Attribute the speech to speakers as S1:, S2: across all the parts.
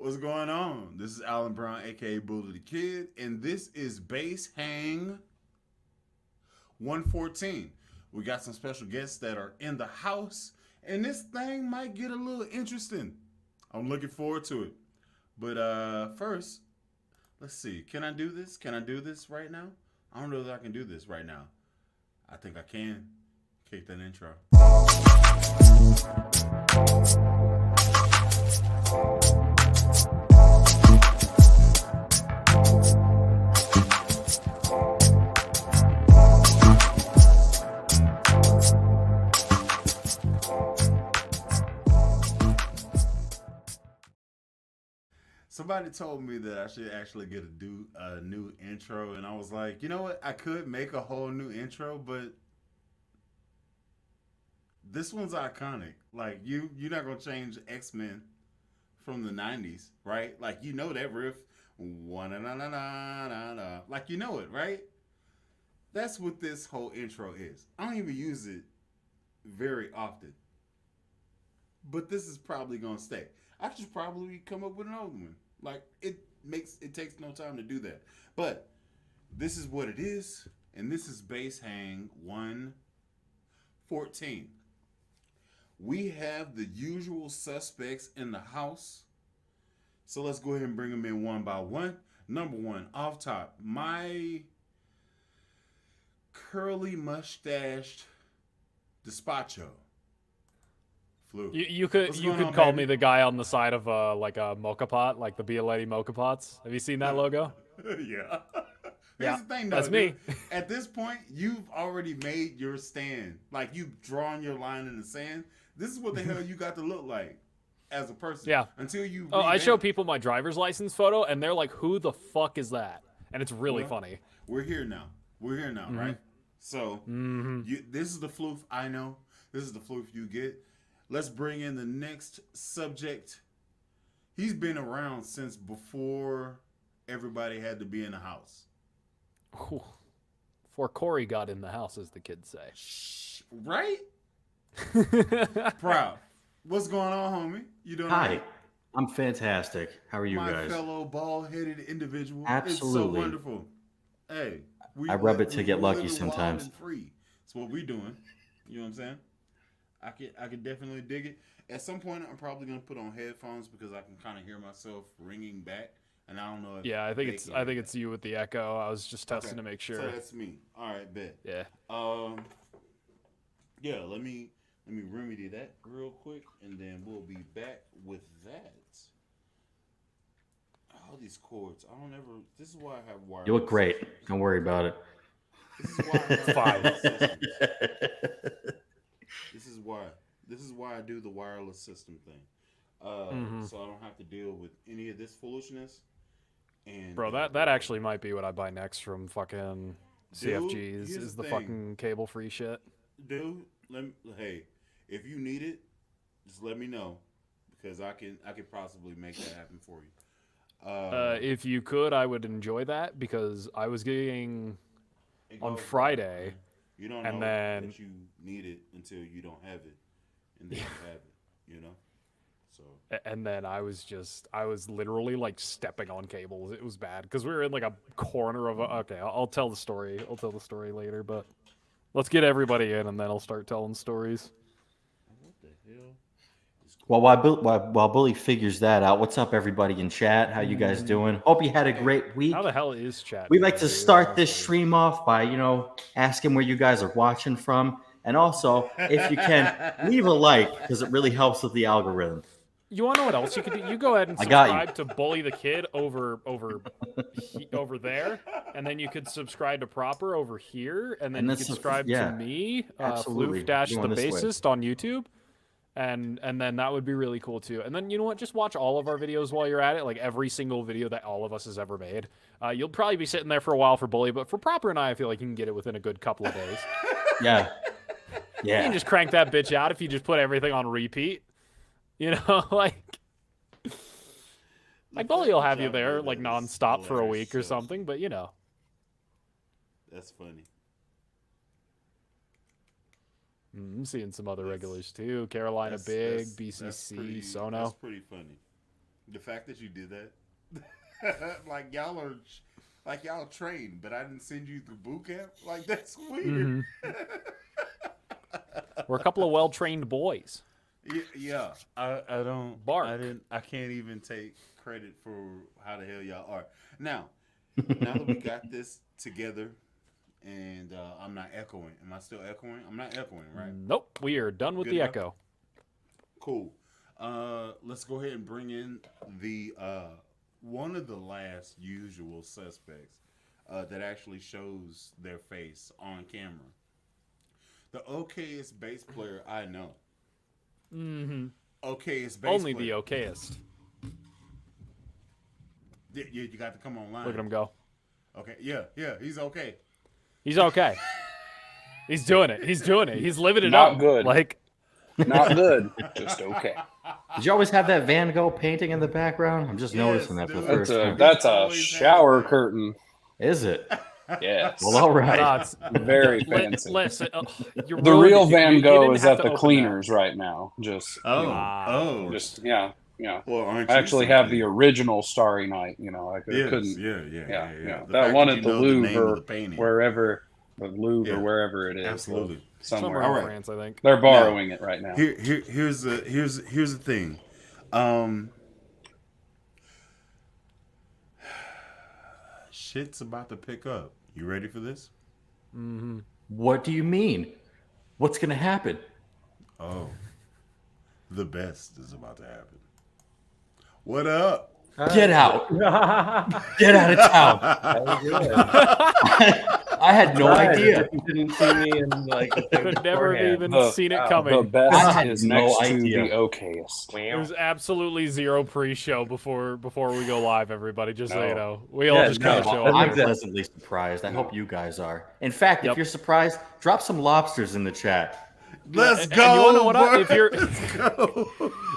S1: What's going on? This is Alan Brown, aka Bully the Kid, and this is Base Hang 114. We got some special guests that are in the house, and this thing might get a little interesting. I'm looking forward to it. But first, let's see. Can I do this? Can I do this right now? I don't know if I can do this right now. I think I can. Kick that intro. Somebody told me that I should actually get a new intro, and I was like, you know what? I could make a whole new intro, but this one's iconic. Like you're not gonna change X-Men from the '90s, right? Like you know that riff, na na na na na na. Like you know it, right? That's what this whole intro is. I don't even use it very often, but this is probably gonna stay. I should probably come up with an old one. Like it takes no time to do that. But this is what it is, and this is Base Hang 114. We have the usual suspects in the house. So let's go ahead and bring them in one by one. Number one, off top, my curly mustached despacho. Flu.
S2: You could call me the guy on the side of like a mocha pot, like the Be a Lady mocha pots. Have you seen that logo?
S1: Yeah.
S2: Yeah,
S1: Here's the thing, though,
S2: that's me.
S1: At this point, you've already made your stand. Like you've drawn your line in the sand. This is what the hell you got to look like as a person.
S2: Yeah.
S1: Until you.
S2: Oh, I show people my driver's license photo, and they're like, "Who the fuck is that?" And it's really funny.
S1: We're here now. Right? So this is the floof I know. This is the floof you get. Let's bring in the next subject. He's been around since before everybody had to be in the house.
S2: Ooh. Before Corey got in the house, as the kids say.
S1: Right? Proud. What's going on, homie? You doing
S3: Hi.
S1: right?
S3: I'm fantastic. How are you
S1: My
S3: guys?
S1: fellow bald-headed individual.
S3: Absolutely.
S1: It's so wonderful. Hey,
S3: I rub it to get lucky
S1: living
S3: sometimes.
S1: Wild and free. That's what we doing. You know what I'm saying? I can definitely dig it. At some point, I'm probably gonna put on headphones because I can kind of hear myself ringing back, and I don't know if
S2: Yeah, I think it's you with the echo. I was just testing to make sure.
S1: So that's me. All right, bet.
S2: Yeah.
S1: Yeah. Let me remedy that real quick, and then we'll be back with that. All these cords, I don't ever. This is why I have wireless.
S3: You look great. Don't worry about it.
S1: This is why I have wireless systems. This is why I do the wireless system thing. So I don't have to deal with any of this foolishness. And
S2: Bro, that actually might be what I buy next from fucking CFGs is the fucking cable free shit.
S1: Dude, hey, if you need it, just let me know because I can possibly make that happen for you.
S2: If you could, I would enjoy that because I was getting on Friday.
S1: You don't
S2: and
S1: know
S2: then
S1: that you need it until you don't have it, and then you have it. You know. So.
S2: And then I was literally like stepping on cables. It was bad because we were in like a corner of okay, I'll tell the story. I'll tell the story later, but let's get everybody in and then I'll start telling stories.
S1: What the hell?
S3: Well, while Bully figures that out, what's up, everybody in chat? How you guys doing? Hope you had a great week.
S2: How the hell is chat?
S3: We like to start this stream off by, asking where you guys are watching from. And also, if you can, leave a like because it really helps with the algorithm.
S2: You want to know what else you could do? You go ahead and
S3: I got you.
S2: subscribe to Bully the Kid over there, and then you could subscribe to Proper over here, and then you could subscribe to me,
S3: Absolutely.
S2: Floof the
S3: Going this way.
S2: Bassist on YouTube, and then that would be really cool too. And then you know what? Just watch all of our videos while you're at it, like every single video that all of us has ever made. You'll probably be sitting there for a while for Bully, but for Proper and I feel like you can get it within a good couple of days.
S3: Yeah.
S2: You can just crank that bitch out if you just put everything on repeat. You know, like Bully will have you there like nonstop for a week or something, but you know.
S1: That's funny.
S2: I'm seeing some other regulars too. Carolina Big, BCC, Sono.
S1: That's pretty funny. The fact that you did that, like y'all trained, but I didn't send you through boot camp. Like that's weird.
S2: We're a couple of well-trained boys.
S1: Yeah. I don't.
S2: Bark.
S1: I can't even take credit for how the hell y'all are. Now that we got this together, and I'm not echoing. Am I still echoing? I'm not echoing, right?
S2: Nope. We are done with
S1: Good
S2: the
S1: enough?
S2: echo.
S1: Cool. Let's go ahead and bring in the one of the last usual suspects that actually shows their face on camera. The okayest bass player I know.
S2: Mm-hmm.
S1: Okayest bass
S2: Only
S1: player.
S2: the okayest.
S1: You got to come online.
S2: Look at him go.
S1: Okay, yeah, he's okay.
S2: He's okay. He's doing it. He's living it
S4: Not
S2: up.
S4: good.
S2: Like,
S4: Not good, just okay.
S3: Did you always have that Van Gogh painting in the background? I'm just noticing that for the
S1: dude.
S3: first time.
S4: That's a
S1: Always has
S4: shower
S1: that.
S4: curtain.
S3: Is it?
S4: Yes.
S3: Well, all right.
S2: God's,
S4: Very fancy.
S2: listen,
S4: The real Van Gogh is at the cleaners
S2: That.
S4: right now. Just just yeah.
S1: Well, aren't
S4: I
S1: you
S4: actually have
S1: something?
S4: the original Starry Night. I
S1: Yes,
S4: couldn't.
S1: yeah. The
S4: That
S1: fact
S4: one
S1: that
S4: at
S1: you
S4: the
S1: know the name of
S4: Louvre,
S1: the painting.
S4: wherever the Louvre
S1: Yeah,
S4: or wherever it is,
S1: absolutely.
S4: somewhere.
S2: in
S1: All right.
S2: France, I think.
S4: They're borrowing it right now.
S1: Here's the thing. Shit's about to pick up. You ready for this?
S2: Mm-hmm.
S3: What do you mean? What's going to happen?
S1: Oh, the best is about to happen. What up?
S3: Get out. Get out of town. I had no idea.
S5: You didn't see me in like a thing
S2: Could never have
S5: beforehand.
S2: even seen it
S4: The
S2: coming.
S3: I
S4: best
S3: had
S4: is
S3: no
S4: next
S3: idea.
S4: to the okayest.
S2: There's absolutely zero pre-show before we go live, everybody. Just so you
S4: No.
S2: know, we all
S5: Yeah,
S2: just
S5: no,
S2: kind of show
S5: doesn't
S2: up.
S3: I'm
S5: exist.
S3: pleasantly surprised. I hope you guys are. In fact,
S2: Yep.
S3: if you're surprised, drop some lobsters in the chat.
S1: Let's
S2: And
S1: go.
S2: you wanna know what?
S1: boy.
S2: If you're
S1: Let's go.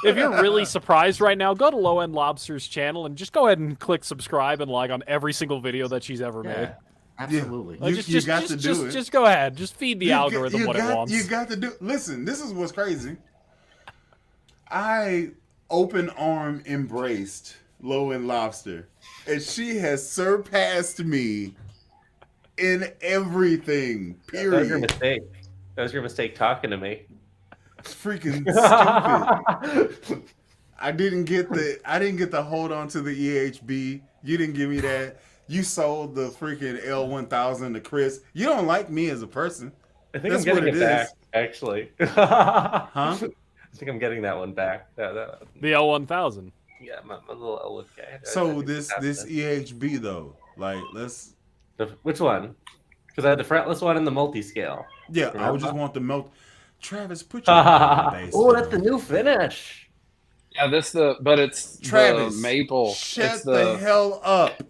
S2: if you're really surprised right now, go to Low End Lobster's channel and just go ahead and click subscribe and like on every single video that she's ever made.
S3: Yeah, absolutely.
S2: Like,
S1: You got to do it.
S2: Just go ahead. Just feed the algorithm
S1: you
S2: what
S1: got,
S2: it wants.
S1: You got to do. Listen, this is what's crazy. I open arm embraced Low End Lobster, and she has surpassed me in everything.
S5: That was your
S1: Period.
S5: mistake. That was your mistake talking to me.
S1: Freaking stupid. I didn't get the hold on to the EHB. You didn't give me that. You sold the freaking L1000 to Chris. You don't like me as a person.
S5: I think
S1: That's
S5: I'm
S1: what
S5: getting
S1: it
S5: it back,
S1: is.
S5: actually.
S1: Huh?
S5: I think I'm getting that one back.
S2: The L1000.
S5: Yeah, my little Elwood guy.
S1: So this EHB though, like
S5: Which one? Because I had the fretless one and the multi-scale.
S1: yeah, I
S5: Remember?
S1: would just want the melt. Travis, put your hand on the bass.
S5: Oh, that's the
S1: down.
S5: new finish.
S4: Yeah, but it's
S1: Travis,
S4: the maple.
S1: Shut
S4: it's
S1: the hell up.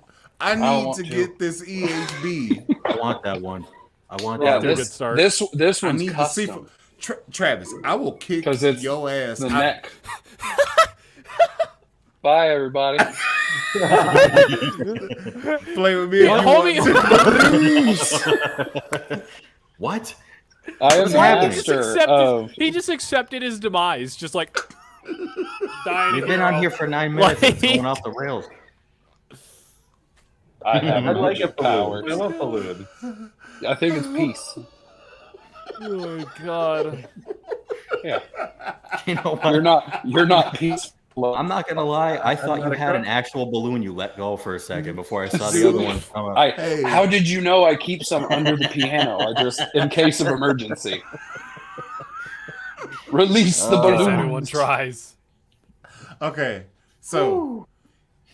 S1: I need
S4: want
S1: to
S4: to.
S1: get this EHB.
S3: I want that one. I want
S4: Yeah,
S3: that
S2: a
S3: one.
S2: good start.
S4: this
S1: I
S4: one's
S1: need to see.
S4: custom.
S1: Travis, I will kick
S4: 'Cause it's
S1: your ass.
S4: The
S1: out-
S4: neck. Bye, everybody.
S1: Play with me.
S2: Yeah,
S1: if you
S2: homie.
S3: What?
S4: I am
S3: What's
S2: Why
S3: happening?
S2: he just accepted his demise, just like dying.
S3: We've been on here for 9 minutes. It's
S2: Like-
S3: going off the rails.
S4: I have
S5: I'd like a
S4: magic powers.
S5: balloon. I want balloon.
S4: I think it's peace.
S2: Oh my god.
S4: Yeah,
S3: You know what?
S4: you're not peaceful.
S3: I'm not gonna lie. I thought you
S5: not a
S3: had an
S5: crook.
S3: actual balloon you let go for a second before I saw the
S1: Dude.
S3: other one come up.
S1: Hey.
S4: How did you know I keep some under the piano? I just in case of emergency. Release the
S3: Oh.
S2: If
S4: balloon.
S2: anyone tries.
S1: Okay, so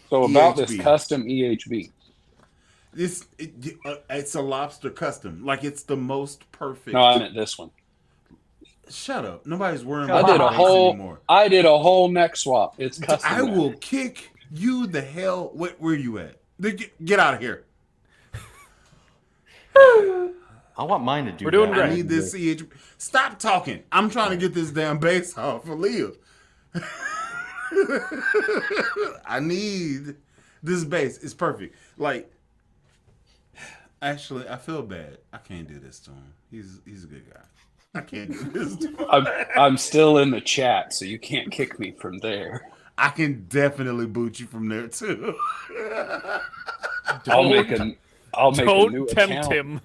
S4: So about this
S1: EHB.
S4: custom EHB.
S1: it's a lobster custom. Like it's the most perfect.
S4: No, I meant this one.
S1: Shut up. Nobody's worrying
S4: I
S1: about
S4: did a
S1: bass
S4: whole
S1: anymore.
S4: neck swap. It's custom.
S1: I
S4: now.
S1: will kick you the hell. Where you at? Get out of here.
S3: I want mine to do.
S2: We're doing
S3: that.
S1: I
S2: great.
S1: need this CH. Stop talking. I'm trying to get this damn bass off for Leah. I need this bass. It's perfect. Like, actually, I feel bad. I can't do this to him. He's a good guy. I can't do this.
S4: I'm still in the chat, so you can't kick me from there.
S1: I can definitely boot you from there too.
S4: I'll make a new
S2: Don't tempt
S4: account.
S2: him.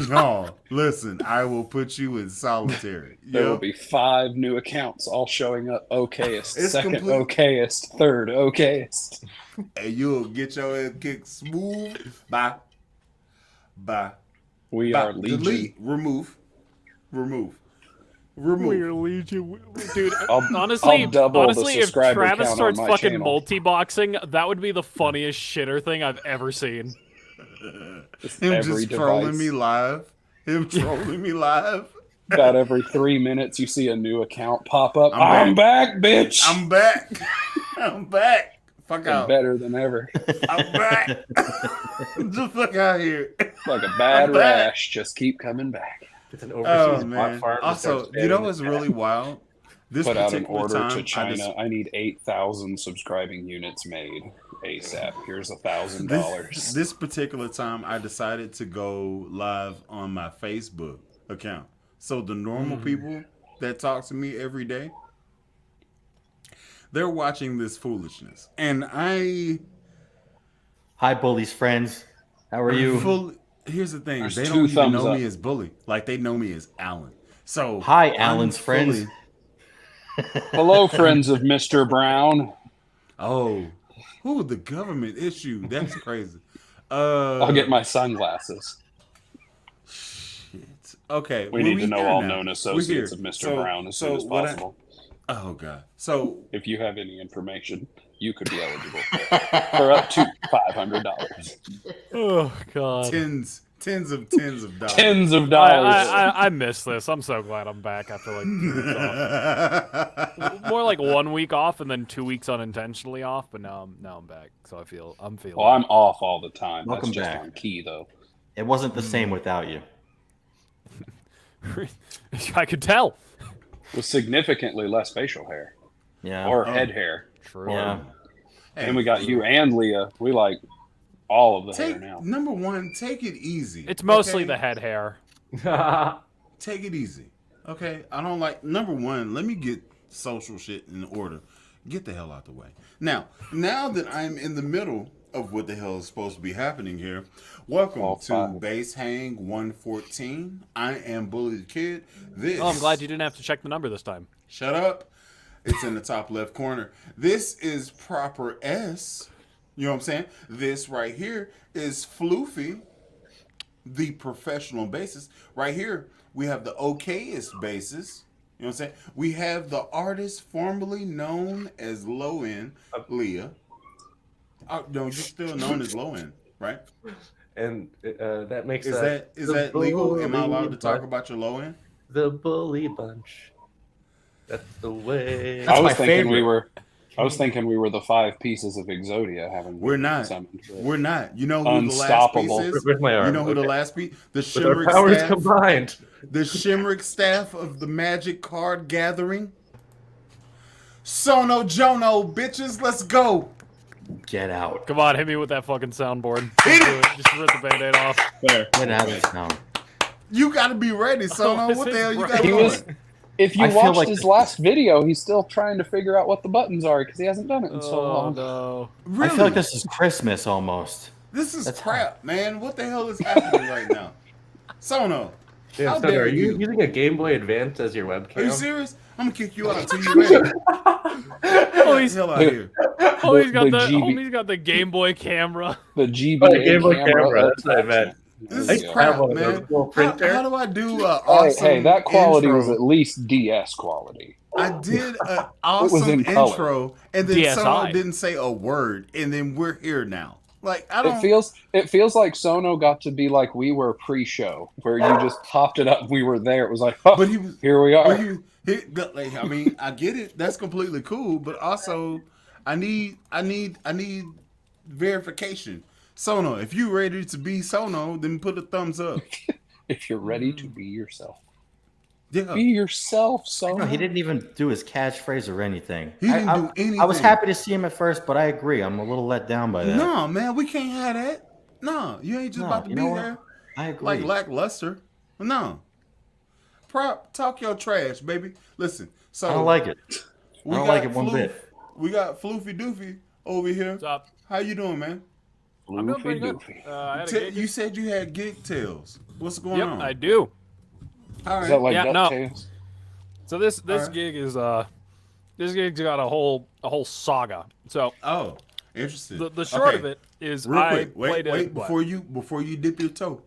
S1: No, listen, I will put you in solitary.
S4: There will
S1: Yep.
S4: be 5 new accounts, all showing up okayest,
S1: It's
S4: second
S1: complete-
S4: okayest, third okayest.
S1: And you'll get your ass kicked smooth. Bye.
S4: We
S1: Bye.
S4: are legion.
S1: Delete. Remove.
S2: We're Legion, dude.
S4: I'll
S2: honestly,
S4: double the
S2: if
S4: subscriber
S2: Travis
S4: count
S2: starts
S4: on my
S2: fucking
S4: channel.
S2: multi-boxing, that would be the funniest shitter thing I've ever seen.
S1: Him
S4: Every
S1: just trolling
S4: device.
S1: me live.
S4: About every 3 minutes, you see a new account pop up.
S1: I'm
S4: I'm back, bitch.
S1: I'm back. I'm back. Fuck
S4: I'm
S1: out.
S4: better than ever.
S1: I'm back. The fuck out here.
S4: Like a bad
S1: I'm back.
S4: rash. Just keep coming back.
S5: It's an
S1: Oh
S5: overseas bot
S1: man.
S5: farm. that
S1: Also,
S5: starts
S1: you know
S5: spamming
S1: what's
S5: the
S1: really
S5: chat.
S1: wild? This
S4: Put out an
S1: particular
S4: order
S1: time,
S4: to
S1: I
S4: China.
S1: just-
S4: I need 8,000 subscribing units made ASAP. Here's $1,000.
S1: This particular time, I decided to go live on my Facebook account. So the normal people that talk to me every day, they're watching this foolishness, and I.
S3: Hi, Bully's friends. How are you?
S1: Here's the thing:
S4: There's
S1: they
S4: 2
S1: don't even
S4: thumbs
S1: know
S4: up.
S1: me as Bully. Like they know me as Alan. So
S3: Hi,
S1: I'm
S3: Alan's friends.
S4: Hello, friends of Mr. Brown.
S1: Oh, the government issue? That's crazy.
S4: I'll get my sunglasses.
S1: Shit. Okay,
S4: We
S1: well,
S4: need to know
S1: here
S4: all
S1: now.
S4: known
S1: We're
S4: associates
S1: here.
S4: of Mr.
S1: So-
S4: Brown as
S1: so
S4: soon as
S1: what I-
S4: possible.
S1: Oh god. So
S4: If you have any information, you could be eligible for up to $500.
S2: Oh god.
S1: tens of dollars.
S4: Tens of dollars.
S2: I miss this. I'm so glad I'm back after like 2 weeks off. More like 1 week off and then 2 weeks unintentionally off, but now I'm back. So I'm feeling.
S4: Well, I'm off all the time.
S3: Welcome
S4: That's just
S3: back.
S4: on key, though.
S3: It wasn't the same without you.
S2: I could tell.
S4: With significantly less facial hair
S3: Yeah.
S4: or head hair.
S2: True.
S3: yeah.
S4: And we got you and Leah. We like all of the hair
S1: Take
S4: now.
S1: number one. Take it easy.
S2: It's mostly
S1: okay?
S2: the head hair.
S1: Take it easy. Okay. I don't like number one. Let me get social shit in order. Get the hell out the way. Now that I'm in the middle of what the hell is supposed to be happening here, welcome
S4: All
S1: to
S4: five.
S1: Base Hang 114. I am Bully the Kid. This.
S2: Oh, I'm glad you didn't have to check the number this time.
S1: Shut up. It's in the top left corner. This is Proper S. You know what I'm saying? This right here is Floofy, the professional bassist. Right here, we have the okayest bassist. You know what I'm saying? We have the artist formerly known as Low End, Leah. No, you're still known as Low End, right?
S5: And that makes
S1: Is
S5: the
S1: that legal? Am I allowed to talk
S5: bunch.
S1: about your Low End?
S5: The bully bunch. That's the way.
S3: That's
S4: I was
S3: my
S4: thinking
S3: favorite.
S4: we were the 5 pieces of Exodia having
S1: We're not.
S4: summoned.
S1: We're not. You know who
S4: Unstoppable.
S1: the last piece is?
S5: Where's my arm?
S1: You know who the
S5: Okay.
S1: last piece? The
S5: With our
S1: Shimrick
S5: powers
S1: staff.
S5: combined.
S1: The Shimrick staff of the Magic Card Gathering. Sono Jono, bitches, let's go.
S3: Get out.
S2: Come on, hit me with that fucking soundboard.
S1: Hit
S2: Just do it. Just rip the band-aid off.
S3: Get out of town.
S1: You gotta be ready, Sono.
S2: this
S1: What the
S2: is
S1: hell you
S2: right.
S1: got
S4: He
S1: going?
S4: was. If you
S3: I feel
S4: watched
S3: like
S4: his
S3: this
S4: last video, he's still trying to figure out what the buttons are because he hasn't done it in so
S2: Oh
S4: long.
S2: no.
S1: Really?
S3: I feel like this is Christmas almost.
S1: This is
S3: That's
S1: crap, man. What the hell is happening right now? Sono,
S5: Damn,
S1: how
S5: Stunner,
S1: dare
S5: are you
S1: you?
S5: using a Game Boy Advance as your webcam?
S1: Are you serious? I'm gonna kick you out until you're ready.
S2: Oh,
S1: Get the hell out of here.
S2: Homie's got
S4: the
S2: the
S4: GB
S2: homie's got the Game Boy camera.
S4: The GBA
S5: Oh, Game Boy
S4: camera.
S5: camera, that's what I meant.
S1: This
S4: There
S1: is
S4: you go.
S1: crap,
S5: have one of those
S1: man.
S5: little
S1: How,
S5: printer.
S1: how do I do awesome
S4: Hey, that quality
S1: intro?
S4: was at least DS quality.
S1: I did an
S4: was
S1: awesome
S4: in color.
S1: intro, and then
S2: DSi.
S1: someone didn't say a word, and then we're here now. Like I don't.
S4: It feels like Sono got to be like we were pre-show, where you just popped it up, we were there. It was like, oh,
S1: But he was.
S4: here we
S1: But
S4: are.
S1: like, I mean, I get it. That's completely cool. But also, I need verification. Sono, if you ready to be Sono, then put a thumbs up.
S4: If you're ready to be yourself,
S1: Yeah.
S4: be yourself, Sono.
S3: No, he didn't even do his catchphrase or anything.
S1: He didn't do
S3: I was
S1: anything.
S3: happy to see him at first, but I agree. I'm a little let down by that.
S1: No, man, we can't have that. No, you ain't just
S3: No,
S1: about to
S3: you
S1: be
S3: know what?
S1: there
S3: I agree.
S1: like lackluster. No. talk your trash, baby. Listen, so
S3: I don't like it.
S1: we
S3: I don't
S1: got
S3: like it one bit.
S1: We got Floofy Doofy over here.
S2: What's up?
S1: How you doing, man?
S2: I'm doing pretty good.
S4: Doofy.
S2: I had a gig.
S1: You said you had gig tales. What's going on?
S2: I do.
S1: All
S4: Is that
S1: right.
S4: like
S2: Yeah, no.
S4: DuckTales?
S2: So this
S1: Alright.
S2: gig is this gig's got a whole saga. So
S1: Oh, interesting.
S2: the short
S1: Okay.
S2: of it is
S1: Real
S2: I
S1: quick,
S2: played
S1: wait before you dip your toe.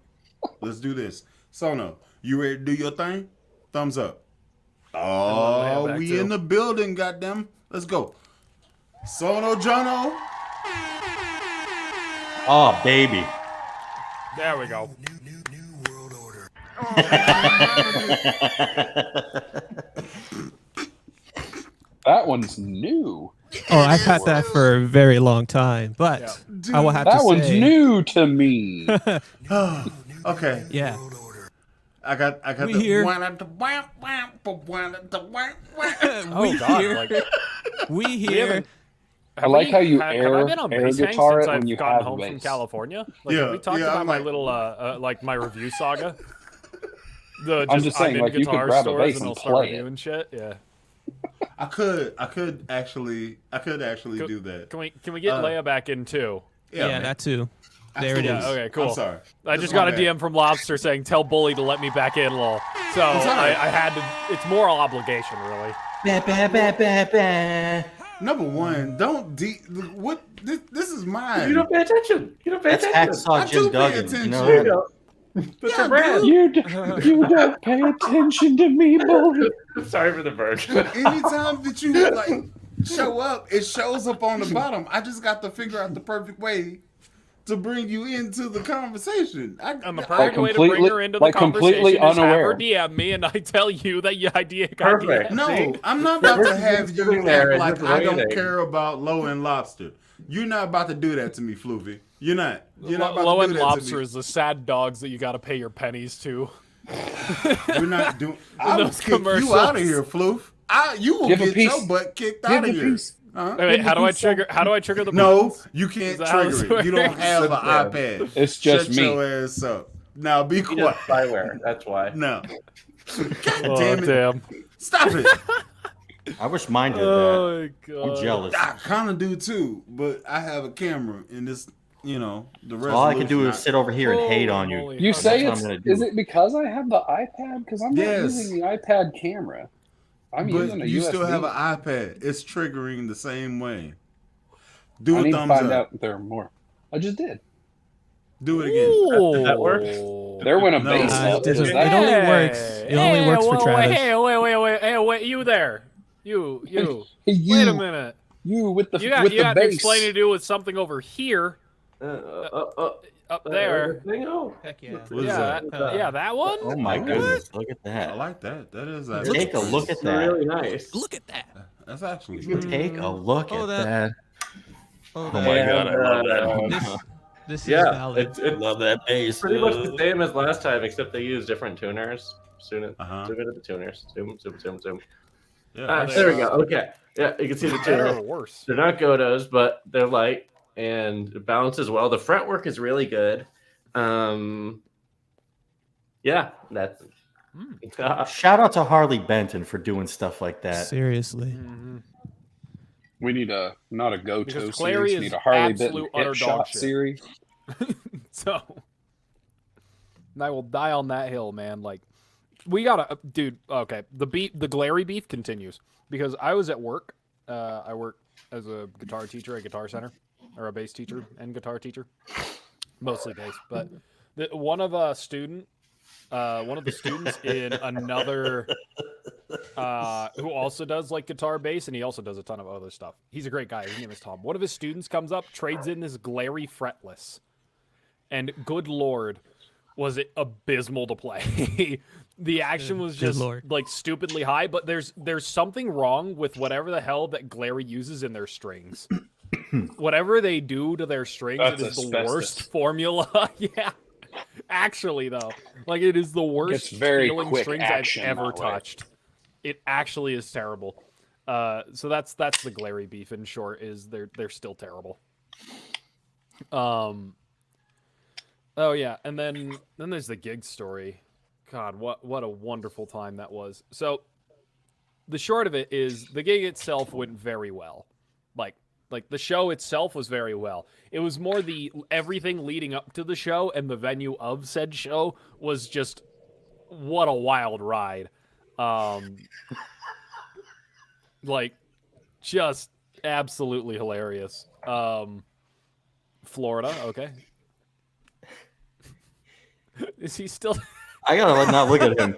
S1: Let's do this. Sono, you ready to do your thing? Thumbs up. Oh,
S2: back
S1: we
S2: too.
S1: in the building, goddamn. Let's go. Sono Jono.
S3: Oh, baby.
S2: There we go.
S4: That one's new.
S6: Oh, I've had that for a very long time, but I will have
S4: That
S6: to
S4: one's
S6: say,
S4: new to me.
S1: Okay.
S6: yeah.
S1: I got
S6: We
S1: the
S6: here.
S2: Oh God! Like
S6: We
S2: we
S6: here.
S2: haven't.
S4: I like how you
S2: have I
S4: air-
S2: been on
S4: air
S2: bass hang
S4: guitar
S2: since
S4: it when
S2: I've
S4: you
S2: gotten
S4: have
S2: home from
S4: bass.
S2: California? Like,
S1: Yeah,
S2: have we talked
S1: yeah,
S2: about
S1: I'm
S2: my
S1: like-
S2: little like my review saga? The
S4: I'm just saying,
S2: in
S4: like, you could
S2: guitar
S4: grab a
S2: stores
S4: bass
S2: and
S4: and
S2: they'll start
S4: play it.
S2: reviewing shit. Yeah.
S1: I could actually do that.
S2: Can we get Leia back in too?
S6: Yeah,
S1: man.
S6: that too. There it
S1: Absolutely.
S6: is.
S2: Okay, cool.
S1: I'm sorry.
S2: I
S1: This
S2: just
S1: is my
S2: got a
S1: bad.
S2: DM from Lobster saying, "Tell Bully to let me back in, lol." So
S1: alright.
S2: I had to. It's moral obligation, really.
S3: Ba, ba, ba, ba, ba.
S1: Number one, don't what this is mine.
S5: You don't pay attention. You don't pay
S3: That's
S5: attention.
S3: Hacksaw
S1: I
S3: Jim
S1: do pay
S3: Duggan.
S1: attention.
S3: You know
S5: There you
S3: that?
S5: go. That's
S1: Yeah,
S5: your brand.
S1: dude.
S4: You don't pay attention to me, bully.
S5: Sorry for the bird.
S1: Anytime that you like show up, it shows up on the bottom. I just got to figure out the perfect way to bring you into the conversation.
S2: And the perfect way to bring
S4: completely-
S2: her into the
S4: like completely
S2: conversation is have her
S4: unaware.
S2: DM me, and I tell you that your idea got
S5: Perfect.
S2: DM'd.
S1: No, I'm not about to have you
S5: Sitting there
S1: act
S5: and
S1: like
S5: just
S1: I don't
S5: waiting.
S1: care about Low and Lobster. You're not about to do that to me, Floofy. You're not. You're not about
S2: Low
S1: to
S2: end
S1: do that
S2: lobster
S1: to me.
S2: is the sad dogs that you got to pay your pennies to.
S1: You're not doing. I will
S2: those
S1: kick you
S2: commercials.
S1: out of here, Floof. You will
S4: Give a
S1: get
S4: piece.
S1: your butt kicked
S4: Give
S1: out
S4: a
S1: of here.
S4: piece.
S1: Huh?
S2: Wait, how do I trigger? How do I trigger the?
S1: No,
S2: buttons?
S1: you can't
S2: Is that how this
S1: trigger it. You don't
S2: works?
S1: have an
S5: Yeah.
S1: iPad.
S4: It's just
S1: Shut
S4: me.
S1: your ass up. Now be
S5: You
S1: quiet.
S5: just spyware. That's why.
S1: No. God
S2: Oh,
S1: damn it.
S2: damn.
S1: Stop it.
S3: I wish mine did that.
S2: Oh my
S3: I'm
S2: god.
S3: jealous.
S1: I kind of do too, but I have a camera and this, the resolution.
S3: All I can do is sit over here and hate on you.
S2: Holy
S4: You
S2: fuck.
S4: say
S3: That's what I'm
S4: it's.
S3: gonna
S4: Is
S3: do.
S4: it because I have the iPad? Because I'm not
S1: Yes.
S4: using the iPad camera. I'm using
S1: But
S4: a
S1: you
S4: USB.
S1: still have an iPad. It's triggering the same way. Do
S4: I
S1: a
S4: need to
S1: thumbs
S4: find
S1: up.
S4: out if there are more. I just did.
S1: Do it again.
S2: Ooh.
S5: that work?
S4: There went a
S1: No.
S4: bass
S1: Uh,
S4: up.
S6: it doesn't-
S4: Is
S6: it
S4: that-
S6: only works. It only works for Travis.
S2: Hey, wait, you there? You.
S4: Hey, you,
S2: Wait a minute.
S4: You with the
S2: You got
S4: with
S2: you
S4: the
S2: got
S4: bass.
S2: explain to do with something over here, up there.
S5: Oh.
S6: Heck yeah.
S1: What is
S2: Yeah,
S1: that?
S2: yeah, that one.
S3: Oh my
S1: What?
S3: goodness! Look at
S1: I
S3: that.
S1: like that. That is
S3: Take a look at
S5: It's
S3: that.
S5: really nice.
S6: Look at that.
S1: That's actually good.
S3: Take a look
S6: Oh,
S3: at
S6: that-
S3: that.
S6: Oh,
S3: Oh my god, I love
S6: This,
S3: that.
S6: this is
S5: Yeah,
S6: valid.
S5: it's
S3: Love that bass.
S5: pretty much the same as last time, except they use different tuners. Zoom into the tuners. Zoom.
S1: Yeah.
S5: There we go. Okay. Yeah, you can see the
S2: Better
S5: tuners.
S2: or worse?
S5: They're not Godos, but they're light and it balances well. The fret work is really good. Yeah, that's.
S3: Shout out to Harley Benton for doing stuff like that.
S6: Seriously.
S2: Mm-hmm.
S4: We need a not a go-to
S2: Because
S4: series.
S2: Clary
S4: We
S2: is
S4: need a Harley Benton
S2: absolute
S4: hit
S2: utter dog
S4: shot
S2: shit.
S4: series.
S2: So, and I will die on that hill, man. Like, we gotta, dude. Okay, the glary beef continues because I was at work. I work as a guitar teacher at Guitar Center, or a bass teacher and guitar teacher, mostly bass. But one of the students in another, who also does like guitar bass, and he also does a ton of other stuff. He's a great guy. His name is Tom. One of his students comes up, trades in this glary fretless. And good lord, was it abysmal to play. The action was
S6: Good
S2: just
S6: lord.
S2: like stupidly high, but there's something wrong with whatever the hell that Glary uses in their strings. Whatever they do to their strings,
S4: That's
S2: it is the
S4: asbestos.
S2: worst formula. Yeah. Actually though, like it is the worst
S4: Gets very
S2: feeling
S4: quick
S2: strings I've
S4: action
S2: ever
S4: that way.
S2: touched. It actually is terrible. So that's the Glary beef in short, is they're still terrible. Oh yeah, and then there's the gig story, God, what a wonderful time that was. So the short of it is the gig itself went very well. Like the show itself was very well. It was more the everything leading up to the show and the venue of said show was just what a wild ride. Like just absolutely hilarious. Florida, okay. Is he still
S3: I gotta not look at him.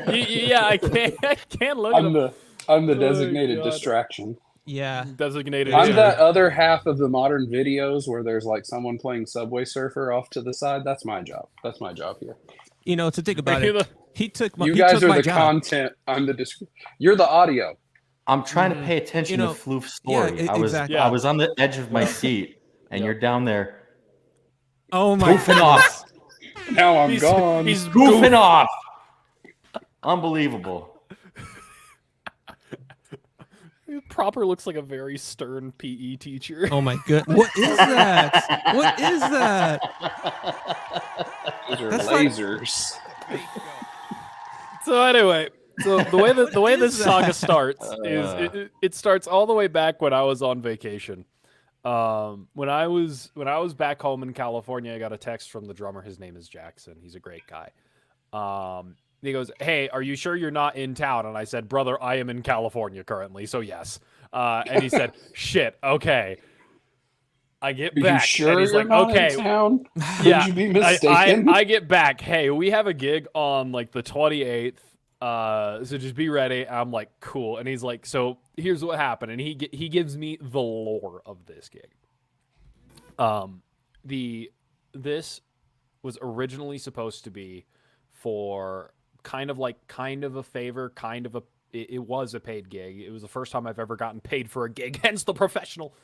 S2: Yeah, I can't look at him.
S4: I'm the designated distraction.
S6: Yeah.
S2: Designated.
S4: I'm that other half of the modern videos where there's like someone playing Subway Surfer off to the side. That's my job. That's my job here.
S6: You know, to think about it, he took my.
S4: You
S6: he
S4: guys
S6: took
S4: are
S6: my
S4: the
S6: job.
S4: content. You're the audio.
S3: I'm trying to pay attention to Floof's story.
S6: Yeah, exactly.
S3: I was on the edge of my seat, and you're down there.
S6: Oh my
S3: goofing off.
S4: Now I'm gone.
S2: He's
S3: goofing off. Unbelievable.
S2: Proper looks like a very stern PE teacher.
S6: Oh my god! What is that? What is that?
S4: Those are
S6: That's
S4: lasers.
S2: So anyway, so the way this saga starts is it starts all the way back when I was on vacation. When I was back home in California, I got a text from the drummer. His name is Jackson. He's a great guy. He goes, "Hey, are you sure you're not in town?" And I said, "Brother, I am in California currently, so yes." And he said, "Shit, okay." I get back.
S4: You sure
S2: and he's
S4: you're
S2: like,
S4: not
S2: "Okay,
S4: in town?
S2: yeah."
S4: Could you be mistaken?
S2: I get back. Hey, we have a gig on like the 28th. So just be ready. I'm like, cool. And he's like, so here's what happened. And he gives me the lore of this gig. This was originally supposed to be for kind of a favor, it was a paid gig. It was the first time I've ever gotten paid for a gig, hence the professional.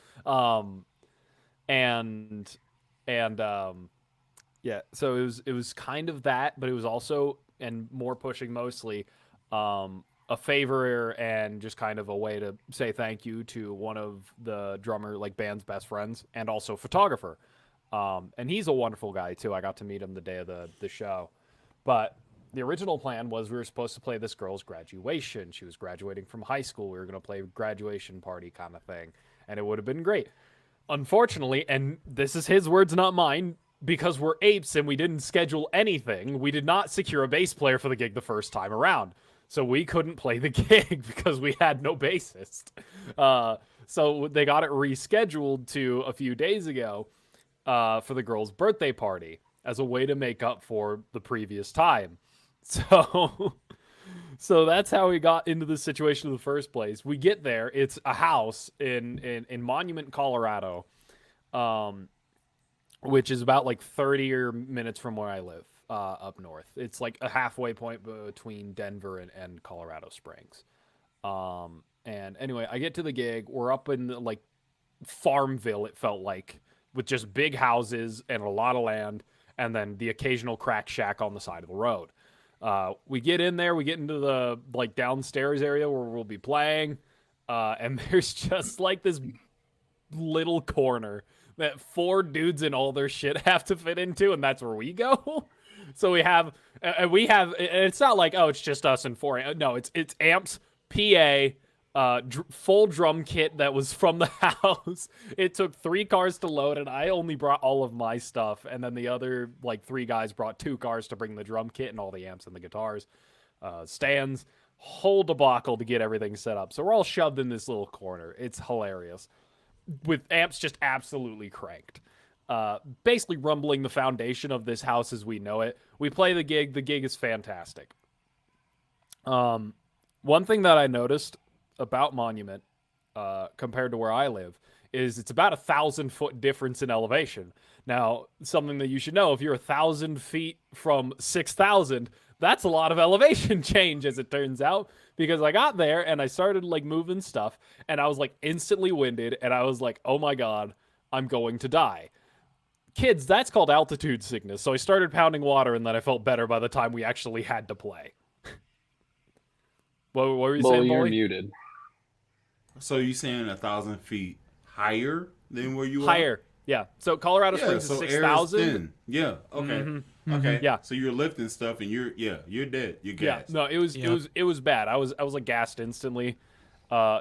S2: Yeah, so it was kind of that, but it was also, and more pushing mostly, a favor and just kind of a way to say thank you to one of the drummer, like band's best friends, and also photographer. And he's a wonderful guy too. I got to meet him the day of the show. But the original plan was we were supposed to play this girl's graduation. She was graduating from high school. We were going to play a graduation party kind of thing. And it would have been great. Unfortunately, and this is his words, not mine, because we're apes and we didn't schedule anything, we did not secure a bass player for the gig the first time around. So we couldn't play the gig because we had no bassist. So they got it rescheduled to a few days ago for the girl's birthday party as a way to make up for the previous time. So that's how we got into this situation in the first place. We get there. It's a house in Monument, Colorado, which is about like 30 minutes from where I live up north. It's like a halfway point between Denver and Colorado Springs. And anyway, I get to the gig. We're up in like Farmville, it felt like, with just big houses and a lot of land, and then the occasional crack shack on the side of the road. We get in there, we get into the like downstairs area where we'll be playing, and there's just like this little corner that 4 dudes and all their shit have to fit into, and that's where we go. So we have, it's not like, oh, it's just us and 4. No, it's amps, PA, full drum kit that was from the house. It took 3 cars to load, and I only brought all of my stuff, and then the other like 3 guys brought 2 cars to bring the drum kit and all the amps and the guitars, stands, whole debacle to get everything set up. So we're all shoved in this little corner. It's hilarious, with amps just absolutely cranked, basically rumbling the foundation of this house as we know it. We play the gig. The gig is fantastic. One thing that I noticed about Monument compared to where I live is it's about 1,000-foot difference in elevation. Now, something that you should know, if you're 1,000 feet from 6,000, that's a lot of elevation change, as it turns out, because I got there and I started like moving stuff and I was like instantly winded and I was like, oh my God, I'm going to die. Kids, that's called altitude sickness. So I started pounding water and then I felt better by the time we actually had to play. What were you saying,
S4: you're
S2: Bully?
S4: muted.
S1: So you saying 1,000 feet higher than where you are?
S2: Higher, yeah. So Colorado Springs is 6,000.
S1: Yeah, okay. Okay.
S2: Yeah.
S1: So you're lifting stuff and you're dead. You're
S2: Yeah,
S1: gassed.
S2: no, it was bad. I was like gassed instantly,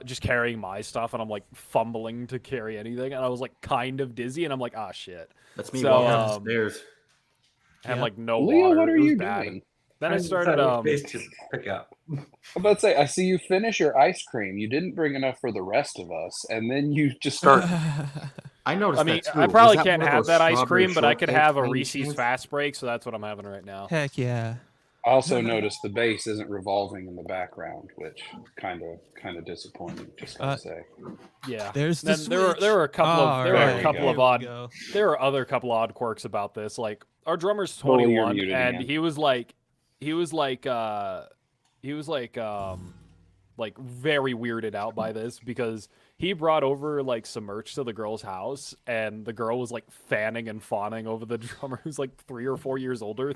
S2: just carrying my stuff, and I'm like fumbling to carry anything, and I was like kind of dizzy, and I'm like, ah, shit.
S3: That's me
S2: So,
S3: walking up the stairs.
S2: And
S6: Yeah.
S2: like no
S4: Leo,
S2: water.
S4: what are
S2: It was
S4: you
S2: bad.
S4: doing?
S2: Then I
S5: Trying to
S2: started.
S5: decide which base to pick up.
S4: I'm about to say, I see you finish your ice cream. You didn't bring enough for the rest of us, and then you just start.
S3: I noticed
S2: I mean,
S3: that too.
S2: I
S3: Was
S2: probably
S3: that
S2: can't
S3: one of
S2: have
S3: those
S2: that ice
S3: strawberry
S2: cream, but I could
S3: shortcakes
S2: have a
S3: by any
S2: Reese's
S3: chance?
S2: Fast Break, so that's what I'm having right now.
S6: Heck yeah.
S4: I also noticed the base isn't revolving in the background, which kind of disappointing. Just to say.
S2: Yeah.
S6: There's the
S2: Then there were a couple of
S6: All right, here we
S2: odd
S6: go.
S2: there are other couple odd quirks about this. Like our drummer's
S4: Bully, you're
S2: 21,
S4: muted
S2: and
S4: again.
S2: he was very weirded out by this because he brought over like some merch to the girl's house, and the girl was like fanning and fawning over the drummer who's like 3 or 4 years younger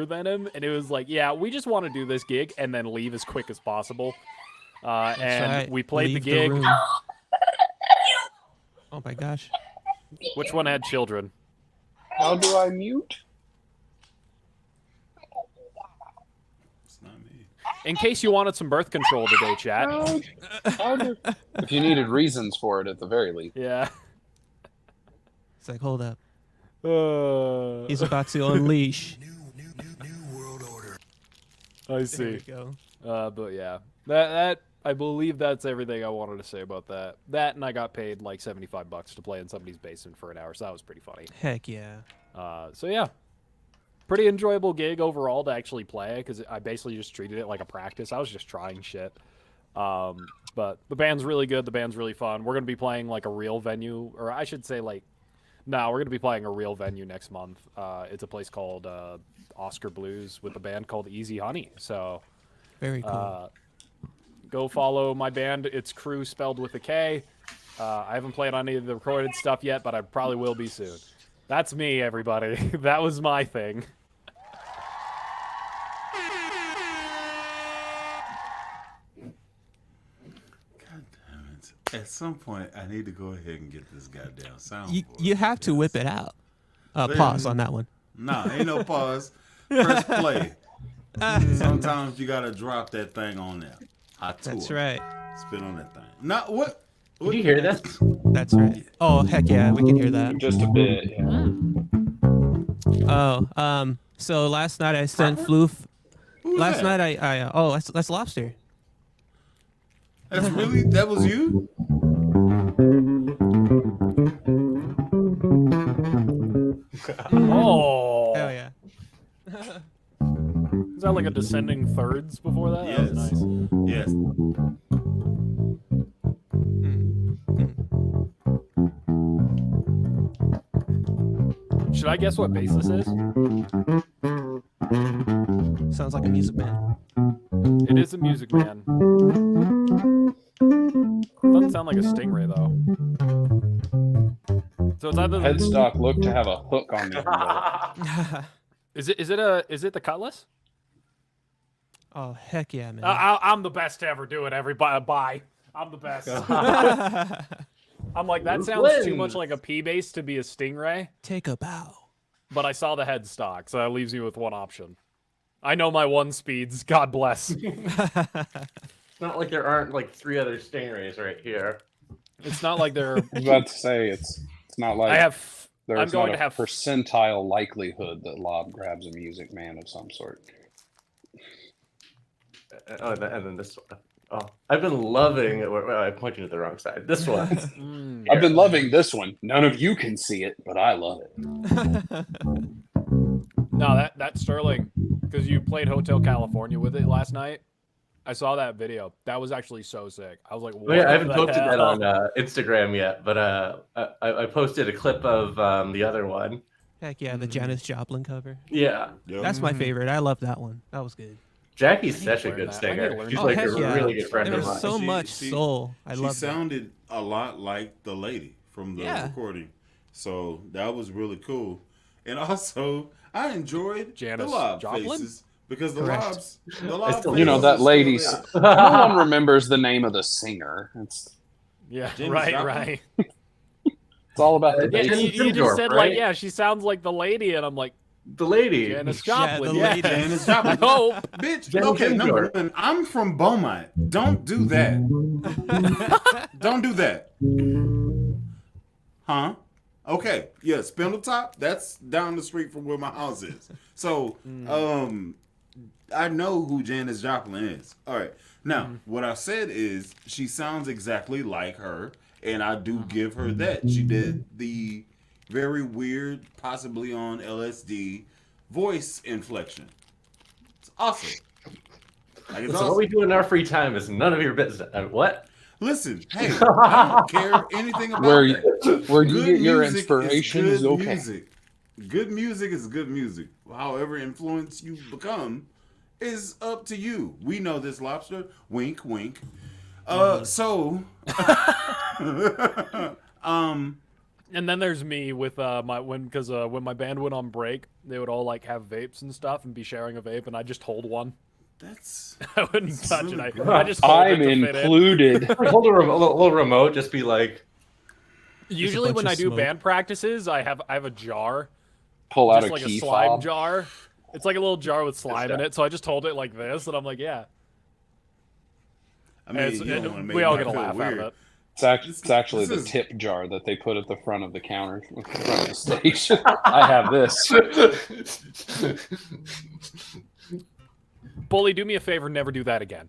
S2: than him, and it was like, yeah, we just want to do this gig and then leave as quick as possible. And
S6: right.
S2: we played
S6: Leave
S2: the gig.
S6: room. Oh my gosh.
S2: Which one had children?
S4: How do I mute?
S1: It's not me.
S2: In case you wanted some birth control today, chat.
S4: If you needed reasons for it, at the very least.
S2: Yeah.
S6: It's like, hold up.
S2: Uh,
S6: He's about to unleash.
S7: New world order.
S2: I
S6: There
S2: see.
S6: we go.
S2: But yeah, that I believe that's everything I wanted to say about that. That, and I got paid like $75 to play in somebody's basement for an hour, so that was pretty funny.
S6: Heck yeah.
S2: So yeah, pretty enjoyable gig overall to actually play, because I basically just treated it like a practice. I was just trying shit. But the band's really good. The band's really fun. We're gonna be playing like a real venue, or I should say like, no, we're gonna be playing a real venue next month. It's a place called Oscar Blues with a band called Easy Honey. So
S6: Very cool.
S2: go follow my band. It's Crew spelled with a K. I haven't played on any of the recorded stuff yet, but I probably will be soon. That's me, everybody. That was my thing.
S1: God damn it. At some point, I need to go ahead and get this goddamn soundboard.
S6: You have to whip it out.
S1: But-
S6: Pause on that one.
S1: Nah, ain't no pause. Press play. Sometimes you gotta drop that thing on there.
S6: That's right.
S1: Spit on that thing. Not what?
S5: Did you hear this?
S6: That's right. Oh, heck yeah. We can hear that.
S4: Just a bit. Yeah.
S6: Oh, so last night I sent Floof.
S1: Who's
S6: Last
S1: that?
S6: night oh, that's Lobster.
S1: That's really that was you?
S2: Oh,
S6: Hell yeah.
S2: is that like a descending thirds before that?
S1: Yes.
S2: That was nice.
S1: Yes.
S2: Should I guess what bass this is?
S6: Sounds like a music man.
S2: It is a Music Man. Doesn't sound like a Stingray though. So it's either
S4: Headstock looked to have a hook on the handle.
S2: is it the Cutlass?
S6: Oh, heck yeah, man.
S2: I'm the best to ever do it. Everybody, bye. I'm the best. I'm like, that sounds too much like a P bass to be a Stingray,
S6: Take a bow.
S2: but I saw the headstock, so that leaves me with one option. I know my one speeds. God bless.
S5: It's not like there aren't like 3 other Stingrays right here.
S2: It's not like they're.
S4: I was about to say it's not like
S2: I have.
S4: there's
S2: I'm going
S4: not
S2: to
S4: a
S2: have.
S4: percentile likelihood that Lob grabs a Music Man of some sort.
S5: Oh, and then this one. Oh, I've been loving it. Well, I pointed to the wrong side. This one.
S2: Mm.
S4: I've been loving this one. None of you can see it, but I love it.
S2: No, that Sterling, because you played Hotel California with it last night. I saw that video. That was actually so sick. I was like, what
S5: Oh, yeah, I haven't
S2: the
S5: posted that
S2: hell?
S5: on Instagram yet, but I posted a clip of the other one.
S6: Heck yeah, the Janis Joplin cover.
S5: Yeah,
S6: That's my favorite. I love that one. That was good.
S5: Jackie's
S2: I need
S5: such
S2: to
S5: a
S2: learn
S5: good
S2: that. I need to
S5: singer.
S2: learn
S5: She's
S2: that.
S5: like
S6: heck
S5: a
S6: yeah.
S5: really good friend
S6: There
S5: of
S6: was
S5: mine.
S6: so
S1: She-
S6: much
S1: she-
S6: soul. I
S1: She
S6: love that.
S1: sounded a lot like the lady from the
S6: Yeah.
S1: recording. So that was really cool. And also, I enjoyed
S2: Janis
S1: the lob
S2: Joplin?
S1: faces because the
S6: Correct.
S1: lobs, the lob
S5: still-
S4: You know,
S1: faces
S4: that
S1: are still
S4: lady's.
S1: there.
S4: No one remembers the name of the singer. It's
S2: Yeah,
S1: Janis
S2: right,
S1: Joplin?
S2: right.
S4: all about the
S2: Yeah,
S5: Janis
S2: you just
S5: Joplin,
S2: said
S5: right?
S2: like, yeah, she sounds like the lady, and I'm like,
S5: The lady.
S2: Janice
S6: Yeah,
S2: Joplin.
S6: the
S2: Yeah,
S6: lady.
S1: Janis
S2: I
S1: Joplin.
S2: hope.
S1: Bitch,
S5: Jenny
S1: okay,
S5: Kim
S1: number
S5: Jordan.
S1: one, I'm from Beaumont. Don't do that. Don't do that. Huh? Okay, yeah, Spindletop, that's down the street from where my house is. So, I know who Janis Joplin is. All right. Now, what I said is she sounds exactly like her, and I do give her that. She did the very weird, possibly on LSD, voice inflection. It's awesome. Like, it's
S5: So what
S1: awesome.
S5: we do in our free time is none of your business. What?
S1: Listen, hey, I don't care anything about
S4: Where
S1: that.
S4: where you get your
S1: music
S4: inspiration
S1: is
S4: is
S1: good
S4: okay.
S1: music. Good music is good music. However influenced you become is up to you. We know this, Lobster. Wink, wink. So,
S2: And then there's me with when my band went on break, they would all like have vapes and stuff and be sharing a vape, and I just hold one.
S1: that's
S2: I wouldn't touch
S1: really
S2: it.
S1: good.
S2: I just hold
S4: I'm
S2: it to fit in.
S4: included.
S5: Hold a little remote, just be like,
S2: Usually
S6: bunch
S2: when
S6: of
S2: I do
S6: smoke.
S2: band practices, I have a jar,
S4: Pull out
S2: just
S4: a
S2: like
S4: key
S2: a slime
S4: fob.
S2: jar. It's like a little jar with slime in
S5: Yeah.
S2: it, so I just hold it like this, and I'm like, yeah.
S1: I mean,
S2: It's-
S1: you don't want to make
S2: we all
S1: me
S2: get a
S1: feel
S2: laugh
S1: weird.
S2: out of it.
S4: It's actually
S1: This
S4: the
S1: is-
S4: tip jar that they put at the front of the counter, at the front of the station. I have this.
S2: Bully, do me a favor, never do that again.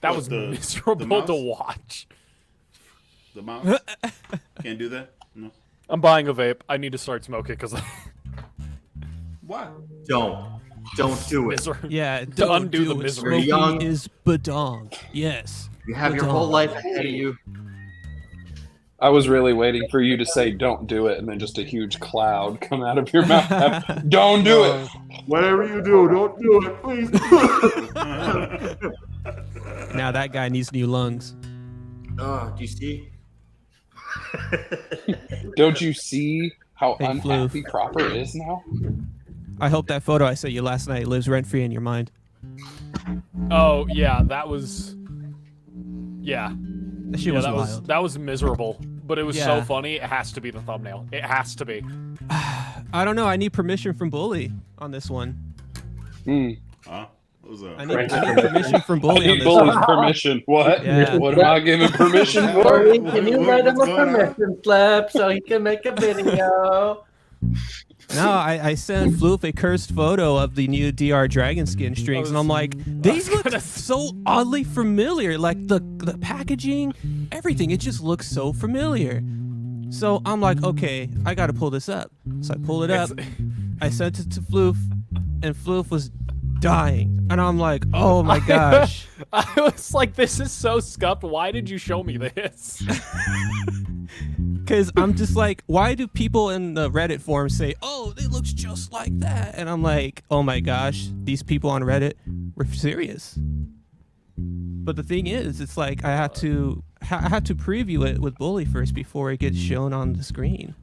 S2: That
S1: What,
S2: was
S1: the
S2: miserable
S1: mouse?
S2: to watch.
S1: The mouse can't do that. No.
S2: I'm buying a vape. I need to start smoking because
S1: Why?
S3: Don't do it.
S6: Yeah, don't
S2: undo the
S6: do it.
S2: misery.
S3: You're young.
S6: Smoking is badong. Yes.
S3: You have your
S6: Badong.
S3: whole life ahead of you.
S4: I was really waiting for you to say "don't do it" and then just a huge cloud come out of your mouth. Don't do it.
S1: Whatever you do, don't do it, please.
S6: Now that guy needs new lungs.
S3: Oh, do you see?
S4: Don't you see how
S6: Hey,
S4: unhappy
S6: Floof.
S4: Cropper is now?
S6: I hope that photo I sent you last night lives rent free in your mind.
S2: Oh yeah, that was. Yeah,
S6: That shit
S2: yeah,
S6: was
S2: that was
S6: wild.
S2: that was miserable, but it was so
S6: Yeah.
S2: funny. It has to be the thumbnail. It has to be.
S6: I don't know. I need permission from Bully on this one.
S1: Huh? What was up?
S6: I need permission from
S4: I
S6: Bully on
S4: need
S6: this
S4: Bully's
S6: one.
S4: permission. What?
S6: Yeah.
S4: What am I giving permission for?
S5: Bully, can you
S1: What-
S5: write him a
S1: what's going on?
S5: permission slip so he can make a video?
S6: No, I sent Floof a cursed photo of the new DR Dragon skin strings, and I'm like, these look so oddly familiar. Like the packaging, everything, it just looks so familiar. So I'm like, okay, I gotta pull this up. So I pull it up. I sent it to Floof, and Floof was dying. And I'm like, oh my gosh.
S2: I was like, this is so scuffed. Why did you show me this?
S6: Because I'm just like, why do people in the Reddit forum say, oh, it looks just like that? And I'm like, oh my gosh, these people on Reddit were serious. But the thing is, it's like I had to preview it with Bully first before it gets shown on the screen.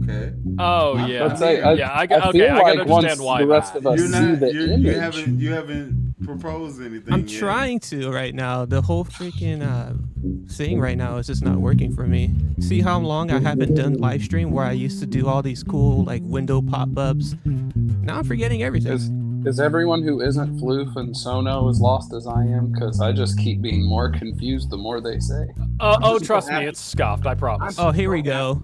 S1: Okay.
S2: Oh yeah,
S4: Let's say,
S2: yeah. I
S4: feel
S2: can
S4: like
S2: understand
S4: once
S2: why.
S4: the rest
S2: that.
S4: of us
S1: You're
S4: see
S1: not.
S4: the
S1: You
S4: image.
S1: haven't proposed anything.
S6: I'm
S1: yet.
S6: trying to right now. The whole freaking thing right now is just not working for me. See how long I haven't done live stream where I used to do all these cool like window pop-ups. Now I'm forgetting everything.
S4: Is everyone who isn't Floof and Sono as lost as I am? Because I just keep being more confused the more they say.
S2: Oh, trust me, it's scuffed. I promise.
S6: Oh, here we go.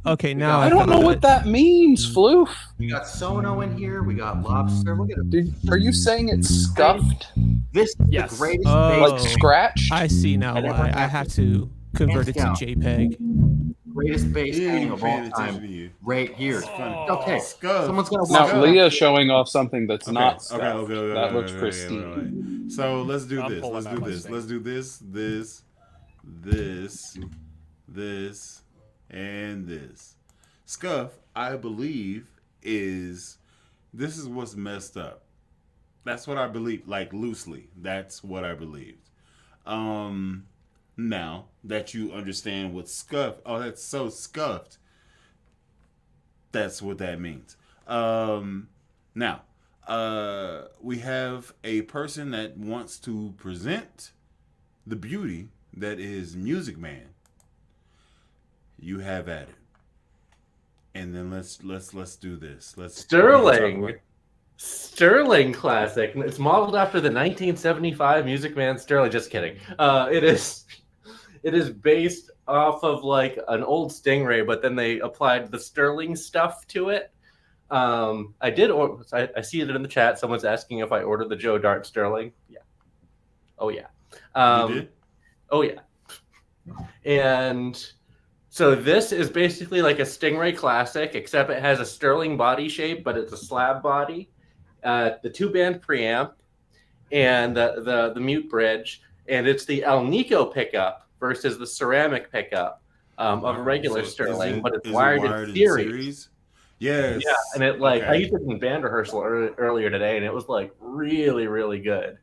S6: Okay, now
S4: I don't know
S6: found
S4: what
S6: it.
S4: that means, Floof.
S3: We got Sono in here. We got Lobster. Look at it.
S4: Dude, are you saying it's scuffed?
S3: This is
S2: Yes.
S3: the greatest
S6: Oh.
S4: Like scratched?
S6: I see now
S3: I never
S6: why. I
S3: have
S6: had to convert it to
S3: down.
S6: JPEG.
S3: greatest bass
S1: He
S3: thing
S1: ain't
S3: of
S1: paying
S3: all
S1: attention
S3: time.
S1: to you.
S3: Right here.
S1: Funny.
S3: Okay.
S1: Scuff.
S3: Someone's gonna
S1: Scuff.
S3: walk
S4: Now, Leah's showing off something that's
S1: Okay,
S4: not
S1: okay,
S4: scuffed.
S1: okay,
S4: That looks
S1: okay,
S4: pristine.
S1: wait. So let's do
S2: I'm
S1: this.
S2: pulling
S1: Let's
S2: out
S1: do
S2: my
S1: this.
S2: stink.
S1: Let's do this, and this. Scuff, I believe, is this is what's messed up. That's what I believe, like loosely. That's what I believed. Now that you understand what scuff, oh, that's so scuffed. That's what that means. Now, we have a person that wants to present the beauty that is Music Man. You have at it. and then let's do this.
S5: Sterling. Sterling classic. It's modeled after the 1975 Music Man Sterling. Just kidding. It is based off of like an old Stingray, but then they applied the Sterling stuff to it. I did. I see it in the chat. Someone's asking if I ordered the Joe Dart Sterling. Yeah. Oh yeah.
S1: You did?
S5: Oh yeah. And so this is basically like a Stingray Classic, except it has a Sterling body shape, but it's a slab body. The 2-band preamp and the mute bridge, and it's the Alnico pickup versus the ceramic pickup of a regular Sterling, but it's wired in series.
S1: Yes.
S5: Yeah, and it like I used it in band rehearsal earlier today, and it was like really, really good.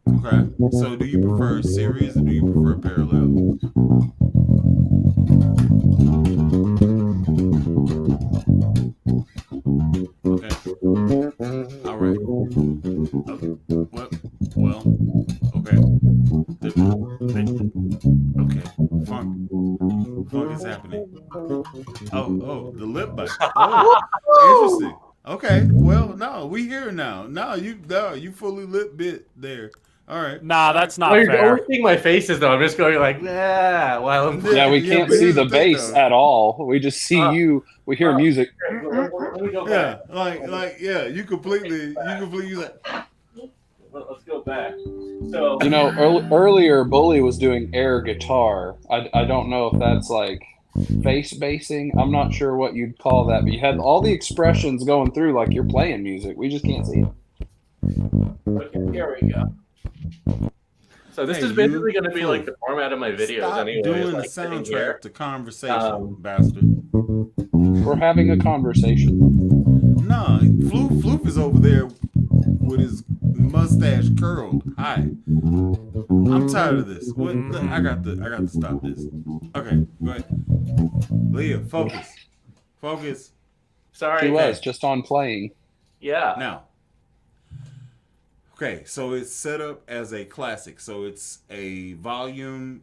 S1: Okay. So do you prefer series or do you prefer parallel? Okay. All right. Well. Okay. Okay. Funk is happening. Oh, the lip bite. Oh, interesting. Okay. Well, no, we here now. No, you fully lip bit there. All right.
S2: Nah, that's not
S5: You're
S2: fair.
S5: only seeing my faces though. I'm just going like, nah. While I'm
S4: Yeah, we can't
S1: but
S4: see
S1: here's
S4: the
S1: the thing,
S4: bass
S1: though.
S4: at all. We just see you. We hear music.
S5: Let me go
S1: Yeah,
S5: back.
S1: you completely like.
S5: Let's go back. So
S4: You know, earlier Bully was doing air guitar. I don't know if that's like face basing. I'm not sure what you'd call that, but you had all the expressions going through like you're playing music. We just can't see it.
S5: okay, here we go. So this
S1: Hey,
S5: is basically going to be like the format of my videos.
S1: Stop
S5: anyways,
S1: doing
S5: like
S1: the
S5: sitting here.
S1: soundtrack to conversation, bastard.
S4: We're having a conversation.
S1: No, Floof is over there with his mustache curled. Hi. I'm tired of this. What? I got to stop this. Okay, go ahead. Leah, focus.
S5: Sorry.
S4: He was just on playing.
S5: Yeah.
S1: Now. Okay, so it's set up as a classic. So it's a volume,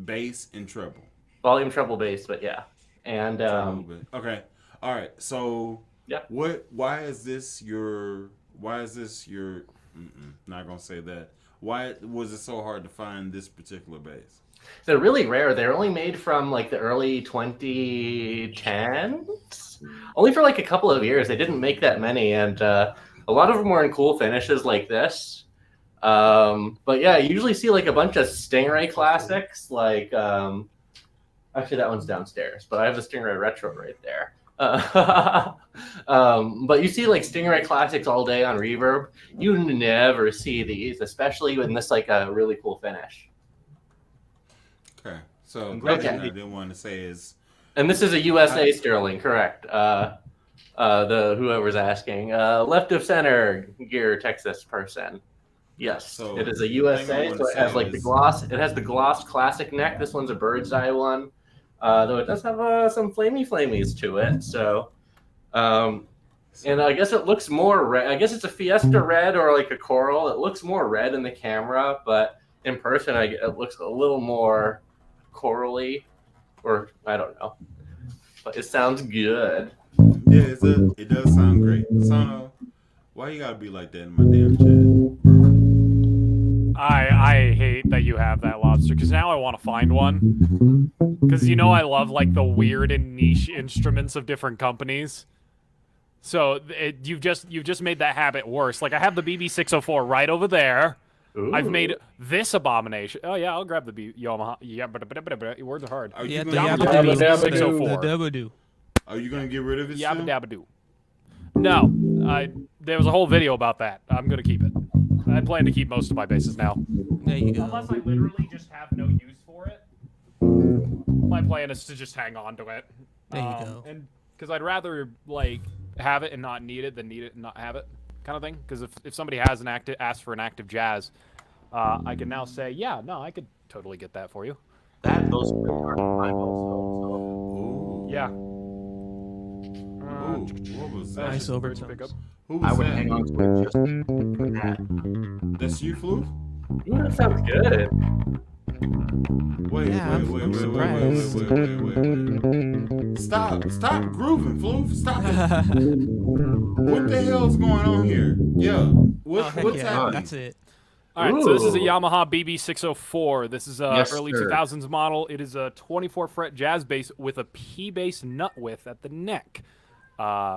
S1: bass, and treble.
S5: Volume treble bass, but yeah. And
S1: okay, all right. So
S5: yeah.
S1: Why is this your? Not gonna say that. Why was it so hard to find this particular bass?
S5: They're really rare. They're only made from like the early 2010s. Only for like a couple of years. They didn't make that many, and a lot of them were in cool finishes like this. But yeah, you usually see like a bunch of Stingray classics. Like actually, that one's downstairs, but I have the Stingray Retro right there. But you see like Stingray classics all day on Reverb. You never see these, especially in this like a really cool finish.
S1: Okay, so the
S5: Okay.
S1: thing I didn't want to say is,
S5: And this is a USA Sterling, correct? The whoever's asking, left of center gear Texas person. Yes,
S1: So,
S5: it is a
S1: the thing I
S5: USA,
S1: wanna
S5: so it has
S1: say
S5: like the
S1: is-
S5: gloss. It has the gloss classic neck. This one's a bird's eye one, though it does have some flamies to it. So, and I guess it looks more red. I guess it's a Fiesta red or like a coral. It looks more red in the camera, but in person, it looks a little more corally, or I don't know. But it sounds good.
S1: yeah, it does sound great. Sono, why you gotta be like that in my damn chat?
S2: I hate that you have that lobster because now I want to find one. Because you know I love like the weird and niche instruments of different companies. So you've just made that habit worse. Like I have the BB604 right over there.
S5: Ooh.
S2: I've made this abomination. Oh yeah, I'll grab the Yamaha. Yeah, but your words are hard.
S1: Are you
S6: Yeah,
S1: gonna
S6: the
S1: get rid of
S6: yabba
S1: it?
S6: dabba
S2: dabba-doo.
S6: the dabba-doo.
S1: Are you gonna get rid of it?
S2: Yabba
S1: soon?
S2: dabba doo. No, there was a whole video about that. I'm gonna keep it. I plan to keep most of my bases now.
S6: There you go.
S2: Unless I literally just have no use for it. My plan is to just hang on to it.
S6: There you go.
S2: And because I'd rather like have it and not need it than need it and not have it, kind of thing. Because if somebody has asks for an active jazz, I can now say, yeah, no, I could totally get that for you.
S5: Those are mine also.
S1: Ooh.
S2: Yeah.
S1: Ooh, what was that?
S6: Nice
S2: Where'd you
S6: overtones.
S2: pick up?
S1: Who was
S5: I would
S1: that?
S5: hang on to it just for that.
S1: That's you, Floof?
S5: Ooh, that sounds good.
S1: Wait,
S6: Yeah, I'm
S1: wait.
S6: surprised.
S1: Stop grooving, Floof. Stop it. What the hell's going on here? Yeah. What's happening?
S6: That's it.
S2: All right, so this is a
S5: Ooh.
S2: Yamaha BB604. This is a
S3: Yes,
S2: early
S3: sir.
S2: 2000s model. It is a 24 fret jazz bass with a P bass nut width at the neck,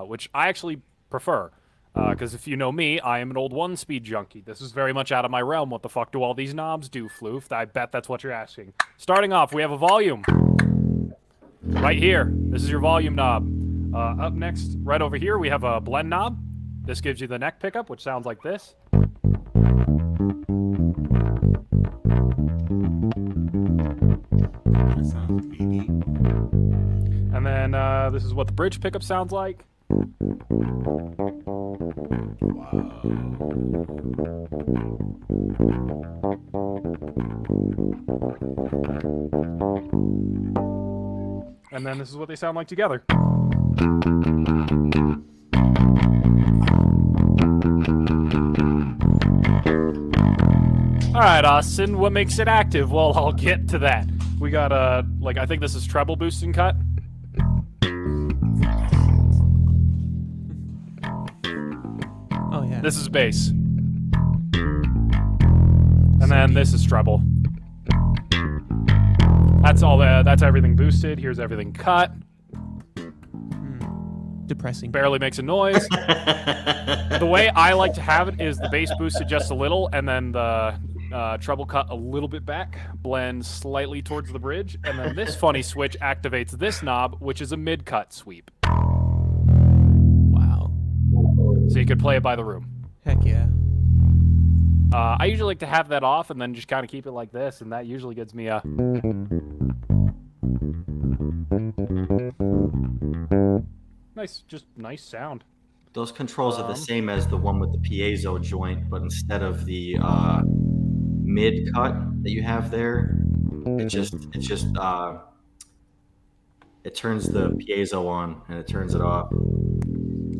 S2: which I actually prefer. Because if you know me, I am an old one-speed junkie. This is very much out of my realm. What the fuck do all these knobs do, Floof? I bet that's what you're asking. Starting off, we have a volume. Right here. This is your volume knob. Up next, right over here, we have a blend knob. This gives you the neck pickup, which sounds like this.
S1: That sounds beady.
S2: And then this is what the bridge pickup sounds like. And then this is what they sound like together. All right, Austin, what makes it active? Well, I'll get to that. We got I think this is treble boost and cut.
S6: Oh yeah.
S2: This is bass. And then this is treble. That's everything boosted. Here's everything cut.
S6: Depressing.
S2: Barely makes a noise. The way I like to have it is the bass boosted just a little, and then the treble cut a little bit back, blend slightly towards the bridge, and then this funny switch activates this knob, which is a mid-cut sweep.
S6: Wow.
S2: So you could play it by the room.
S6: Heck yeah.
S2: I usually like to have that off and then just kind of keep it like this, and that usually gets me a... nice sound.
S3: Those controls are the same as the one with the piezo joint, but instead of the mid cut that you have there, it turns the piezo on and it turns it off.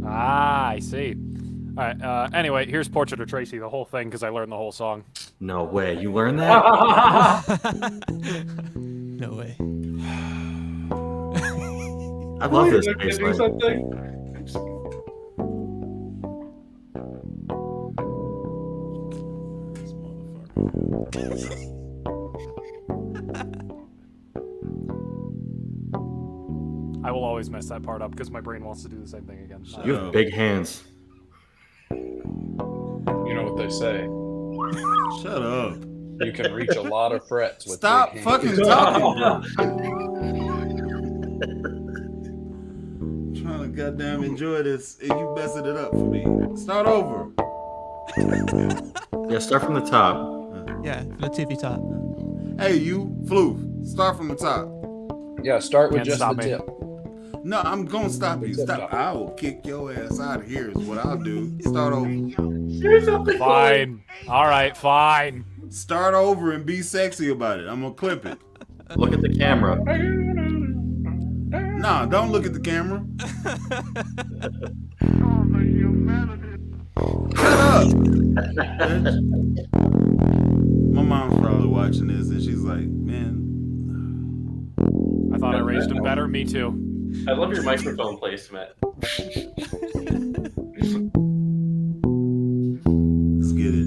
S2: Ah, I see. All right. Anyway, here's Portrait of Tracy, the whole thing, because I learned the whole song.
S3: No way, you learned that?
S6: No way.
S3: I love this
S4: Can
S3: bass
S4: do
S3: line.
S4: something?
S1: This motherfucker.
S2: I will always mess that part up because my brain wants to do the same thing again.
S3: You have big hands.
S4: You know what they say.
S1: Shut up.
S4: You can reach a lot of frets with
S1: Stop
S4: big
S1: fucking
S4: hands.
S1: talking. Trying to goddamn enjoy this and you messing it up for me. Start over.
S3: Yeah, start from the top.
S6: Yeah, the tippy top.
S1: Hey, you, Floof, start from the top.
S4: Yeah, start with
S2: Can't
S4: just
S2: stop
S4: the
S2: me.
S4: tip.
S1: No, I'm gonna stop you. Stop. I will kick your ass out of here is what I'll do. Start over.
S2: Fine. All right, fine.
S1: Start over and be sexy about it. I'm gonna clip it.
S3: Look at the camera.
S1: Nah, don't look at the camera. Shut up. Bitch. My mom's probably watching this and she's like, man,
S2: I thought I raised him better. Me too.
S5: I love your microphone placement.
S1: let's get it.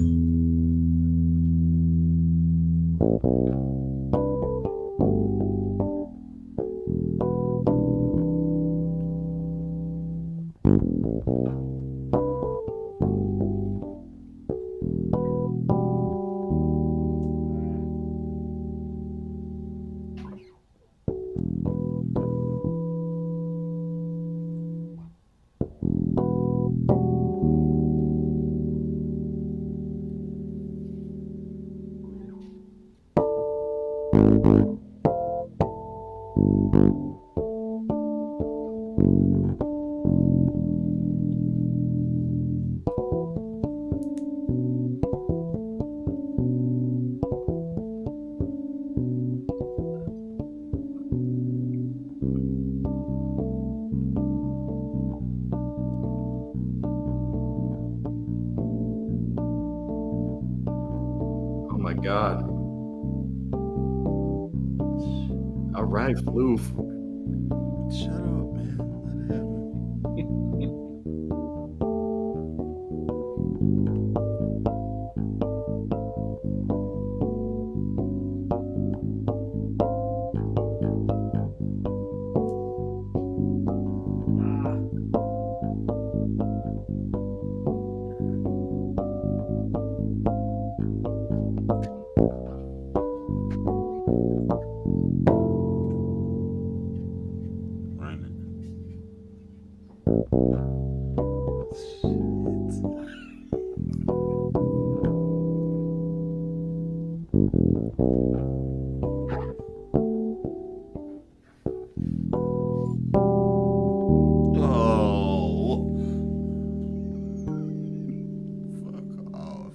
S3: Oh my god. All right, Floof.
S1: Shut up. Oh. Fuck off.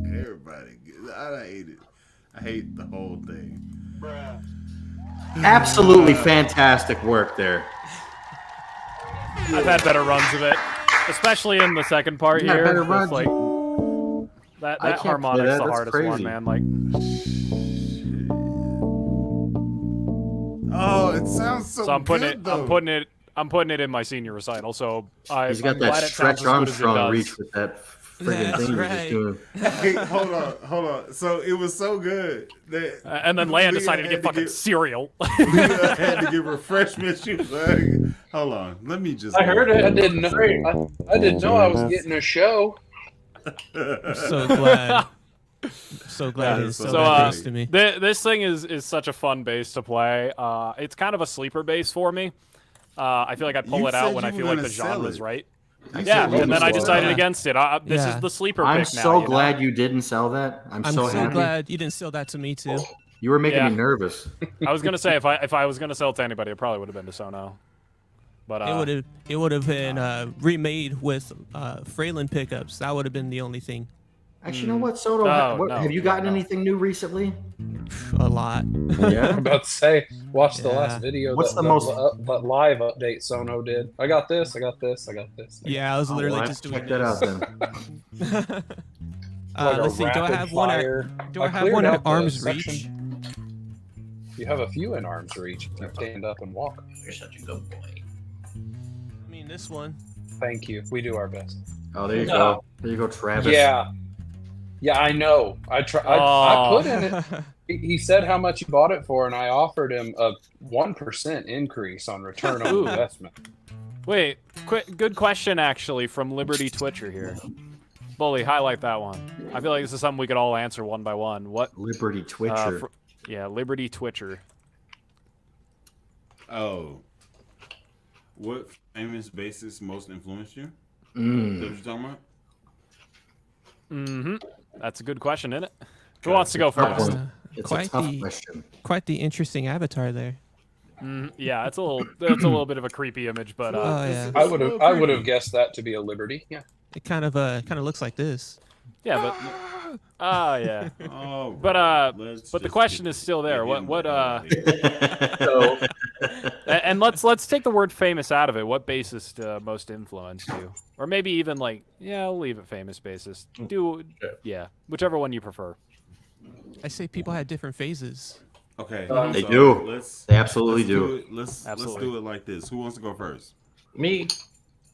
S1: Everybody. I hate it. I hate the whole thing.
S3: Absolutely fantastic work there.
S2: I've had better runs of it, especially in the second part
S3: Yeah,
S2: here.
S3: better
S2: Just,
S3: runs.
S2: like
S3: I
S2: that
S3: can't play
S2: harmonic's
S3: that,
S2: the
S3: that's
S2: hardest one,
S3: crazy.
S2: man. Like,
S1: Oh, it sounds so,
S2: so I'm putting
S1: good,
S2: it,
S1: though.
S2: I'm putting it in my senior recital. So
S3: He's got
S2: I'm
S3: that
S2: glad it
S3: Stretch
S2: sounds as good as it
S3: Armstrong
S2: does.
S3: reach with that friggin'
S6: That's
S3: thing you're
S6: right.
S3: just doing.
S1: Hey, hold on. So it was so good that
S2: And then Leia
S1: Leah
S2: decided to
S1: had
S2: get fucking cereal.
S1: Leah had to get refreshment. She was like, hold on, let me just.
S5: I heard it.
S4: I didn't know. I didn't know I was getting a show.
S6: I'm so glad. So glad
S1: Yeah,
S6: it's
S1: so,
S6: so
S2: So
S6: that
S1: uh,
S6: bass to me.
S2: this thing is such a fun bass to play. It's kind of a sleeper bass for me. I feel like I pull
S1: You
S2: it out
S1: said
S2: when
S1: you
S2: I
S1: were
S2: feel like
S1: gonna
S2: the
S1: sell
S2: genre's
S1: it.
S2: right.
S1: You
S2: Yeah,
S1: said
S2: and then I
S4: you
S2: decided
S6: Yeah.
S2: against it. This
S6: Yeah.
S2: is the sleeper
S3: I'm
S2: pick now.
S3: so
S2: you
S3: glad
S2: know?
S3: you didn't sell that. I'm so happy.
S6: glad you didn't sell that to me too.
S3: You were making
S2: Yeah.
S3: me nervous.
S2: I was gonna say if I was gonna sell it to anybody, it probably would have been to Sono. But
S6: It would have been remade with Fralin pickups. That would have been the only thing.
S3: Actually, you know what, Soto?
S2: No, no,
S3: have you
S2: yeah,
S3: gotten
S2: no.
S3: anything new recently?
S6: A lot.
S3: Yeah.
S4: I'm about to say, watch the
S6: Yeah.
S4: last video.
S3: What's
S4: that,
S3: the most-
S4: that live update Sono did? I got this. I got this. I got this.
S6: Yeah, I was literally
S3: Well, I
S6: just
S3: have to
S6: doing
S3: check that out
S6: this.
S3: then.
S4: Like a
S6: Let's see. Do I
S4: rapid
S6: have one?
S4: fire.
S6: Do I have
S4: cleared
S6: one at
S4: out the
S6: arm's
S4: section.
S6: reach?
S4: You have a few in arm's reach if you stand up and walk.
S5: You're such a good boy.
S6: I mean, this one.
S4: Thank you. We do our best.
S3: Oh, there you
S5: No.
S3: go. There you go, Travis.
S4: Yeah. Yeah, I know. I put in it. He said how much he bought it for, and I offered him a 1% increase on return on
S2: Ooh.
S4: investment.
S2: Wait, good question actually from Liberty Twitcher here. Bully, highlight that one. I feel like this is something we could all answer one by one. What?
S3: Liberty Twitcher.
S2: Yeah, Liberty Twitcher.
S1: Oh, what famous bassist most influenced you? Is that
S3: Mm.
S1: what you're talking about?
S2: Mm-hmm. That's a good question, isn't it? Who wants to go
S3: Tough
S2: first?
S3: one. It's
S6: Quite
S3: a tough
S6: the-
S3: question.
S6: Quite the interesting avatar there.
S2: Yeah, it's a little bit of a creepy image, but
S6: Oh, yeah.
S4: I would have guessed that to be a Liberty. Yeah.
S6: It kind of looks like this.
S2: yeah, but yeah.
S1: Oh,
S2: But the question is still there. What
S5: So
S2: and let's take the word famous out of it. What bassist most influenced you? Or maybe even like, yeah, I'll leave it famous bassist. Yeah, whichever one you prefer.
S6: I say people had different phases.
S1: Okay,
S3: They
S1: so
S3: do.
S1: Let's
S3: They absolutely
S1: let's
S3: do.
S1: it. Let's
S2: Absolutely.
S1: do it like this. Who wants to go first?
S5: me,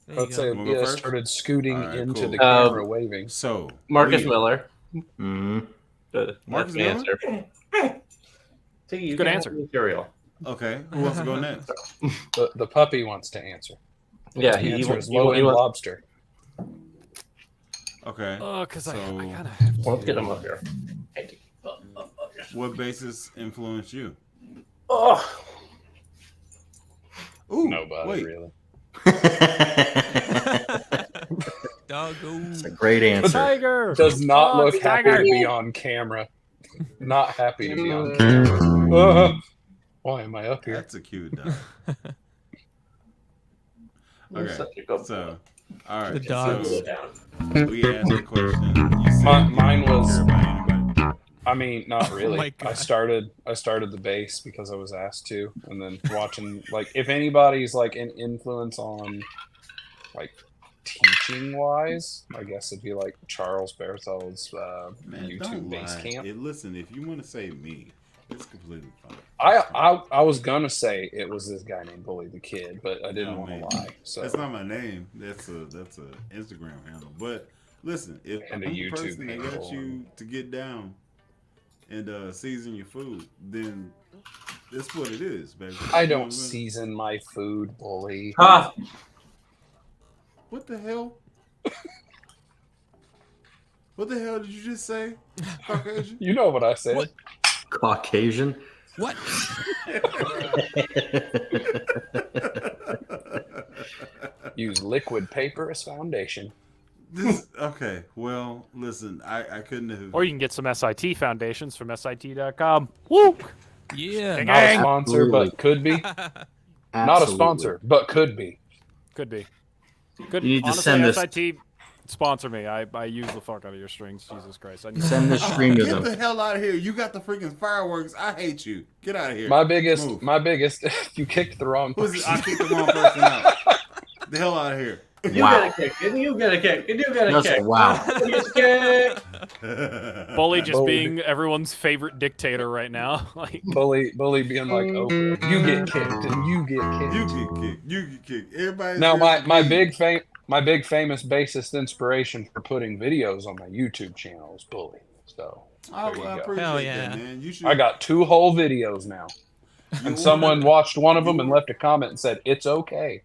S6: There you
S4: Let's say
S6: go.
S1: Wanna go
S4: Leah
S1: first?
S4: started scooting
S1: All right,
S4: into
S1: cool.
S4: the camera, waving.
S1: So
S5: Marcus
S1: Leah.
S5: Miller.
S3: Mhm.
S1: Marcus
S5: That's the
S1: Miller?
S5: answer. See, you
S2: Good
S5: can't
S2: answer.
S5: have cereal.
S1: Okay, who wants to go next?
S4: The puppy wants to answer.
S5: Yeah,
S4: The
S5: he
S4: answer
S5: wants
S4: is low end lobster.
S1: Okay,
S2: Oh, because I
S1: So-
S2: kind of have to.
S5: Let's get him up here.
S1: what bassist influenced you?
S5: Oh,
S1: Ooh,
S4: Nobody
S1: wait.
S4: really.
S6: Doggone.
S3: It's a great answer.
S2: Tiger
S4: Does not
S2: Oh,
S4: look happy
S2: Tiger.
S4: to be on camera. Not happy to be on camera. Why am I up here?
S1: That's a cute dog. Okay,
S5: such a good
S1: so all right,
S6: The dogs.
S1: so
S5: Go down.
S1: we asked the question. You said
S4: Mine
S1: you don't
S4: was-
S1: care about anybody.
S4: I mean, not really.
S6: my God.
S4: I started the bass because I was asked to, and then watching like if anybody's like an influence on like teaching wise, I guess it'd be like Charles Berthold's
S1: Man,
S4: YouTube
S1: don't
S4: bass
S1: lie.
S4: camp.
S1: Listen, if you want to say me, it's completely fine.
S4: I was gonna say it was this guy named Bully the Kid, but I didn't
S1: No,
S4: want
S1: man.
S4: to lie. So
S1: That's not my name. That's a Instagram handle. But listen, if
S4: And a
S1: I'm the
S4: YouTube
S1: person that got
S4: handle.
S1: you to get down and season your food, then that's what it is, baby.
S4: I
S1: You know what
S4: don't
S1: I'm saying?
S4: season my food, Bully.
S5: Ah,
S1: What the hell? What the hell did you just say, Caucasian?
S4: You know what I said.
S6: What?
S3: Caucasian.
S6: What?
S4: Use liquid paper as foundation.
S1: Okay, well, listen, I couldn't have.
S2: Or you can get some SIT foundations from SIT.com. Woo!
S6: Yeah.
S2: Dang.
S4: Not a sponsor,
S3: Absolutely.
S4: but could be. Not a
S3: Absolutely.
S4: sponsor, but could be.
S2: Could be. Could
S3: You need to
S2: honestly,
S3: send this-
S2: SIT sponsor me. I use the fuck out of your strings. Jesus Christ. I need
S3: Send this stream to
S1: Get
S3: them.
S1: the hell out of here! You got the freaking fireworks. I hate you. Get out of here.
S4: My
S1: Move.
S4: biggest. You kicked the wrong
S1: Who's
S4: person.
S1: I kicked the wrong person out. The hell out of here.
S5: You
S3: Wow.
S5: got a kick. Didn't you get a kick? Did you get a
S3: Just
S5: kick?
S3: wow.
S5: You get a kick.
S2: Bully just
S4: Bully.
S2: being everyone's favorite dictator right now. Like,
S4: Bully being like, Oprah, you get kicked and you get kicked.
S1: You get kicked. You get kicked. Everybody.
S4: Now my big famous bassist inspiration for putting videos on my YouTube channel is Bully. So
S1: I
S4: there you go.
S1: appreciate
S6: Hell
S1: that,
S6: yeah.
S1: man. You should.
S4: I got 2 whole videos now, and someone watched one of them and left a comment and said it's okay.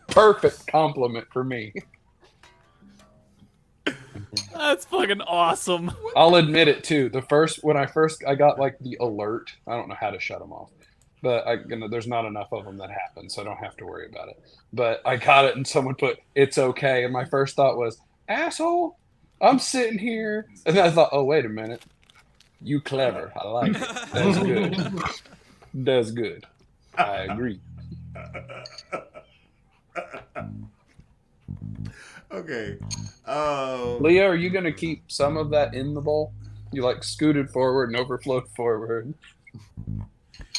S4: Perfect compliment for me.
S2: that's fucking awesome.
S4: I'll admit it too. When I got like the alert, I don't know how to shut them off, but there's not enough of them that happen, so I don't have to worry about it. But I got it, and someone put "it's okay," and my first thought was, "Asshole, I'm sitting here," and then I thought, "Oh wait a minute, you clever. I like it. That's good. That's good. I agree."
S1: Okay.
S4: Leah, are you gonna keep some of that in the bowl? You like scooted forward and overflowed forward.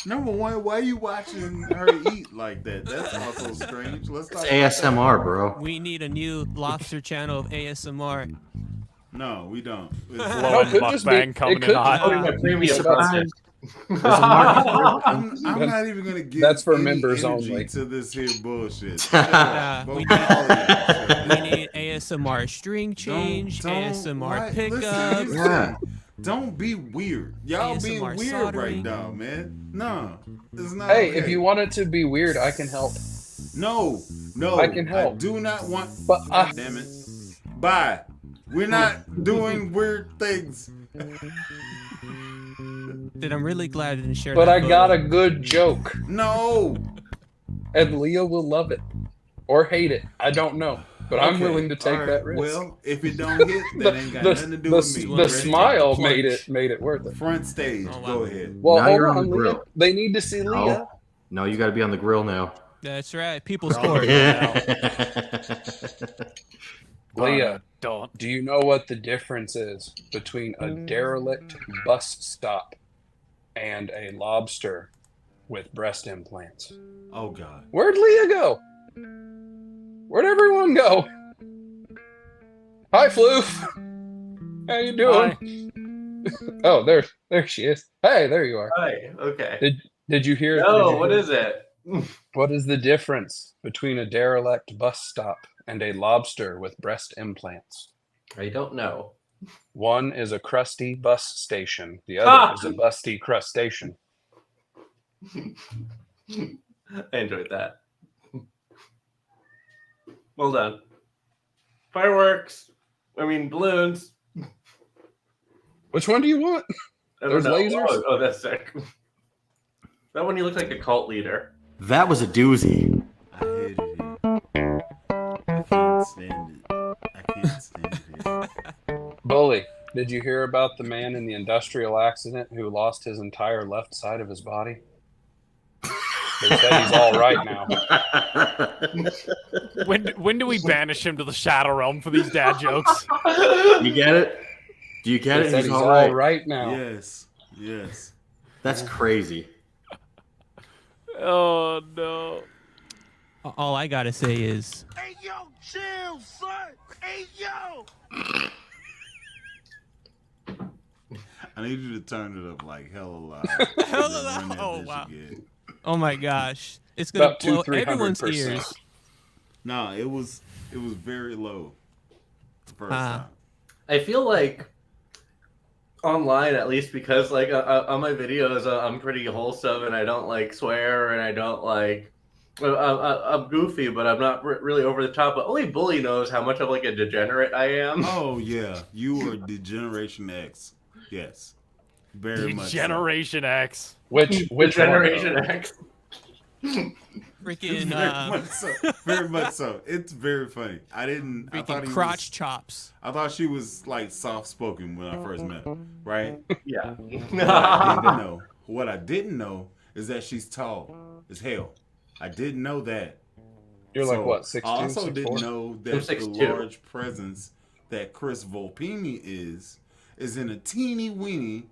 S1: Number one, why are you watching her eat like that? That's also strange. Let's
S3: It's
S1: talk
S3: ASMR, bro.
S6: We need a new lobster channel of ASMR.
S1: No, we don't.
S2: Low end
S4: could just be-
S2: mukbang
S4: it
S2: coming
S4: could
S2: in
S4: just
S2: hot.
S4: be-
S5: My premium
S4: About-
S5: content.
S1: I'm not even gonna give
S4: That's for
S1: any
S4: members
S1: energy
S4: only.
S1: to this here bullshit.
S6: Yeah,
S1: Both
S6: we
S1: of
S6: need-
S1: all of y'all.
S6: We need ASMR string change, ASMR
S1: what?
S6: pickup.
S1: Listen,
S3: Yeah.
S1: don't be weird. Y'all being
S6: ASMR
S1: weird
S6: soldering.
S1: right now, man. No, it's not.
S4: Hey,
S1: okay.
S4: if you want it to be weird, I can help.
S1: No,
S4: I can help.
S1: I do not want.
S4: But
S1: God damn it. Bye. We're not doing weird things.
S6: Then I'm really glad I didn't share
S4: But
S6: that
S4: I got
S6: photo.
S4: a good joke,
S1: No.
S4: and Leah will love it or hate it. I don't know, but I'm
S1: Okay,
S4: willing to take
S1: all right.
S4: that risk.
S1: Well, if it don't hit, that ain't got nothing to do with me.
S4: the
S1: Ready?
S4: smile
S1: Plunge.
S4: made it worth it.
S1: Front stage.
S6: Oh, wow.
S1: Go ahead.
S4: Well,
S3: Now
S4: hold
S3: you're on
S4: on,
S3: the
S4: Leah.
S3: grill.
S4: They need to see Leah.
S3: No, you got to be on the grill now.
S6: That's right. People's court.
S3: Yeah.
S4: Leah,
S2: Don't.
S4: do you know what the difference is between a derelict bus stop and a lobster with breast implants?
S1: Oh God.
S4: Where'd Leah go? Where'd everyone go? Hi, Floof. How you doing? Oh, there she is. Hey, there you are.
S5: Hi. Okay.
S4: Did you hear?
S5: No, what is it?
S4: What is the difference between a derelict bus stop and a lobster with breast implants?
S5: I don't know.
S4: One is a crusty bus station. The other is a busty crustacean.
S5: I enjoyed that. Well done. Fireworks. I mean balloons.
S4: Which one do you want?
S5: I don't
S4: There's
S5: know.
S4: lasers?
S5: Oh, that's sick. That one you look like a cult leader.
S3: That was a doozy.
S1: I hated it. I can't stand it. I can't stand it.
S4: Bully, did you hear about the man in the industrial accident who lost his entire left side of his body? They said he's all right now.
S2: When do we banish him to the shadow realm for these dad jokes?
S3: You get it? Do you get
S4: They
S3: it?
S4: said
S3: He's
S4: he's
S3: all
S4: all
S3: right.
S4: right now.
S1: Yes. Yes.
S3: That's crazy.
S2: Oh no.
S6: All I gotta say is,
S7: Hey, yo, chill, son. Hey, yo.
S1: I need you to turn it up like hella loud.
S6: Hella
S1: And then run that
S6: loud.
S1: bitch
S6: Wow.
S1: again.
S6: oh my gosh, it's gonna
S4: About
S6: blow
S4: 200-300%.
S6: everyone's ears.
S1: No, it was very low. The first
S6: Ah.
S1: time.
S5: I feel like online, at least, because like on my videos, I'm pretty wholesome and I don't like swear and I don't like Well, I'm goofy, but I'm not really over the top. But only Bully knows how much of like a degenerate I am.
S1: Oh yeah, you are Degeneration X. Yes, very much.
S2: Generation X.
S4: Which
S5: Generation
S4: one, though?
S5: X.
S6: Freaking
S1: Very much so. Very much so. It's very funny. I thought
S6: freaking
S1: he
S6: crotch
S1: was,
S6: chops.
S1: I thought she was like soft spoken when I first met her, right?
S5: Yeah.
S1: What I didn't know is that she's tall as hell. I didn't know that.
S4: You're like what, 6'2",
S1: I also
S4: 6'4"?
S1: didn't know
S5: I'm
S1: that the
S5: 6'2".
S1: large presence that Chris Volpini is in a teeny weeny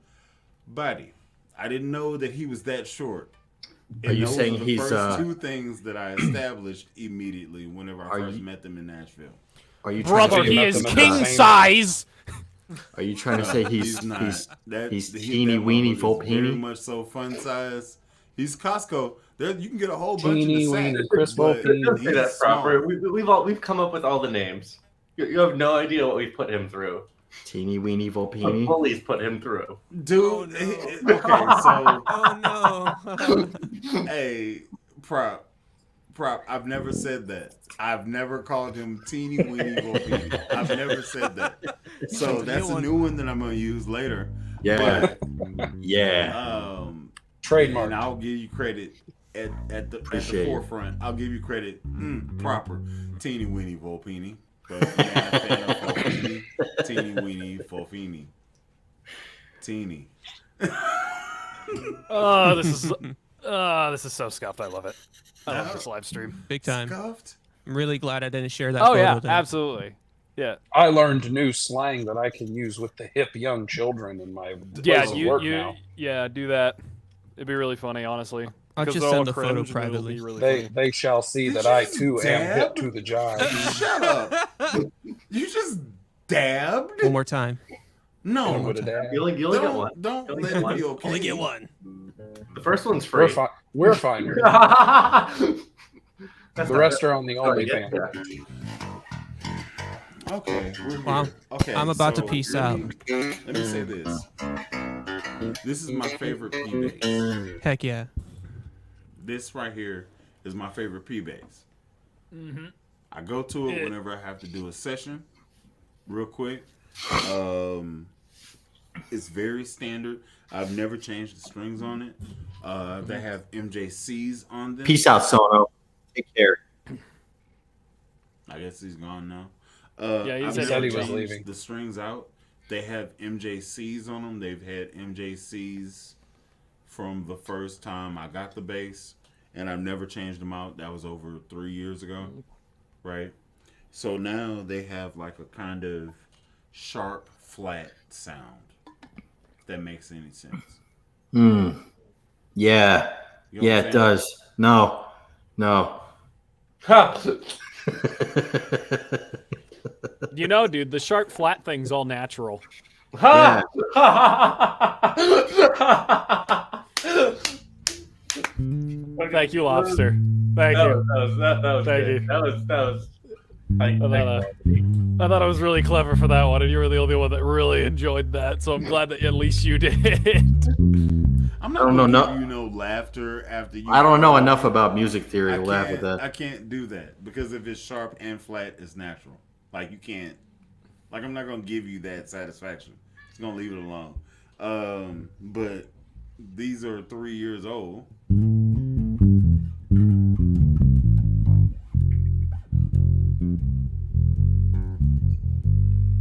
S1: body. I didn't know that he was that short.
S3: Are you
S1: those
S3: saying
S1: are the
S3: he's,
S1: first two things that I established immediately whenever I
S3: Are
S1: first
S3: you-
S1: met them in Nashville?
S3: Are you trying
S2: Brother,
S3: to
S2: he
S3: say,
S4: met
S2: is
S4: them at the
S2: king
S4: same-
S2: size.
S3: are you trying to say he's
S1: not.
S3: he's
S1: That
S3: teeny weeny
S1: motherfucker is very
S3: Volpini?
S1: much so fun size. He's Costco. There you can get a whole bunch
S4: Teeny
S1: in the
S4: weeny
S1: sack,
S4: Chris
S1: but
S4: Volpini.
S5: Don't say that
S1: he's
S5: proper.
S1: small.
S5: We've come up with all the names. You have no idea what we've put him through.
S3: Teeny weeny
S5: What
S3: Volpini.
S5: Bully's put him through.
S1: Dude,
S6: Oh, no.
S1: okay, so
S6: Oh no.
S1: hey, prop. I've never said that. I've never called him teeny weeny Volpini. I've never said that. So that's a new one that I'm gonna use later.
S3: Yeah,
S1: But,
S3: yeah.
S4: Trademark.
S1: and I'll give you credit at the
S3: Appreciate it.
S1: forefront. I'll give you credit. Proper teeny weeny Volpini. But yeah, fan of Volpini, teeny weeny Volpini. Teeny.
S2: Oh, this is so scuffed. I love it. I love this live stream.
S6: Big time.
S1: Scuffed?
S6: I'm really glad I didn't share that
S2: Oh
S6: photo
S2: yeah,
S6: today.
S2: absolutely. Yeah,
S4: I learned new slang that I can use with the hip young children in my
S2: yeah.
S4: place of work
S2: You
S4: now.
S2: yeah, do that. It'd be really funny, honely.
S6: I'll
S2: 'Cause
S6: just
S2: they'll
S6: send the
S2: cringe
S6: photo
S2: and it'll
S6: privately.
S2: be really
S4: They
S2: funny.
S4: they shall see
S1: Did
S4: that
S1: you
S4: I
S1: just
S4: too am hip
S1: dab?
S4: to the job.
S1: Shut up. You just dabbed?
S6: One more time.
S1: No.
S4: With a dab.
S5: You only get one.
S1: Don't
S5: You only
S1: let
S5: get
S1: it
S5: one.
S1: be okay.
S6: Only get one.
S5: The first one's free.
S4: We're fine. Here.
S5: That's
S4: The
S5: not
S4: rest
S5: bad.
S4: are on the
S5: Oh, yeah,
S4: OnlyFans.
S1: Okay, we're here.
S6: Wow.
S1: Okay,
S6: I'm about to
S1: so
S6: peace
S1: let
S6: out.
S1: me- Let me say this. This is my favorite P base.
S6: Heck yeah.
S1: This right here is my favorite P base. I go to it whenever I have to do a session, real quick. It's very standard. I've never changed the strings on it. They have MJCs on them.
S3: Peace out, Sono. Take care.
S1: I guess he's gone now.
S2: Yeah, he
S1: I've
S2: said
S1: never
S4: he was
S1: changed
S4: leaving.
S1: the strings out. They have MJCs on them. They've had MJCs from the first time I got the bass, and I've never changed them out. That was over 3 years ago, right? So now they have like a kind of sharp, flat sound. If that makes any sense.
S3: Yeah.
S1: You know
S3: Yeah,
S1: what I'm
S3: it does. No.
S2: You know, dude, the sharp flat thing's all natural.
S3: Yeah.
S2: Thank you, Lobster. Thank you.
S5: That was
S2: Thank
S5: good.
S2: you.
S5: That was.
S2: I thought I was really clever for that one, and you were the only one that really enjoyed that. So I'm glad that at least you did.
S1: I'm not
S3: I don't
S1: gonna
S3: know,
S1: give you no laughter after you.
S3: I don't know enough about music theory
S1: I
S3: to laugh at
S1: can't-
S3: that.
S1: I can't do that because if it's sharp and flat, it's natural. Like you can't. Like I'm not gonna give you that satisfaction. Just gonna leave it alone. But these are 3 years old.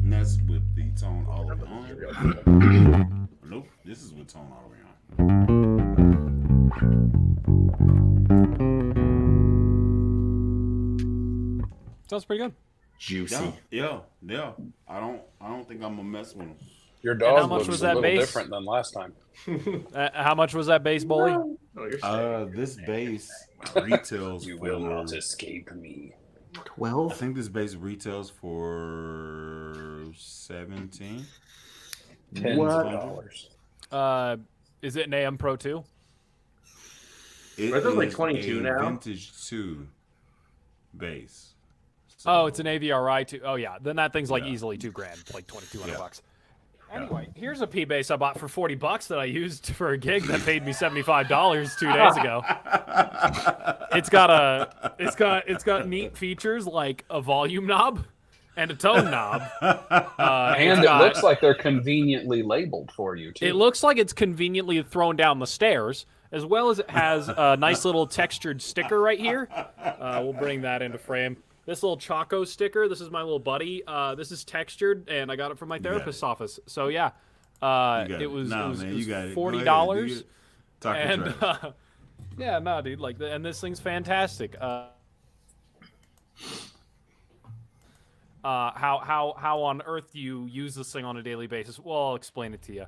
S1: And that's with the tone all the way on. Nope, this is with tone all the way on.
S2: Sounds pretty good.
S3: Juicy.
S1: Yeah. I don't think I'm gonna mess with them.
S4: Your
S2: how
S4: dog
S2: much
S4: looks
S2: was
S4: a
S2: that
S4: little
S2: bass?
S4: different than last time.
S2: How much was that bass, Bully?
S5: Oh, you're sick.
S1: This bass retails
S4: You will
S1: for.
S4: not escape me.
S1: I
S3: 12?
S1: think this bass retails for 17.
S4: Tens
S3: What?
S4: of dollars.
S2: Is it an AM Pro 2?
S1: It
S5: Aren't those like
S1: is
S5: 22
S1: a
S5: now?
S1: Vintage 2 bass.
S2: Oh, it's an AVRI 2. Oh yeah, then that thing's like
S1: Yeah.
S2: easily $2,000, like $2,200 bucks. Anyway, here's a P bass I bought for $40 that I used for a gig that paid me $75 2 days ago. It's got neat features like a volume knob and a tone knob.
S4: And it looks like they're conveniently labeled for you too.
S2: It looks like it's conveniently thrown down the stairs, as well as it has a nice little textured sticker right here. We'll bring that into frame. This little Choco sticker, this is my little buddy. This is textured, and I got it from my therapist's office. So yeah, it was $40. And yeah, no, dude, like, and this thing's fantastic. How on earth do you use this thing on a daily basis? Well, I'll explain it to you.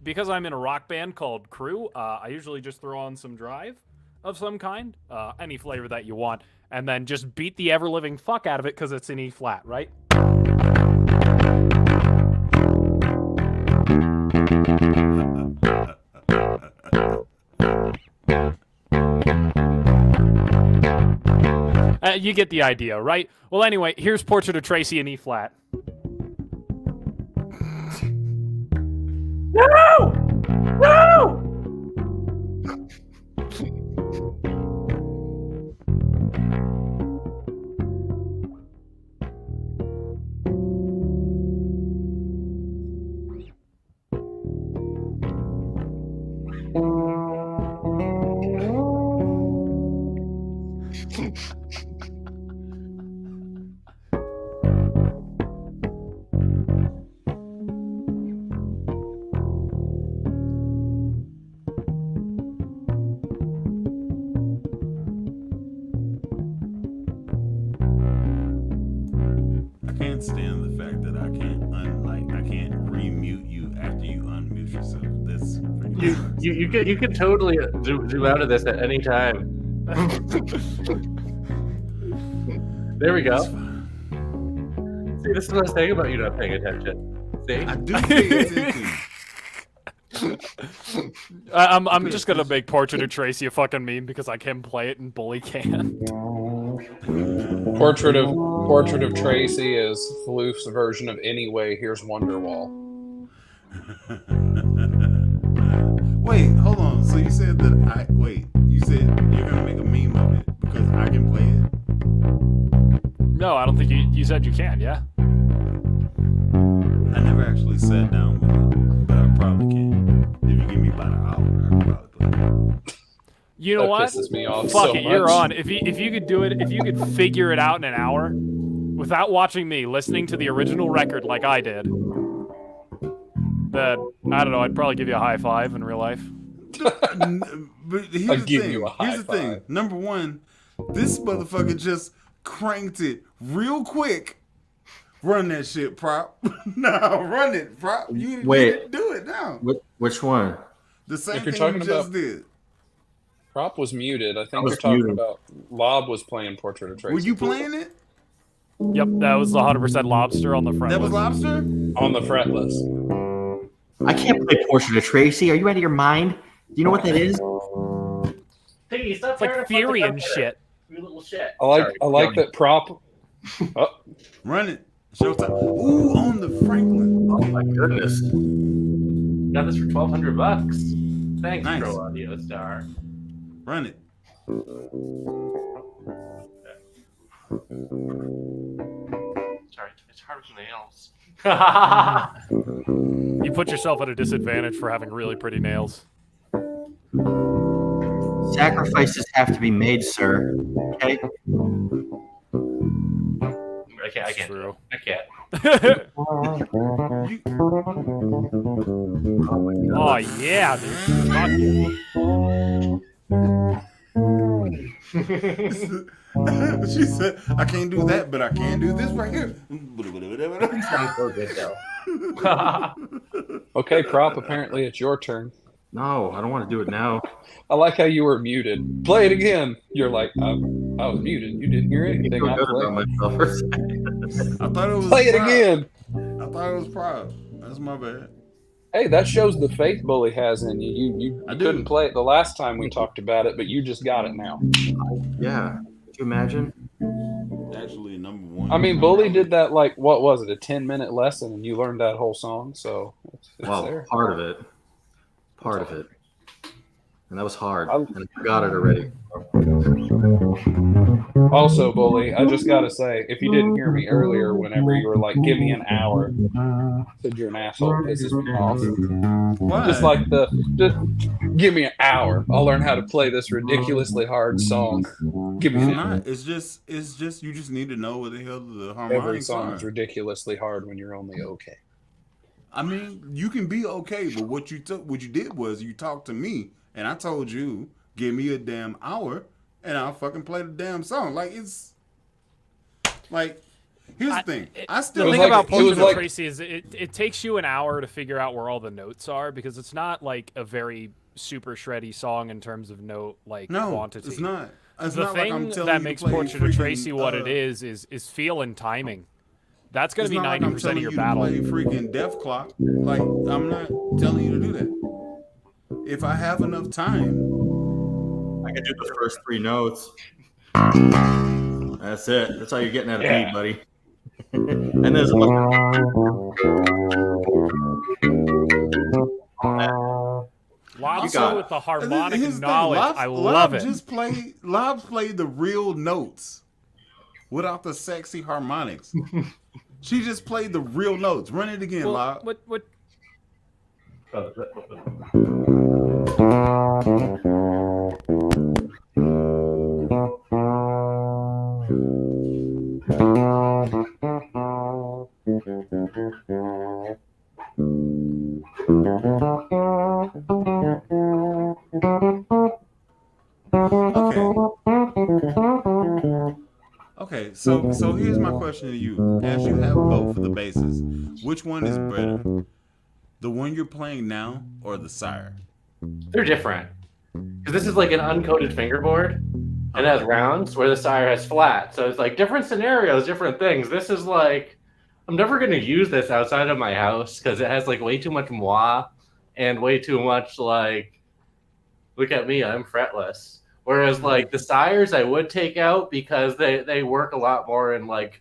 S2: Because I'm in a rock band called Crew, I usually just throw on some drive of some kind, any flavor that you want, and then just beat the ever-living fuck out of it because it's an E flat, right? You get the idea, right? Well, anyway, here's Portrait of Tracy in E flat. No! No!
S1: I can't stand the fact that I can't remute you after you unmute yourself. That's freaking
S5: You could totally zoom out of this at any time. There we go. See, this is what I was saying about you not paying attention. See?
S1: I do pay attention.
S2: I'm just gonna make Portrait of Tracy a fucking meme because I can play it and Bully can't.
S4: Portrait of Tracy is Floof's version of Anyway, Here's Wonderwall.
S1: Wait, hold on. So you said that you said you're gonna make a meme of it because I can play it?
S2: No, I don't think you said you can, yeah?
S1: I never actually sat down with it, but I probably can. If you give me about an hour, I could probably play it.
S2: You know
S4: That
S2: what?
S4: pisses me off
S2: Fuck
S4: so
S2: it, you're
S4: much.
S2: on. If you could do it, if you could figure it out in an hour without watching me listening to the original record like I did, then I don't know. I'd probably give you a high five in real life.
S1: But here's
S4: I'll
S1: the
S4: give
S1: thing.
S4: you a high
S1: Here's the thing.
S4: five.
S1: Number one, this motherfucker just cranked it real quick. Run that shit, prop. No, run it, prop. You didn't do it now.
S3: Which one?
S1: The same
S4: If you're
S1: thing you
S4: talking
S1: just
S4: about-
S1: did.
S4: Prop was muted. I think
S3: was
S4: you're talking
S3: muted.
S4: about Lob was playing Portrait of Tracy.
S1: Were you playing it?
S2: Yep, that was the 100% lobster on the front.
S1: That was
S2: list.
S1: Lobster?
S4: On the fretless.
S3: I can't play Portrait of Tracy. Are you out of your mind? Do you know what that is?
S5: Piggy, stop
S2: It's like Fury and shit.
S5: You little shit.
S4: I like that Prop. Oh,
S1: Run it. Showtime. Ooh, on the Franklin.
S5: Oh my goodness. Got this for $1,200. Thanks,
S1: Nice.
S5: Pro Audio Star.
S1: Run it.
S5: Sorry, it's hard with nails.
S2: You put yourself at a disadvantage for having really pretty nails.
S3: Sacrifices have to be made, sir. Okay.
S5: I can't.
S2: True.
S5: I can't.
S2: Oh yeah, dude. Fuck yeah.
S1: She said, I can't do that, but I can do this right here.
S5: Sounds so good though.
S4: okay, Prop. Apparently, it's your turn.
S3: No, I don't want to do it now.
S4: I like how you were muted. Play it again. You're like, I was muted. You didn't hear
S3: I
S4: anything.
S3: feel
S4: I
S3: good
S4: played.
S3: about myself for a second.
S1: I thought it was
S4: Play it
S1: Prop.
S4: again.
S1: I thought it was Prop. That's my bad.
S4: Hey, that shows the faith Bully has in you. You
S1: I do.
S4: couldn't play it the last time we talked about it, but you just got it now.
S3: Yeah. Could you imagine?
S1: Actually, number one.
S4: I mean, Bully did that like what was it, a 10-minute lesson, and you learned that whole song. So it's
S3: Well,
S4: there.
S3: part of it. Part of it. And that was hard.
S4: I-
S3: And I forgot it already.
S4: Also, Bully, I just gotta say, if you didn't hear me earlier, whenever you were like, "Give me an hour," I said you're an asshole. It pisses me off.
S1: Why?
S4: Just give me an hour. I'll learn how to play this ridiculously hard song. Give me
S1: It's
S4: an hour.
S1: not. It's just you just need to know what the hell the
S4: Every
S1: harmonics
S4: song
S1: are.
S4: is ridiculously hard when you're only okay.
S1: I mean, you can be okay, but what you did was you talked to me, and I told you, give me a damn hour, and I'll fucking play the damn song. Like it's like. Here's the thing. I still
S2: The thing
S4: like-
S2: about
S4: it
S2: Portrait
S4: was
S2: of
S4: like-
S2: Tracy is it takes you an hour to figure out where all the notes are because it's not like a very super shreddy song in terms of note quantity.
S1: it's not. It's
S2: The
S1: not like I'm
S2: thing
S1: telling
S2: that
S1: you to
S2: makes
S1: play
S2: Portrait of
S1: freaking,
S2: Tracy what it is feel and timing. That's going
S1: It's
S2: to be
S1: not like I'm
S2: 90% of
S1: telling
S2: your
S1: you
S2: battle.
S1: to play freaking Def Clock. Like I'm not telling you to do that. If I have enough time,
S3: I can do the first 3 notes. That's it. That's how you're getting at a beat, buddy. And there's
S2: Lobster with the harmonic
S1: here's the thing,
S2: knowledge. I love it.
S1: Lobs played the real notes without the sexy harmonics. She just played the real notes. Run it again, Lob.
S2: What?
S1: Okay, so here's my question to you. As you have both of the basses, which one is better? The one you're playing now or the Sire?
S5: They're different. Because this is like an uncoated fingerboard, and it has rounds, where the Sire has flat. So it's like different scenarios, different things. This is like, I'm never going to use this outside of my house because it has like way too much moi and way too much like, look at me, I'm fretless. Whereas like the Sires I would take out because they work a lot more in like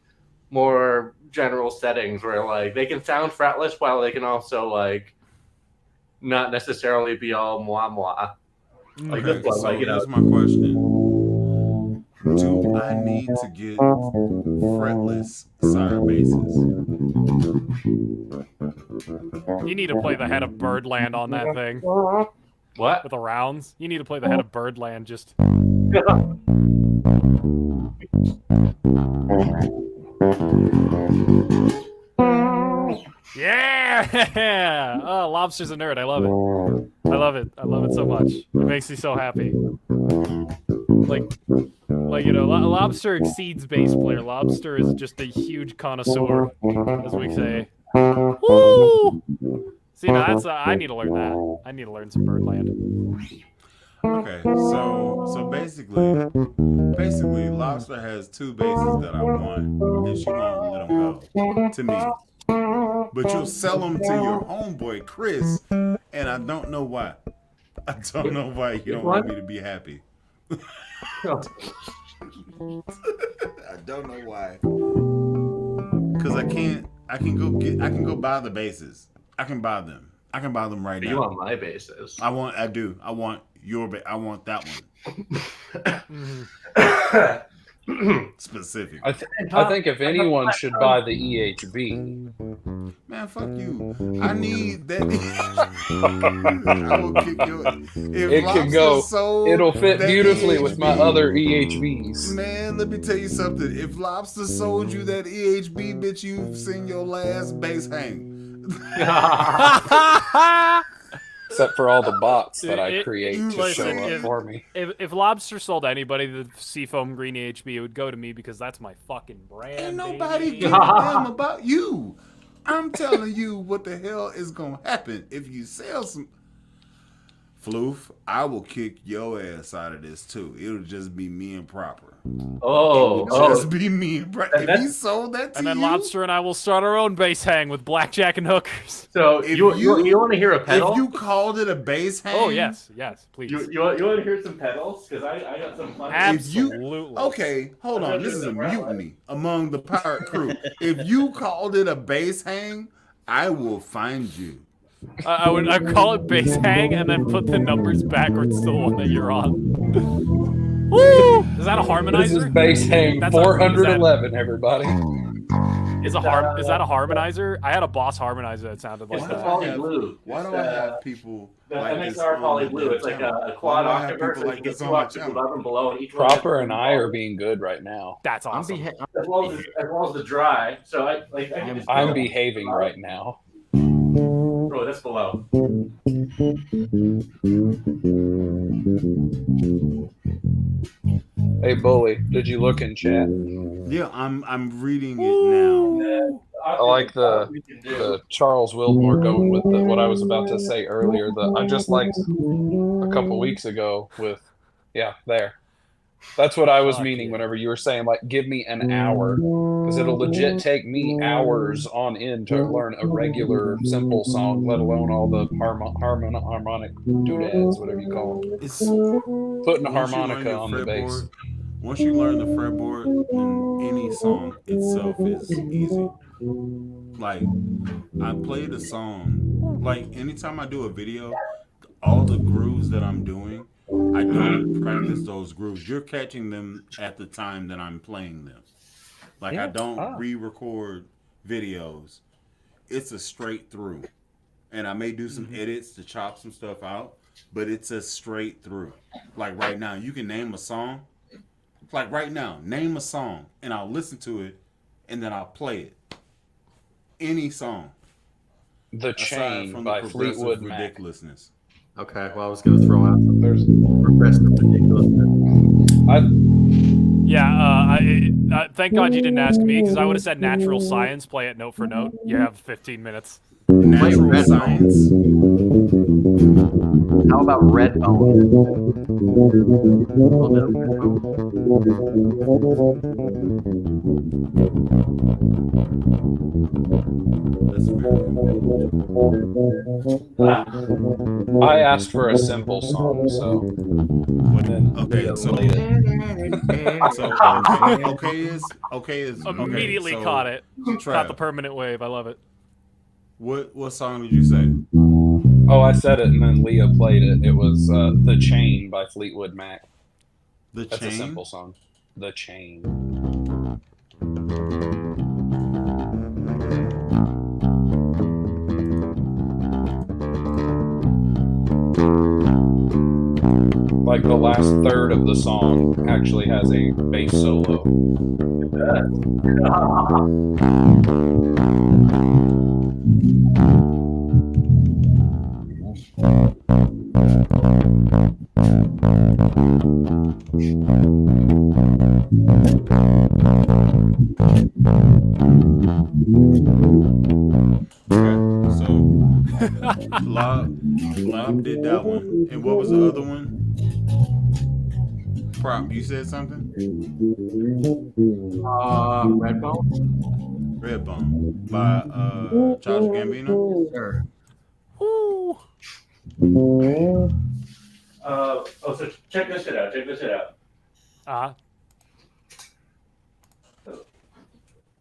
S5: more general settings where like they can sound fretless while they can also like not necessarily be all moi moi. Like
S1: Okay,
S5: this one,
S1: so
S5: like, you know,
S1: here's my question. Do I need to get fretless Sire basses?
S2: You need to play the head of Birdland on that thing
S5: what?
S2: with the rounds. You need to play the head of Birdland just. Yeah! Oh, Lobster's a nerd. I love it. I love it. I love it so much. It makes me so happy. Like you know, Lobster exceeds bass player. Lobster is just a huge connoisseur, as we say. Woo! See, now that's I need to learn that. I need to learn some Birdland.
S1: Okay, so basically, Lobster has 2 basses that I want, and she won't let them go to me. But you'll sell them to your homeboy Chris, and I don't know why. I don't know why you don't want me to be happy. I don't know why. Because I can go buy the basses. I can buy them. I can buy them right now.
S5: You want my bases?
S1: I want that one. Specific.
S4: I think if anyone should buy the EHB,
S1: Man, fuck you. I need that. I will kick your. If
S4: it can go.
S1: Lobster sold
S4: It'll fit
S1: that
S4: beautifully with my
S1: EHB,
S4: other EHBs.
S1: Man, let me tell you something. If Lobster sold you that EHB, bitch, you've seen your last bass hang.
S4: Except for all the bots that I
S2: It-
S4: create to
S2: listen,
S4: show up for me.
S2: If Lobster sold anybody the Seafoam Green EHB, it would go to me because that's my fucking brand.
S1: Ain't nobody
S2: baby.
S1: give a damn about you. I'm telling you what the hell is gonna happen if you sell some. Floof, I will kick your ass out of this too. It'll just be me and Proper.
S5: Oh,
S1: It'll just be me and Proper. If he sold that to
S2: And then
S1: you,
S2: Lobster and I will start our own bass hang with blackjack and hookers.
S5: So
S1: if
S5: you want to hear a pedal?
S1: If you called it a bass hang,
S2: Oh yes, please.
S5: You want to hear some pedals? Because I got some fun.
S2: Absolutely.
S1: Okay, hold on. This is a mutiny among the pirate crew. If you called it a bass hang, I will find you.
S2: I'd call it bass hang and then put the numbers backwards to the one that you're on. Woo! Is that a harmonizer?
S4: This is bass hang 411, everybody.
S2: Is that a harmonizer? I had a Boss harmonizer that sounded like
S5: It's
S2: that.
S5: the Poly Blue.
S1: Why do I have people
S5: The
S1: like this
S5: MXR
S1: on
S5: Poly
S1: the
S5: Blue. It's like
S1: channel?
S5: a quad
S1: Why do I have
S5: octaver,
S1: people
S5: so
S1: like
S5: you get
S1: this
S5: two
S1: on my
S5: octaves
S1: channel?
S5: above and below, and each one
S4: Proper
S5: has
S4: and I are being good right now.
S2: That's awesome.
S5: as well as the dry. So I can just
S4: I'm behaving right now.
S5: Oh, that's below.
S4: Hey, Bully, did you look in chat?
S1: Yeah, I'm reading it now.
S4: I like the Charles Wildmore going with what I was about to say earlier. I just liked a couple weeks ago with, there. That's what I was meaning whenever you were saying, like, give me an hour. Because it'll legit take me hours on end to learn a regular, simple song, let alone all the harmonic doodads, whatever you call them.
S1: It's
S4: Putting a
S1: once you learn
S4: harmonica
S1: your
S4: on the bass.
S1: fretboard, once you learn the fretboard, then any song itself is easy. Like, I played a song, like, anytime I do a video, all the grooves that I'm doing, I don't practice those grooves. You're catching them at the time that I'm playing them. Like, I don't re-record videos. It's a straight through. And I may do some edits to chop some stuff out, but it's a straight through. Like right now, you can name a song. Like right now, name a song, and I'll listen to it, and then I'll play it. Any song.
S4: The Chain by Fleetwood Mac.
S1: Ridiculousness.
S3: Okay, well, I was going to throw out some
S4: There's
S3: progressive ridiculousness.
S2: Thank God you didn't ask me, because I would have said natural science. Play it note for note. You have 15 minutes.
S1: Natural
S3: Red
S1: science.
S3: How about Redbone? A little bit of Redbone.
S4: I asked for a simple song, so
S1: Okay, okay is
S2: Immediately
S1: so,
S2: caught it.
S1: Trav,
S2: Caught the permanent wave. I love it.
S1: What song did you say?
S4: Oh, I said it, and then Leah played it. It was The Chain by Fleetwood Mac. That's a simple song. The Chain. Like the last third of the song actually has a bass solo.
S1: Lob did that one. And what was the other one? Prop, you said something?
S3: Redbone?
S1: Redbone by Josh Gambino?
S3: Sure.
S5: So check this shit out.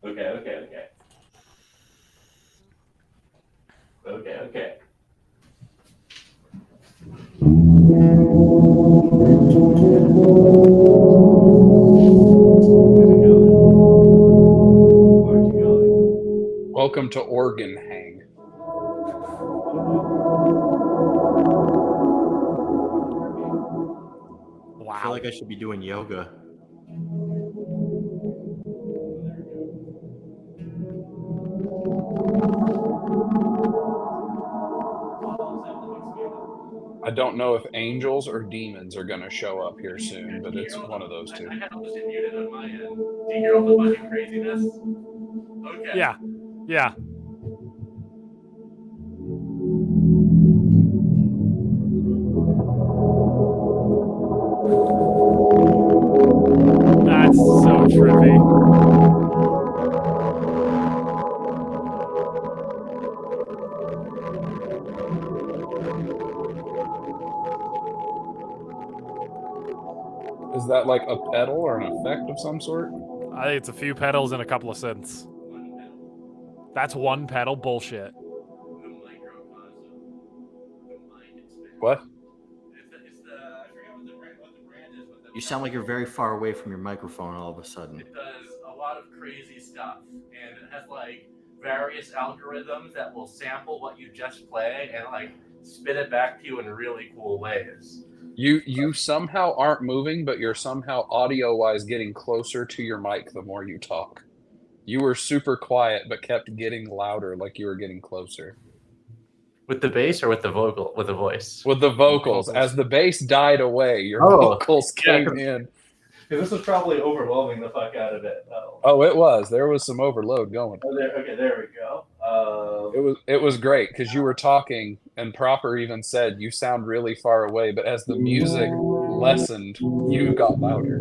S5: Okay.
S4: Welcome to Organ Hang.
S3: I feel like I should be doing yoga.
S4: I don't know if angels or demons are going to show up here soon, but it's one of those two.
S5: I had all this muted on my end. Do you hear all the fucking craziness? Okay.
S2: Yeah.
S4: Is that like a pedal or an effect of some sort?
S2: I think it's a few pedals and a couple of synths. That's one pedal? Bullshit.
S4: What?
S3: You sound like you're very far away from your microphone all of a sudden.
S5: It does a lot of crazy stuff, and it has like various algorithms that will sample what you just play and like spit it back to you in really cool ways.
S4: You somehow aren't moving, but you're somehow audio-wise getting closer to your mic the more you talk. You were super quiet, but kept getting louder, like you were getting closer.
S5: With the bass or with the vocal, with the voice?
S4: With the vocals. As the bass died away, your vocals came in.
S5: This was probably overwhelming the fuck out of it.
S4: Oh, it was. There was some overload going.
S5: Okay, there we go.
S4: It was great because you were talking, and Proper even said you sound really far away, but as the music lessened, you got louder.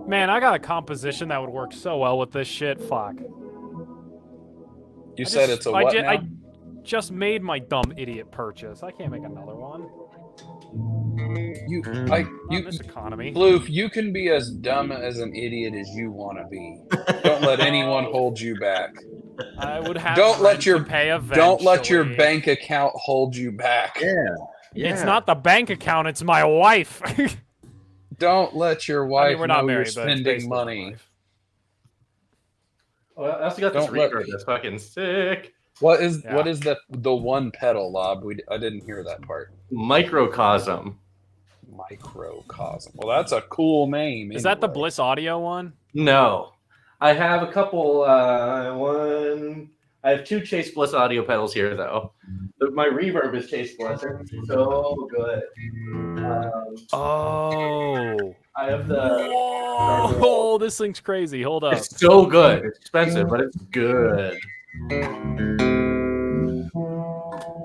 S2: Man, I got a composition that would work so well with this shit. Fuck.
S4: You said it's a what now?
S2: I just made my dumb idiot purchase. I can't make another one.
S4: In
S2: this economy.
S4: Bloof, you can be as dumb as an idiot as you want to be. Don't let anyone hold you back.
S2: I would have
S4: don't let your bank account hold you back.
S3: Yeah.
S2: It's not the bank account, it's my wife.
S4: Don't let your wife
S2: we're not
S4: know
S2: married,
S4: you're spending money.
S5: Well, I also got this reverb that's fucking sick.
S4: What is the one pedal, Lob? I didn't hear that part.
S5: Microcosm.
S4: Microcosm. Well, that's a cool name.
S2: Is that the Bliss Audio one?
S5: No. I have a couple, I have two Chase Bliss audio pedals here, though. My reverb is Chase Bliss. It's so good. I have the...
S2: Oh, this thing's crazy. Hold up.
S5: It's so good. It's expensive, but it's good.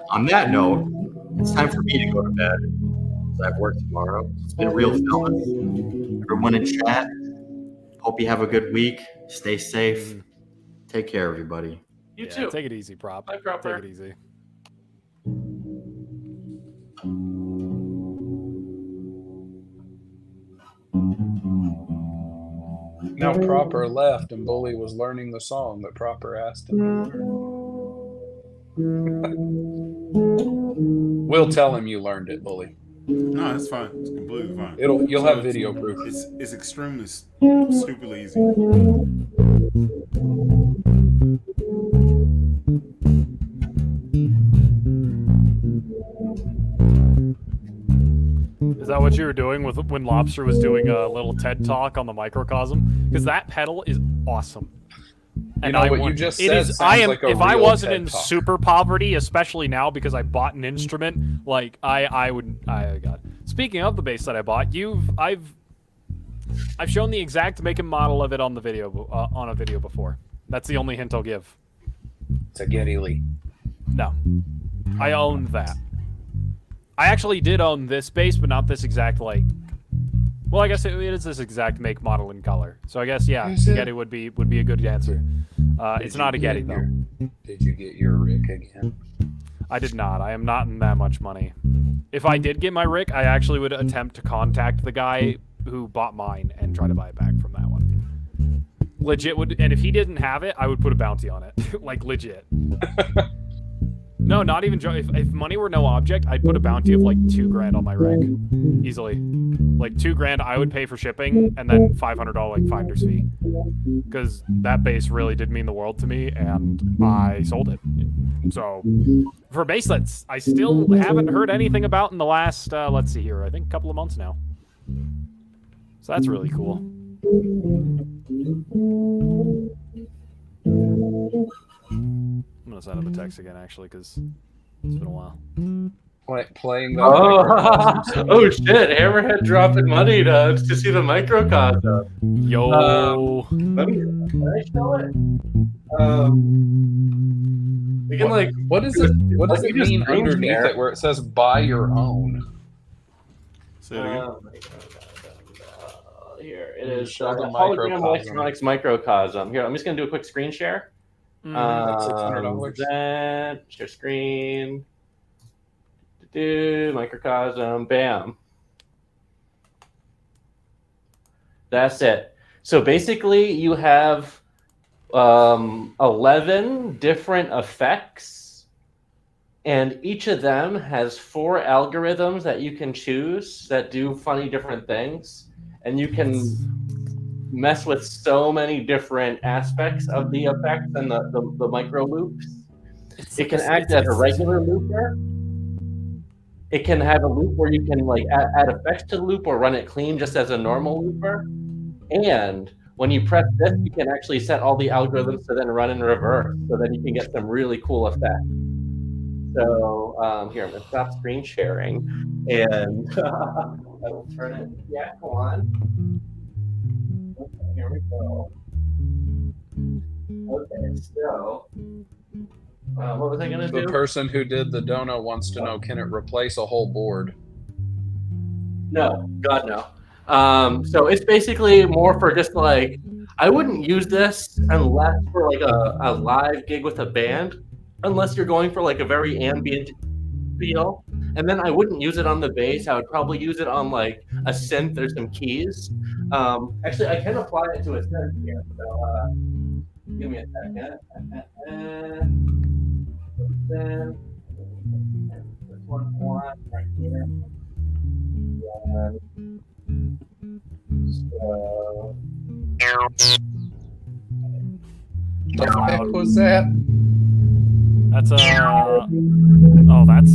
S3: On that note, it's time for me to go to bed. I have work tomorrow. It's been real, fellas. Everyone in chat, hope you have a good week. Stay safe. Take care, everybody.
S5: You too.
S2: Take it easy, Prop.
S5: Bye, Proper.
S2: Take it easy.
S4: Now Proper left and Bully was learning the song that Proper asked him to learn. We'll tell him you learned it, Bully.
S1: No, it's fine. It's completely fine.
S4: You'll have video proof.
S1: It's extremely stupidly easy.
S2: Is that what you were doing when Lobster was doing a little TED talk on the microcosm? Because that pedal is awesome.
S4: And you just said sounds like a
S2: if
S4: real
S2: I wasn't
S4: TED
S2: in
S4: talk.
S2: super poverty, especially now because I bought an instrument, like God. Speaking of the bass that I bought, I've shown the exact make and model of it on the video on a video before. That's the only hint I'll give.
S4: It's a Geddy Lee.
S2: No, I owned that. I actually did own this bass, but not this exact Well, I guess it is this exact make, model, and color. So I guess Geddy would be a good answer. It's not a Geddy though.
S4: Did you get your Rick again?
S2: I did not. I am not in that much money. If I did get my Rick, I actually would attempt to contact the guy who bought mine and try to buy it back from that one. Legit would, and if he didn't have it, I would put a bounty on it. Like legit. No, not even if money were no object, I'd put a bounty of like $2,000 on my Rick, easily. Like $2,000, I would pay for shipping, and then $500 like finder's fee, because that bass really did mean the world to me, and I sold it. So for a bass that I still haven't heard anything about in the last, let's see here, I think a couple of months now. So that's really cool. I'm gonna send him a text again, actually, because it's been a while.
S4: Playing the
S5: oh shit! Hammerhead dropping money to see the microcosm.
S2: Yo.
S5: Can I show it? We can
S4: what does it mean underneath it where it says "buy your own"?
S1: Say it again.
S5: Here it is.
S4: Show the
S5: Hologram
S4: microcosm.
S5: electronics microcosm. Here, I'm just gonna do a quick screen share.
S4: That's $600.
S5: Then share screen. Microcosm. Bam. That's it. So basically, you have 11 different effects, and each of them has 4 algorithms that you can choose that do funny different things, and you can mess with so many different aspects of the effects and the micro loops. It can act as a regular looper. It can have a loop where you can like add effects to the loop or run it clean just as a normal looper. And when you press this, you can actually set all the algorithms to then run in reverse, so then you can get some really cool effects. So here, I'm going to stop screen sharing, and I will turn it back on. Okay, here we go. Okay, so what was I going to do?
S4: The person who did the dono wants to know, can it replace a whole board?
S5: No, God no. So it's basically more for just like, I wouldn't use this unless for like a live gig with a band, unless you're going for like a very ambient feel. And then I wouldn't use it on the bass. I would probably use it on like a synth or some keys. Actually, I can apply it to a synth here. So give me a second. Then this one right here. So,
S4: What the heck was that?
S2: That's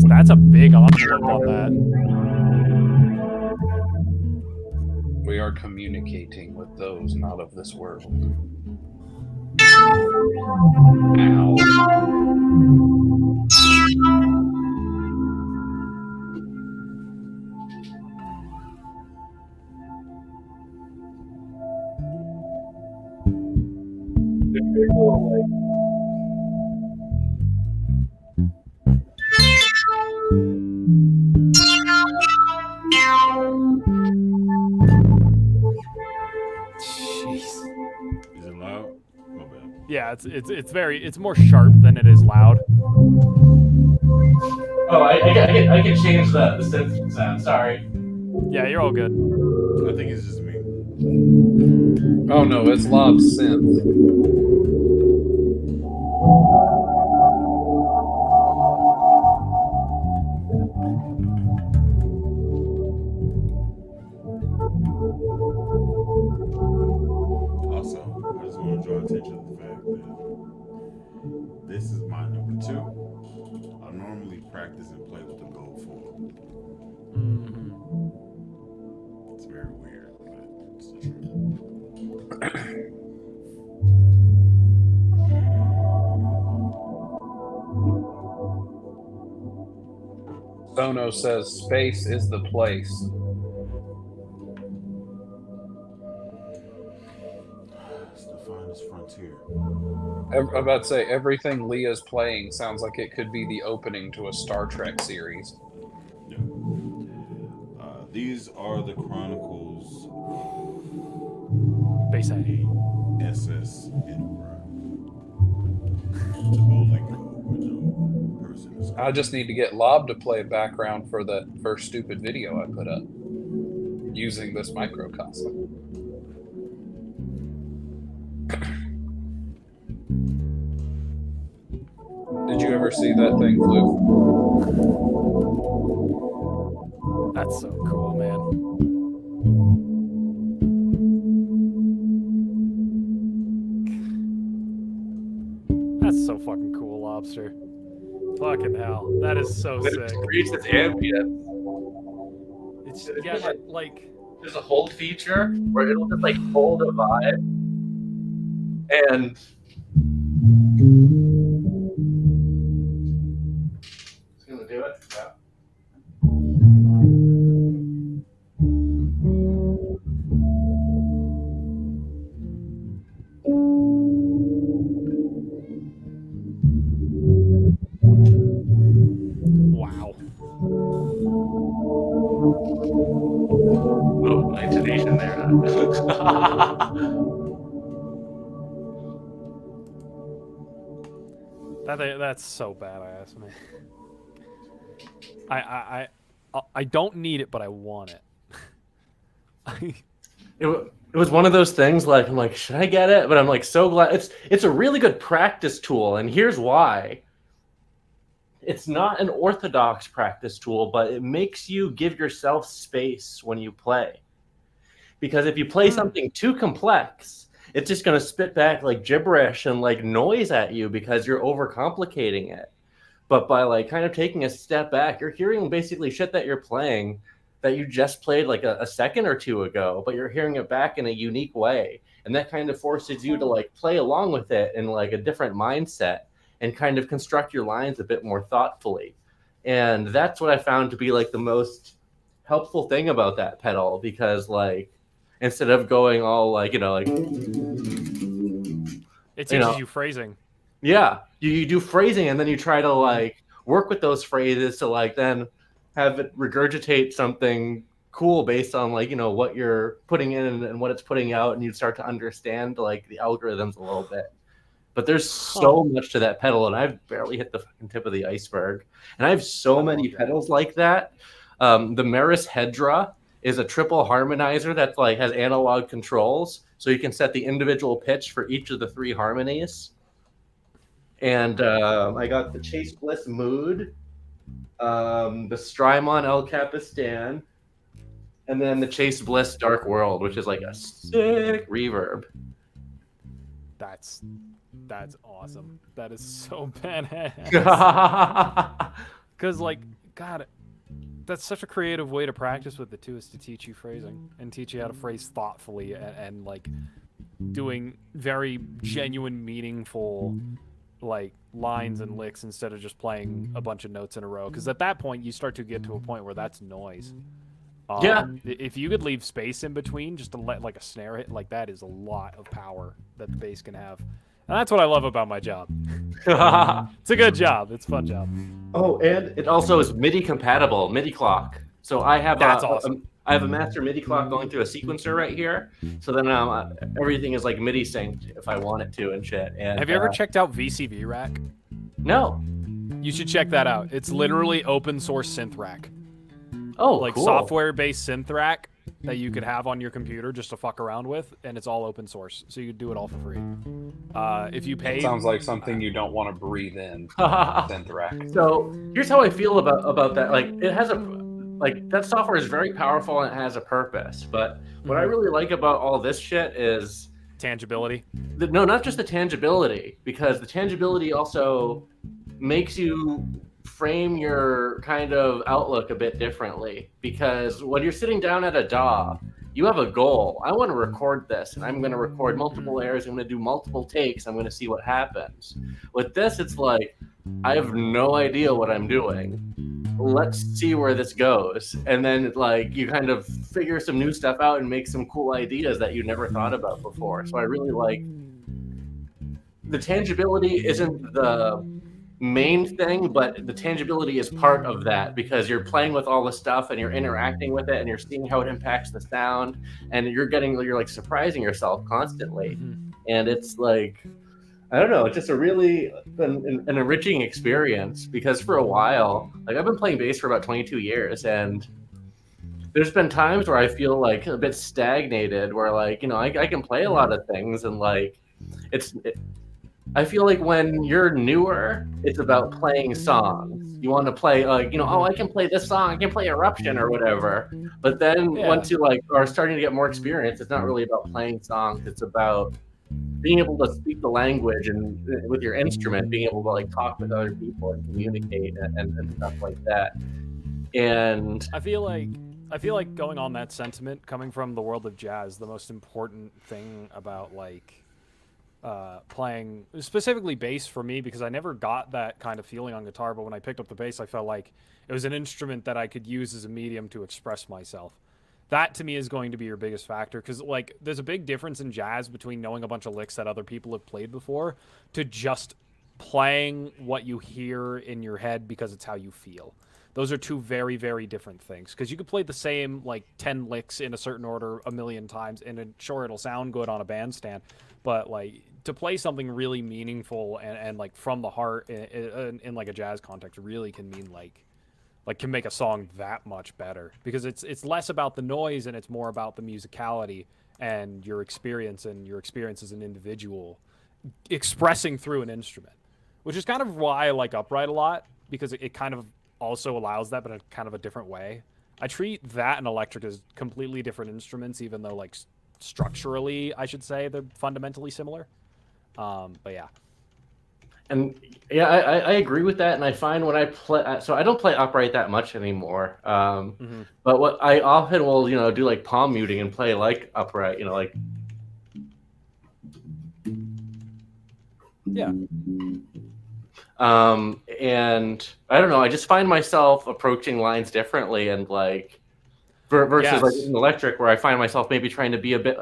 S2: that's a big envelope on that.
S4: We are communicating with those not of this world. Ow.
S1: Is it loud? My bad.
S2: Yeah, it's more sharp than it is loud.
S5: Oh, I can change the synth sound. Sorry.
S2: Yeah, you're all good.
S1: I think it's just me.
S4: Oh no, it's Lob's synth.
S1: Also, I just want to draw attention to the fact that this is my number 2. I normally practice and play with the gold 4. It's very weird, but it's the truth.
S4: Sono says space is the place.
S1: It's the finest frontier.
S4: I'm about to say, everything Leah's playing sounds like it could be the opening to a Star Trek series.
S1: Yeah. These are the Chronicles
S2: Base A.
S1: SS Enterprise. The bowling goal where no person is.
S4: I just need to get Lob to play background for the first stupid video I put up using this microcosm. Did you ever see that thing, Floof?
S2: That's so cool, man. That's so fucking cool, Lobster. Fucking hell. That is so sick.
S5: Reach this ambient.
S2: It's yeah, like
S5: There's a hold feature where it'll just like hold a vibe, and it's gonna do it. Yeah.
S2: wow.
S5: Oh, intonation there.
S2: That's so badass, man. I don't need it, but I want it.
S5: It was one of those things like I'm like, should I get it? But I'm like so glad it's a really good practice tool, and here's why. It's not an orthodox practice tool, but it makes you give yourself space when you play. Because if you play something too complex, it's just going to spit back like gibberish and like noise at you because you're overcomplicating it. But by like kind of taking a step back, you're hearing basically shit that you're playing that you just played like a second or two ago, but you're hearing it back in a unique way. And that kind of forces you to like play along with it in like a different mindset and kind of construct your lines a bit more thoughtfully. And that's what I found to be like the most helpful thing about that pedal, because like instead of going all like, like
S2: it teaches you phrasing.
S5: Yeah, you do phrasing, and then you try to like work with those phrases to like then have it regurgitate something cool based on like what you're putting in and what it's putting out, and you start to understand like the algorithms a little bit. But there's so much to that pedal, and I've barely hit the fucking tip of the iceberg. And I have so many pedals like that. The Meris Hedra is a triple harmonizer that like has analog controls, so you can set the individual pitch for each of the 3 harmonies. And I got the Chase Bliss Mood, the Strymon El Capistan, and then the Chase Bliss Dark World, which is like a sick reverb.
S2: That's awesome. That is so badass. Because like, God, that's such a creative way to practice with it too, is to teach you phrasing and teach you how to phrase thoughtfully and like doing very genuine, meaningful like lines and licks instead of just playing a bunch of notes in a row. Because at that point, you start to get to a point where that's noise. If you could leave space in between just to let like a snare hit, like that is a lot of power that the bass can have. And that's what I love about my job. It's a good job. It's a fun job.
S5: Oh, and it also is MIDI compatible, MIDI clock. So I have
S2: awesome.
S5: I have a master MIDI clock going through a sequencer right here. So then everything is like MIDI synced if I want it to and shit. And
S2: have you ever checked out VCV Rack?
S5: No.
S2: You should check that out. It's literally open source synth rack.
S5: Oh,
S2: like
S5: cool.
S2: software-based synth rack that you could have on your computer just to fuck around with, and it's all open source, so you could do it all for free. If you pay,
S4: Sounds like something you don't want to breathe in. Synth rack.
S5: So here's how I feel about that. Like it has that software is very powerful and it has a purpose. But what I really like about all this shit is
S2: tangibility.
S5: No, not just the tangibility, because the tangibility also makes you frame your kind of outlook a bit differently. Because when you're sitting down at a DAW, you have a goal. I want to record this, and I'm going to record multiple layers. I'm going to do multiple takes. I'm going to see what happens. With this, it's like, I have no idea what I'm doing. Let's see where this goes. And then like you kind of figure some new stuff out and make some cool ideas that you never thought about before. So I really like the tangibility isn't the main thing, but the tangibility is part of that, because you're playing with all the stuff and you're interacting with it and you're seeing how it impacts the sound, and you're like surprising yourself constantly. And it's like, I don't know, it's just a really an enriching experience, because for a while, like I've been playing bass for about 22 years, and there's been times where I feel like a bit stagnated, where like, I can play a lot of things, and like I feel like when you're newer, it's about playing songs. You want to play like, I can play this song, I can play Eruption or whatever. But then once you like are starting to get more experience, it's not really about playing songs. It's about being able to speak the language and with your instrument, being able to like talk with other people and communicate and stuff like that. And
S2: I feel like going on that sentiment, coming from the world of jazz, the most important thing about like playing specifically bass for me, because I never got that kind of feeling on guitar, but when I picked up the bass, I felt like it was an instrument that I could use as a medium to express myself. That to me is going to be your biggest factor, because like there's a big difference in jazz between knowing a bunch of licks that other people have played before to just playing what you hear in your head because it's how you feel. Those are two very, very different things. Because you could play the same, like, 10 licks in a certain order a million times, and sure, it'll sound good on a bandstand. But, like, to play something really meaningful and like, from the heart in like, a jazz context really can mean, like, can make a song that much better. Because it's less about the noise and it's more about the musicality and your experience as an individual expressing through an instrument. Which is kind of why I like upright a lot, because it kind of also allows that, but in kind of a different way. I treat that and electric as completely different instruments, even though, like, structurally, I should say, they're fundamentally similar. But yeah.
S5: And yeah, I agree with that. And I find when I play, so I don't play upright that much anymore. But what I often will, do like palm muting and play like upright, like.
S2: Yeah.
S5: And I don't know, I just find myself approaching lines differently, and like versus like in electric, where I find myself maybe trying to be a bit,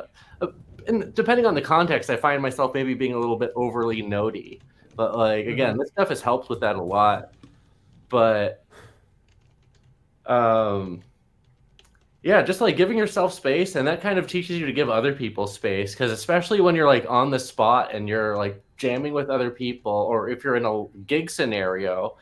S5: and depending on the context, I find myself maybe being a little bit overly notey. But like again, this stuff has helped with that a lot. But yeah, just like giving yourself space, and that kind of teaches you to give other people space, because especially when you're like on the spot and you're like jamming with other people, or if you're in a gig scenario,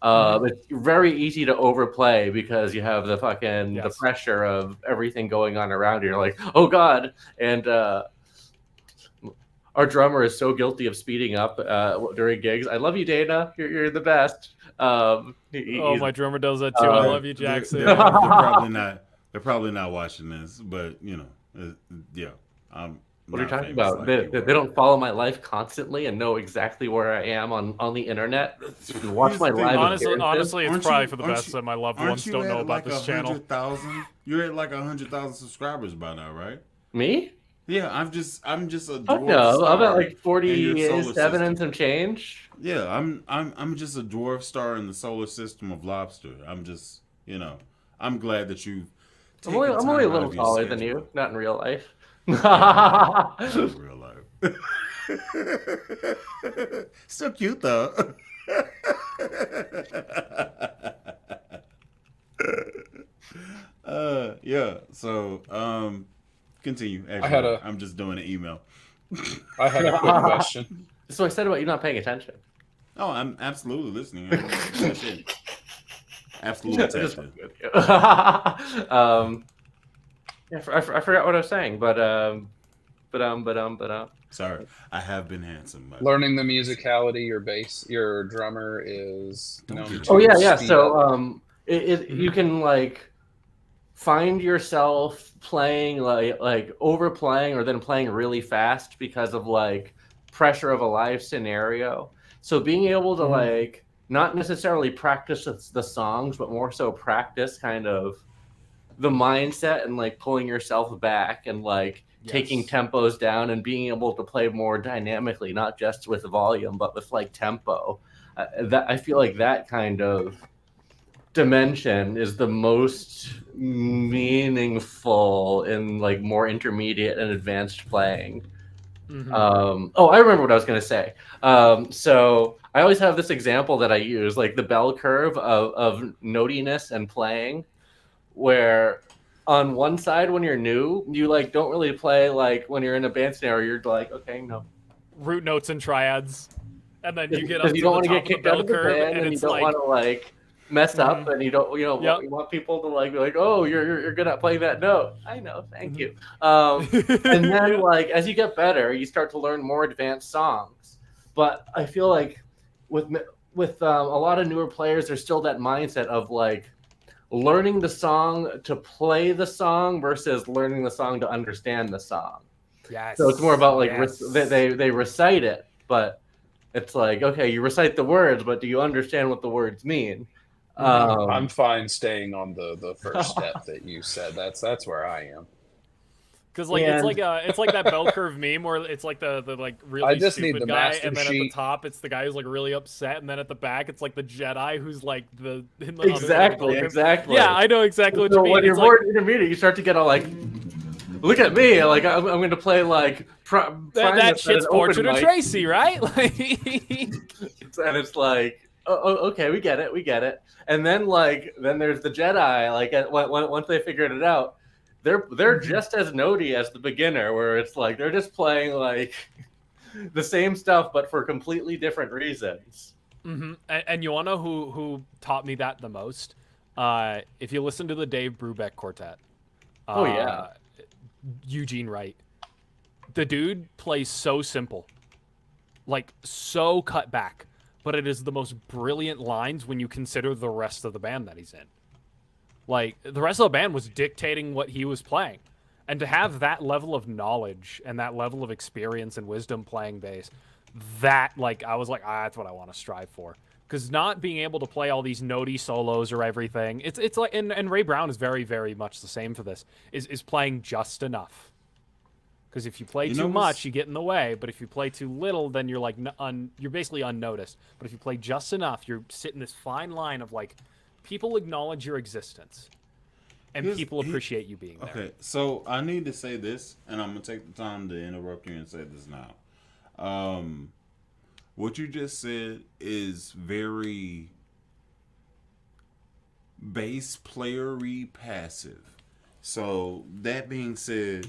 S5: it's very easy to overplay because you have the fucking the pressure of everything going on around you. You're like, oh god, and our drummer is so guilty of speeding up during gigs. I love you, Dana. You're the best.
S2: My drummer does that too. I love you, Jackson.
S1: They're probably not watching this, but yeah.
S5: What are you talking about? They don't follow my life constantly and know exactly where I am on the internet. You can watch my live.
S2: Honestly, it's probably for the best that my loved ones don't know about this channel.
S1: You're at like 100,000 subscribers by now, right?
S5: Me?
S1: Yeah, I'm just a dwarf.
S5: Oh no, I'm at like 47 and some change.
S1: Yeah, I'm just a dwarf star in the solar system of Lobster. I'm just, I'm glad that you.
S5: I'm only a little taller than you, not in real life.
S1: Not in real life. Still cute though. Yeah. So, continue. Actually, I'm just doing an email.
S4: I had a quick question.
S5: So I said about you not paying attention.
S1: Oh, I'm absolutely listening. That's it. Absolutely attention. Yeah, I forgot what I was saying, but Sorry, I have been handsome.
S4: Learning the musicality, your drummer is known to.
S5: Oh yeah. So you can like find yourself playing like overplaying or then playing really fast because of like pressure of a live scenario. So being able to like not necessarily practice the songs, but more so practice kind of the mindset and like pulling yourself back and like taking tempos down and being able to play more dynamically, not just with volume, but with like tempo. That I feel like that kind of dimension is the most meaningful in like more intermediate and advanced playing. I remember what I was going to say. So I always have this example that I use, like the bell curve of notiness and playing, where on one side when you're new, you like don't really play like when you're in a band scenario. You're like, okay, no
S2: root notes and triads, and then you get up to
S5: you don't want
S2: the
S5: to
S2: top
S5: get
S2: of
S5: kicked
S2: the
S5: out
S2: bell
S5: of the
S2: curve,
S5: band, and you
S2: it's
S5: don't
S2: like
S5: want to like mess up, and you don't you want people to like be like, oh, you're good at playing that note. I know, thank you. And then like as you get better, you start to learn more advanced songs. But I feel like with a lot of newer players, there's still that mindset of like learning the song to play the song versus learning the song to understand the song.
S2: Yes.
S5: So it's more about like they recite it, but it's like, okay, you recite the words, but do you understand what the words mean?
S4: I'm fine staying on the first step that you said. That's where I am.
S2: Because like it's like that bell curve meme where it's like the like really stupid guy, and then at the top it's the guy who's like really upset, and then at the back it's like the Jedi who's like
S5: exactly.
S2: Yeah, I know exactly what you mean.
S5: When you're more intermediate, you start to get all like, look at me, like I'm going to play like
S2: that shit's Portrait of Tracy, right? Like,
S5: and it's like, okay, we get it. And then then there's the Jedi. Like once they figured it out, they're just as notey as the beginner, where it's like they're just playing like the same stuff but for completely different reasons.
S2: And you wanna know who taught me that the most? If you listen to the Dave Brubeck Quartet.
S5: Oh yeah.
S2: Eugene Wright. The dude plays so simple. Like, so cut back. But it is the most brilliant lines when you consider the rest of the band that he's in. Like, the rest of the band was dictating what he was playing. And to have that level of knowledge and that level of experience and wisdom playing bass, that, like, I was like, that's what I want to strive for. Because not being able to play all these notey solos or everything, it's like, and Ray Brown is very, very much the same for this, is playing just enough. Because if you play too much, you get in the way. But if you play too little, then you're like you're basically unnoticed. But if you play just enough, you're sitting this fine line of like, people acknowledge your existence, and people appreciate you being there.
S1: Okay, so I need to say this, and I'm gonna take the time to interrupt you and say this now. What you just said is very bass playery passive. So that being said,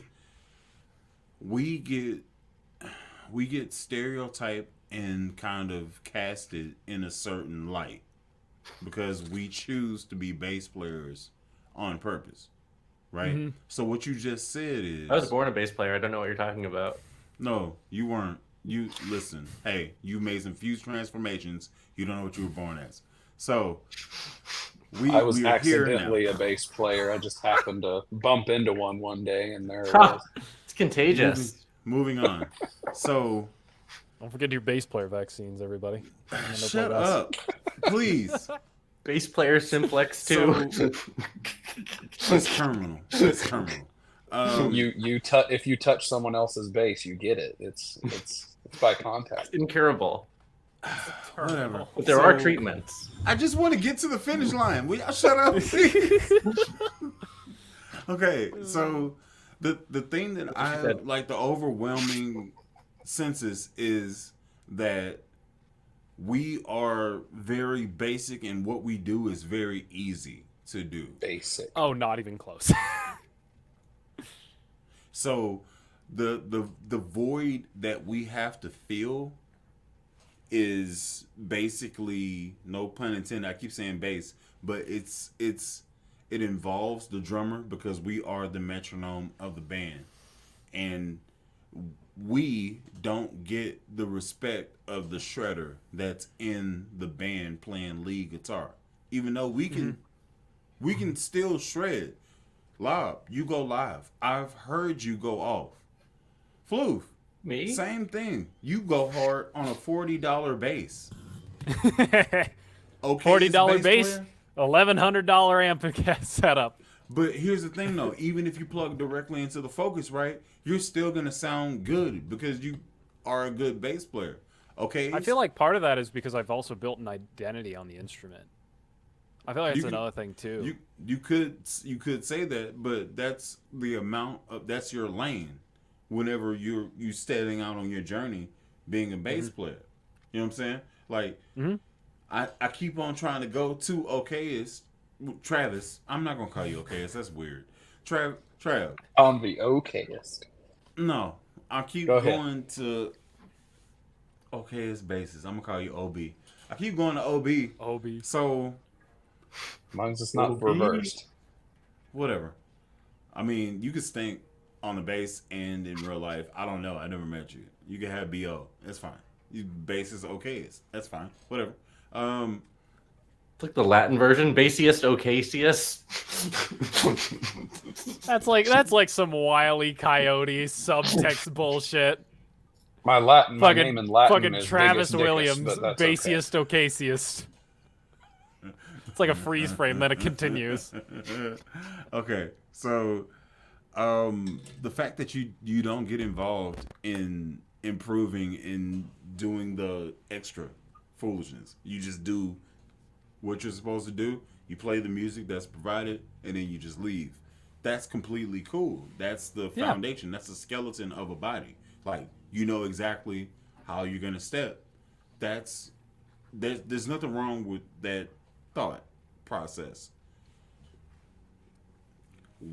S1: we get stereotyped and kind of casted in a certain light because we choose to be bass players on purpose, right? So what you just said is,
S5: I was born a bass player. I don't know what you're talking about.
S1: no, you weren't. You listen. Hey, you made some fused transformations. You don't know what you were born as. So
S4: I was
S1: we are here now.
S4: accidentally a bass player. I just happened to bump into one day, and there it was.
S5: It's contagious.
S1: Moving on. So
S2: Don't forget your bass player vaccines, everybody.
S1: shut up, please.
S5: Bass player simplex too.
S1: It's terminal. It's terminal.
S4: If you touch someone else's bass, you get it. It's by contact.
S5: Incurable.
S1: Whatever.
S5: But there are treatments.
S1: I just want to get to the finish line. Will y'all shut up, please? Okay, so the thing that I like, the overwhelming census is that we are very basic, and what we do is very easy to do.
S4: Basic.
S2: Oh, not even close.
S1: So the void that we have to fill is basically, no pun intended, I keep saying bass, but it involves the drummer because we are the metronome of the band. And we don't get the respect of the shredder that's in the band playing lead guitar. Even though we can still shred. Lob, you go live. I've heard you go off. Floof,
S5: Me?
S1: same thing. You go hard on a $40 bass. Okay,
S2: $40 bass, $1,100 amp setup.
S1: But here's the thing, though. Even if you plug directly into the Focus, right, you're still gonna sound good because you are a good bass player. Okay.
S2: I feel like part of that is because I've also built an identity on the instrument. I feel like that's another thing too.
S1: You could say that, but that's the amount of, that's your lane. Whenever you setting out on your journey, being a bass player, you know what I'm saying? Like, I keep on trying to go to okayist. Travis, I'm not gonna call you okayist. That's weird. Trav.
S4: I'm the okayist.
S1: No, I keep going to okayist basis. I'm gonna call you OB. I keep going to OB.
S2: OB.
S1: So.
S4: Mine's just not reversed.
S1: Whatever. I mean, you could stink on the bass and in real life. I don't know. I never met you. You can have BO. That's fine. You bass is okay. That's fine. Whatever.
S5: It's like the Latin version, bassiest ocasius.
S2: That's like some Wile E. Coyote subtext bullshit.
S4: My name in Latin
S2: fucking
S4: is
S2: Travis
S4: Biggest
S2: Williams,
S4: Dickus, but that's
S2: bassiest ocasius. It's like a freeze frame, then it continues.
S1: Okay, so the fact that you don't get involved in improving, in doing the extra foolishness, you just do what you're supposed to do. You play the music that's provided, and then you just leave. That's completely cool. That's the foundation. That's the skeleton of a body. Like, you know exactly how you're gonna step. That's there's nothing wrong with that thought process.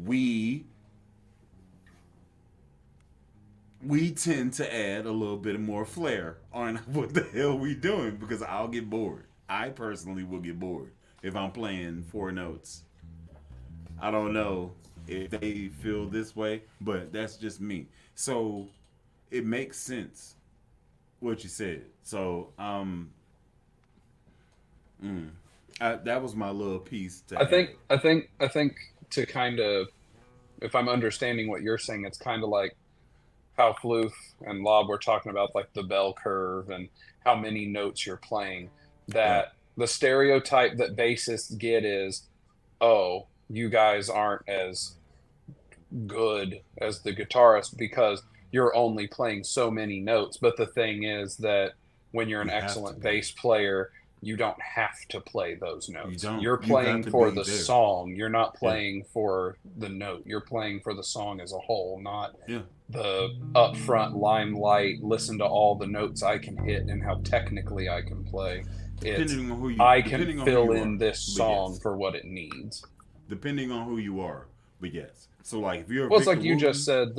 S1: We tend to add a little bit more flair on what the hell we doing because I'll get bored. I personally will get bored if I'm playing 4 notes. I don't know if they feel this way, but that's just me. So it makes sense what you said. So that was my little piece.
S4: I think to kind of, if I'm understanding what you're saying, it's kind of like how Floof and Lob were talking about, like the bell curve and how many notes you're playing. That the stereotype that bassists get is, oh, you guys aren't as good as the guitarist because you're only playing so many notes. But the thing is that when you're an excellent bass player, you don't have to play those notes. You're playing for the song. You're not playing for the note. You're playing for the song as a whole, not the upfront limelight, listen to all the notes I can hit and how technically I can play. It's, I can fill in this song for what it needs.
S1: Depending on who you are, but yes. So like if you're
S4: well, it's like you just said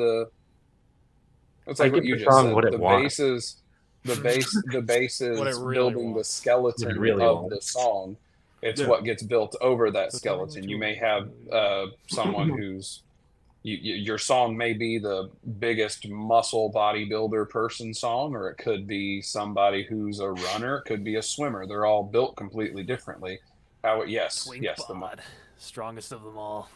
S4: it's like what you just said. The bass is building the skeleton of the song. It's what gets built over that skeleton. You may have someone who's your song may be the biggest muscle bodybuilder person song, or it could be somebody who's a runner. It could be a swimmer. They're all built completely differently. The
S2: strongest of them all.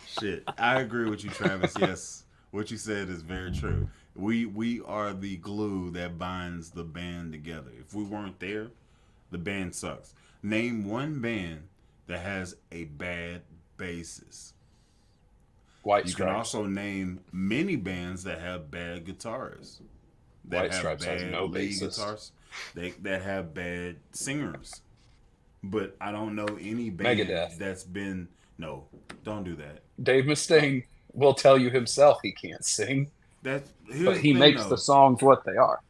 S1: Shit, I agree with you, Travis. Yes, what you said is very true. We are the glue that binds the band together. If we weren't there, the band sucks. Name one band that has a bad bassist.
S4: White
S1: Stripes. You can also name many bands that have bad guitarists.
S4: White Stripes has no lead
S1: guitars. That have bad singers. But I don't know any band that's been... No, don't do that.
S4: Dave Mustaine will tell you himself he can't sing.
S1: But
S4: he makes the songs what they are.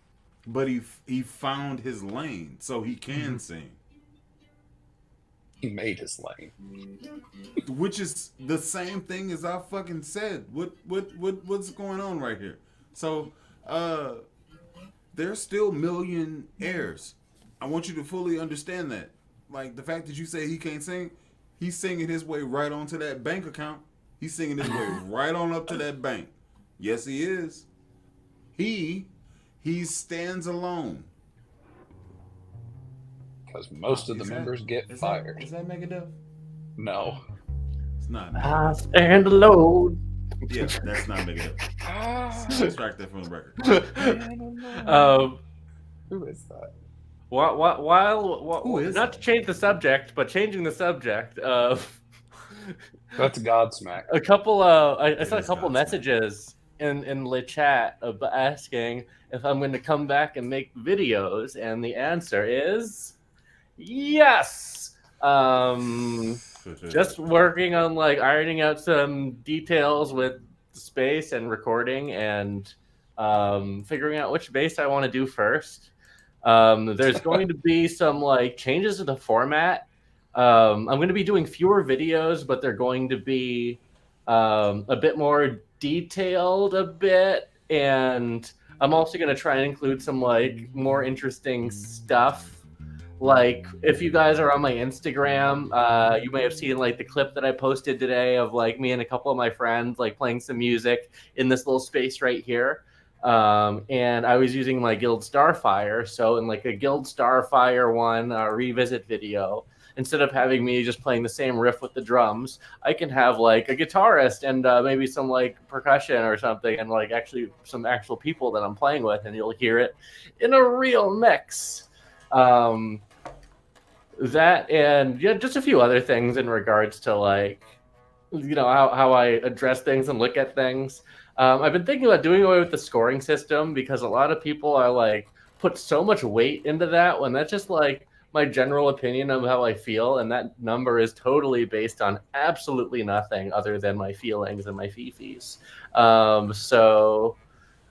S1: But he found his lane, so he can sing.
S4: He made his lane.
S1: Which is the same thing as I fucking said. What's going on right here? So, there's still millionaires. I want you to fully understand that. Like, the fact that you say he can't sing, he's singing his way right onto that bank account. He's singing his way right on up to that bank. Yes, he is. He stands alone.
S4: Because most of the members get fired.
S1: Is that Megadeth?
S4: No.
S1: It's not.
S5: I stand alone.
S1: Yeah, that's not Megadeth. Strike that from the record.
S4: Who is that?
S5: Who is not to change the subject, but changing the subject of
S4: that's Godsmack.
S5: A couple I saw a couple messages in the chat asking if I'm going to come back and make videos, and the answer is yes. Just working on like ironing out some details with space and recording, and figuring out which bass I want to do first. There's going to be some like changes to the format. I'm going to be doing fewer videos, but they're going to be a bit more detailed a bit. And I'm also going to try and include some like more interesting stuff. Like if you guys are on my Instagram, you may have seen like the clip that I posted today of like me and a couple of my friends like playing some music in this little space right here. And I was using my Guild Starfire. So in like a Guild Starfire 1 revisit video, instead of having me just playing the same riff with the drums, I can have like a guitarist and maybe some like percussion or something, and like actually some actual people that I'm playing with, and you'll hear it in a real mix. That and just a few other things in regards to like, how I address things and look at things. I've been thinking about doing away with the scoring system, because a lot of people are like put so much weight into that when that's just like my general opinion of how I feel, and that number is totally based on absolutely nothing other than my feelings and my fifis. So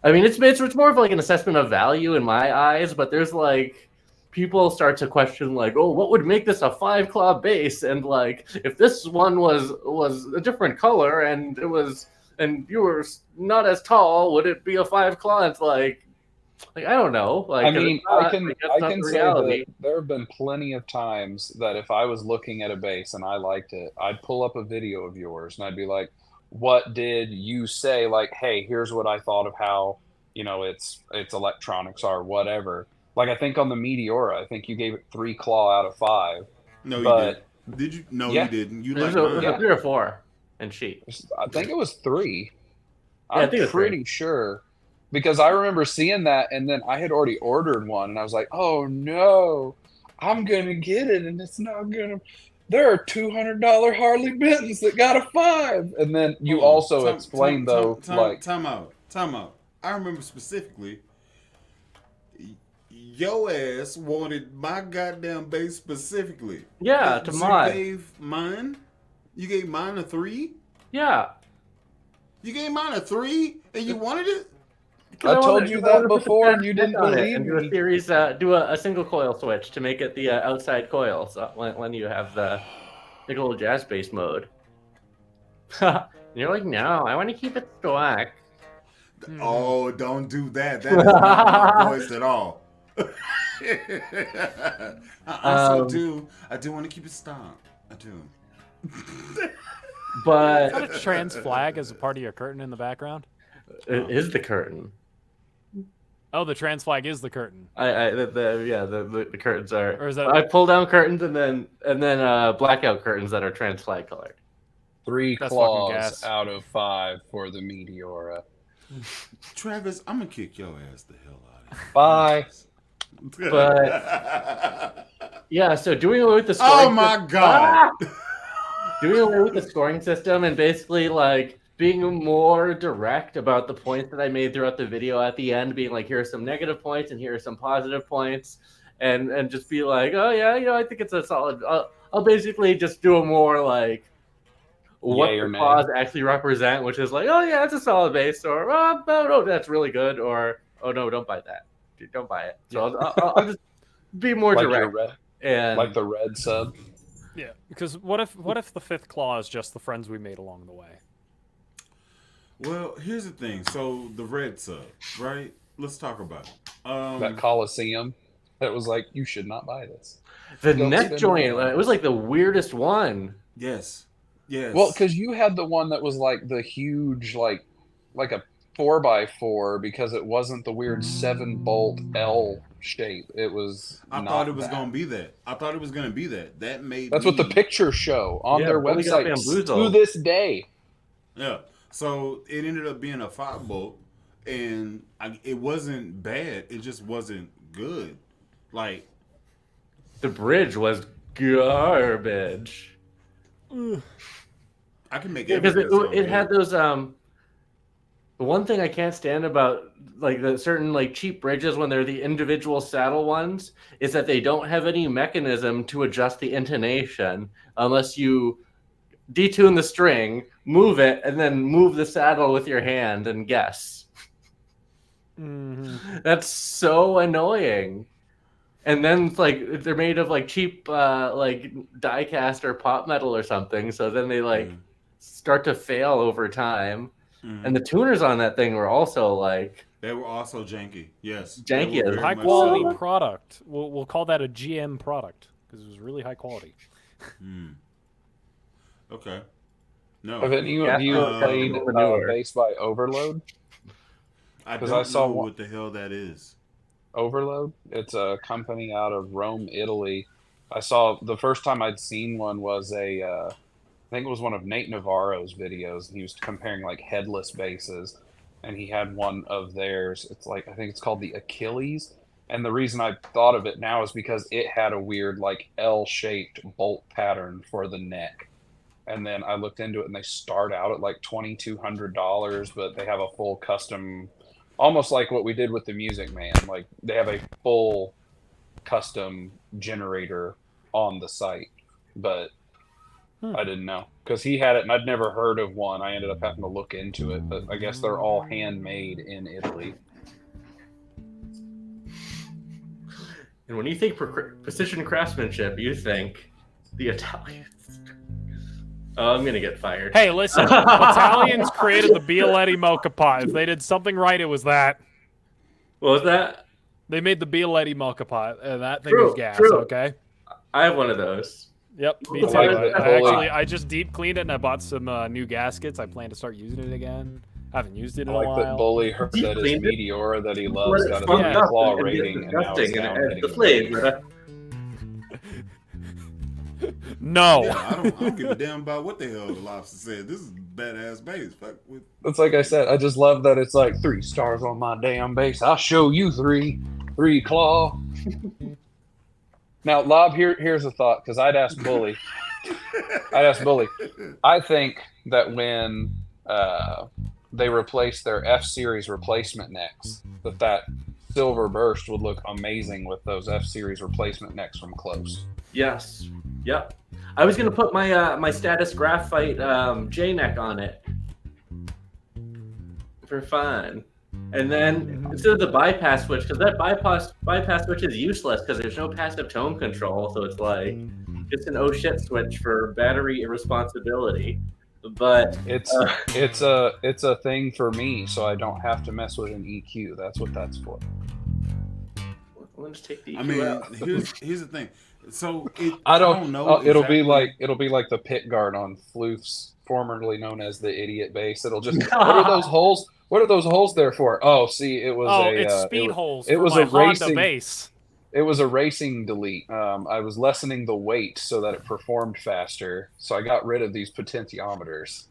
S5: I mean, it's more of like an assessment of value in my eyes, but there's like people start to question like, oh, what would make this a 5-claw base? And like, if this one was a different color and you were not as tall, would it be a 5-claw? It's like I don't know. Like,
S4: I mean, I can
S5: the
S4: say
S5: reality.
S4: that there have been plenty of times that if I was looking at a base and I liked it, I'd pull up a video of yours and I'd be like, what did you say? Like, hey, here's what I thought of how, its electronics are, whatever. Like, I think on the Meteora, I think you gave it 3 claw out of 5.
S1: No, you
S4: But
S1: did. Did you? No,
S4: Yeah.
S1: you didn't. You
S5: There's
S1: like
S5: a
S1: mine.
S5: 3 or 4 and sheet.
S4: I think it was 3.
S5: Yeah, I
S4: I'm
S5: think it was 3.
S4: pretty sure. Because I remember seeing that, and then I had already ordered one, and I was like, oh no, I'm going to get it, and it's not going to. There are $200 Harley Bentons that got a 5. And then you
S1: Hold on.
S4: also explained, though, like.
S1: Time out. I remember specifically, your ass wanted my goddamn base specifically.
S5: Yeah, to mod.
S1: You gave mine a 3?
S5: Yeah.
S1: You gave mine a 3 and you wanted it?
S4: I told you that before, and you didn't
S5: on it
S4: believe
S5: and do a
S4: me.
S5: series, do a single coil switch to make it the outside coil. So when you have the big old jazz bass mode, you're like, no, I want to keep it stock.
S1: Oh, don't do that. That is not my voice at all. I do want to keep it stock. I do.
S5: But
S2: Is that a trans flag as a part of your curtain in the background?
S5: it is the curtain.
S2: Oh, the trans flag is the curtain.
S5: The curtains are.
S2: Or is that-
S5: I pull down curtains and then blackout curtains that are trans flag colored.
S4: 3
S2: That's fucking
S4: claws
S2: gas.
S4: out of 5 for the Meteora.
S1: Travis, I'm gonna kick your ass the hell out
S4: Bye.
S1: of here.
S5: But yeah, so doing away with the scoring
S1: Oh my god!
S5: doing away with the scoring system and basically like being more direct about the points that I made throughout the video at the end, being like, here are some negative points and here are some positive points, and just be like, oh yeah, I think it's a solid. I'll basically just do a more like what
S4: Yay or
S5: the
S4: nay.
S5: claws actually represent, which is like, oh yeah, it's a solid base, or oh, that's really good, or oh no, don't buy that, don't buy it. So I'll just be more
S4: Like,
S5: direct and
S4: like the red sub.
S2: Yeah, because what if the 5th claw is just the friends we made along the way?
S1: Well, here's the thing. So the red sub, right? Let's talk about it.
S4: That Coliseum. That was like, you should not buy this.
S5: the
S4: Don't
S5: neck
S4: spend
S5: joint.
S4: money.
S5: It was like the weirdest one.
S1: Yes.
S4: Well, because you had the one that was like the huge, like a 4x4, because it wasn't the weird 7-bolt L shape. It was.
S1: I thought it was gonna be that. That made.
S4: That's what the pictures show on
S5: Yeah,
S4: their
S5: Bully got
S4: website
S5: bamboozled.
S4: to this day.
S1: Yeah. So it ended up being a 5-bolt, and it wasn't bad. It just wasn't good. Like
S5: The bridge was garbage.
S1: I can make
S5: Because
S1: everything
S5: it had those the one thing I can't stand about like the certain like cheap bridges when they're the individual saddle ones is that they don't have any mechanism to adjust the intonation unless you detune the string, move it, and then move the saddle with your hand and guess.
S2: Mm-hmm.
S5: That's so annoying. And then it's like they're made of like cheap like die cast or pop metal or something, so then they like start to fail over time. And the tuners on that thing were also like
S1: they were also janky. Yes,
S5: Janky
S1: They were
S5: as
S1: very
S2: High
S1: much
S2: quality
S1: so.
S2: product. We'll call that a GM product because it was really high quality.
S1: Okay. No,
S4: Have any of you played
S5: manure.
S4: Base by Overload?
S1: I
S4: 'cause
S1: don't
S4: I saw
S1: know
S4: one-
S1: what the hell that is.
S4: Overload. It's a company out of Rome, Italy. I saw the first time I'd seen one was I think it was one of Nate Navarro's videos, and he was comparing like headless bases, and he had one of theirs. It's like, I think it's called the Achilles, and the reason I thought of it now is because it had a weird like L-shaped bolt pattern for the neck. And then I looked into it, and they start out at like $2,200, but they have a full custom, almost like what we did with the Music Man. Like they have a full custom generator on the site, but I didn't know because he had it and I'd never heard of one. I ended up having to look into it, but I guess they're all handmade in Italy.
S5: And when you think precision craftsmanship, you think the Italians. Oh, I'm gonna get fired.
S2: Hey, listen, Italians created the Bialetti mocha pot. If they did something right, it was that.
S5: What was that?
S2: They made the Bialetti mocha pot, and that thing
S5: True,
S2: was gas.
S5: true.
S2: Okay.
S5: I have one of those.
S2: Yep, me
S5: I
S2: too.
S5: like it.
S2: I just deep cleaned it and I bought some new gaskets. I plan to start using it again. I haven't used it in
S4: I
S2: a
S4: like that
S2: while.
S4: Bully heard
S5: Deep
S4: that his
S5: cleaned it.
S4: Meteora that he loves got a
S5: Spun
S4: 3
S5: up
S4: claw
S5: and
S4: rating, and now it's
S5: disgusting,
S4: down
S5: and
S4: hitting
S5: the
S4: him.
S5: flavor.
S2: No.
S1: Yeah, I don't give a damn about what the hell the lobster said. This is badass base. Fuck with.
S4: It's like I said, I just love that it's like 3 stars on my damn base. I'll show you 3 claw. Now, Lob, here's a thought because I'd ask Bully. I think that when they replace their F-Series replacement necks, that silver burst would look amazing with those F-Series replacement necks from close.
S5: Yes. Yep. I was gonna put my my status graphite J neck on it for fun, and then instead of the bypass switch, because that bypass switch is useless because there's no passive tone control, so it's like just an oh shit switch for battery irresponsibility. But
S4: It's a thing for me, so I don't have to mess with an EQ. That's what that's for.
S5: we'll just take the EQ
S1: I mean,
S5: out.
S1: here's the thing. So
S4: I don't
S1: know.
S4: It'll
S1: exactly.
S4: be like the pit guard on Floof's, formerly known as the idiot base. It'll just what are those holes? What are those holes there for? Oh, see, it was
S2: it's speed holes.
S4: It
S2: for
S4: was
S2: my
S4: a
S2: Honda
S4: racing
S2: base.
S4: It was a racing delete. I was lessening the weight so that it performed faster. So I got rid of these potentiometers.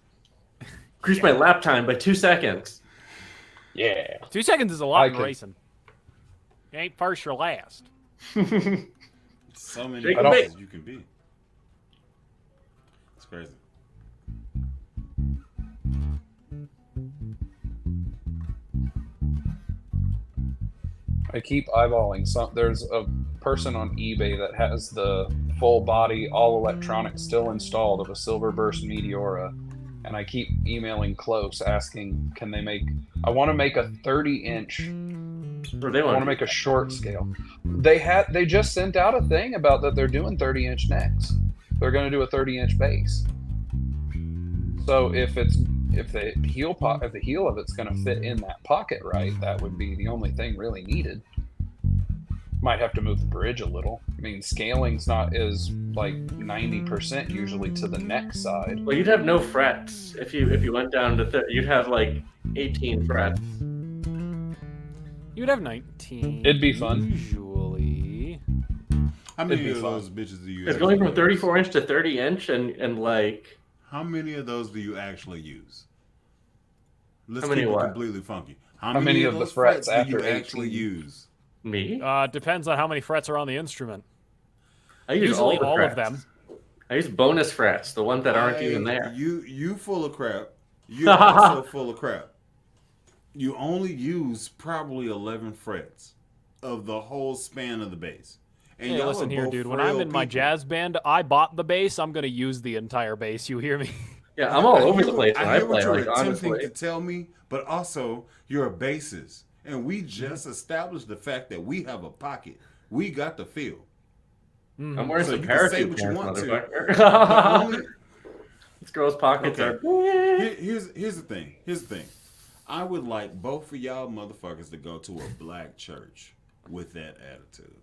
S5: Increase my lap time by 2 seconds.
S4: Yeah.
S2: 2 seconds is a lot in
S4: can-
S2: racing. You ain't first, you're last.
S1: So many
S5: Take a
S1: places you can be. It's crazy.
S4: I keep eyeballing some. There's a person on eBay that has the full body, all electronic still installed of a Silver Burst Meteora, and I keep emailing Close asking, can they make? I want to make a 30-inch.
S5: Or they
S4: I want to
S5: want
S4: make a short scale. They just sent out a thing about that they're doing 30-inch necks. They're going to do a 30-inch base. So if the heel of it's going to fit in that pocket right, that would be the only thing really needed. Might have to move the bridge a little. I mean, scaling's not is like 90% usually to the neck side.
S5: Well, you'd have no frets if you went down to you'd have like 18 frets.
S2: You'd have 19.
S4: It'd be fun.
S2: Usually.
S1: How many
S4: It'd be
S1: of
S4: fun.
S1: those bitches do you?
S5: It's going from 34 inch to 30 inch, and like.
S1: How many of those do you actually use? Let's
S5: How many
S1: keep it
S5: what?
S1: completely funky.
S4: How many of the
S1: those
S4: frets
S1: do
S4: after
S1: you actually
S4: 18?
S1: use?
S5: Me?
S2: Depends on how many frets are on the instrument.
S5: I use
S2: Usually
S5: all,
S2: all
S5: the
S2: of
S5: frets.
S2: them.
S5: I use bonus frets, the ones that aren't even there.
S1: You full of crap. You're also full of crap. You only use probably 11 frets of the whole span of the bass. And
S2: Hey,
S1: y'all
S2: listen
S1: are
S2: here,
S1: both
S2: dude. When I'm
S1: frail
S2: in my
S1: people.
S2: jazz band, I bought the bass. I'm going to use the entire bass. You hear me?
S5: Yeah, I'm all
S1: I
S5: over
S1: hear
S5: the
S1: what-
S5: place when I
S1: hear what
S5: play.
S1: you're
S5: Like
S1: attempting
S5: honestly,
S1: to tell me, but also you're a bassist, and we just established the fact that we have a pocket. We got the feel.
S5: I'm wearing
S1: So
S5: some
S1: you can say
S5: parachute
S1: what you
S5: pants,
S1: want to.
S5: motherfucker.
S1: The only-
S5: This girl's pockets
S1: Okay.
S5: are.
S1: Here's the thing. Here's the thing. I would like both of y'all motherfuckers to go to a black church with that attitude.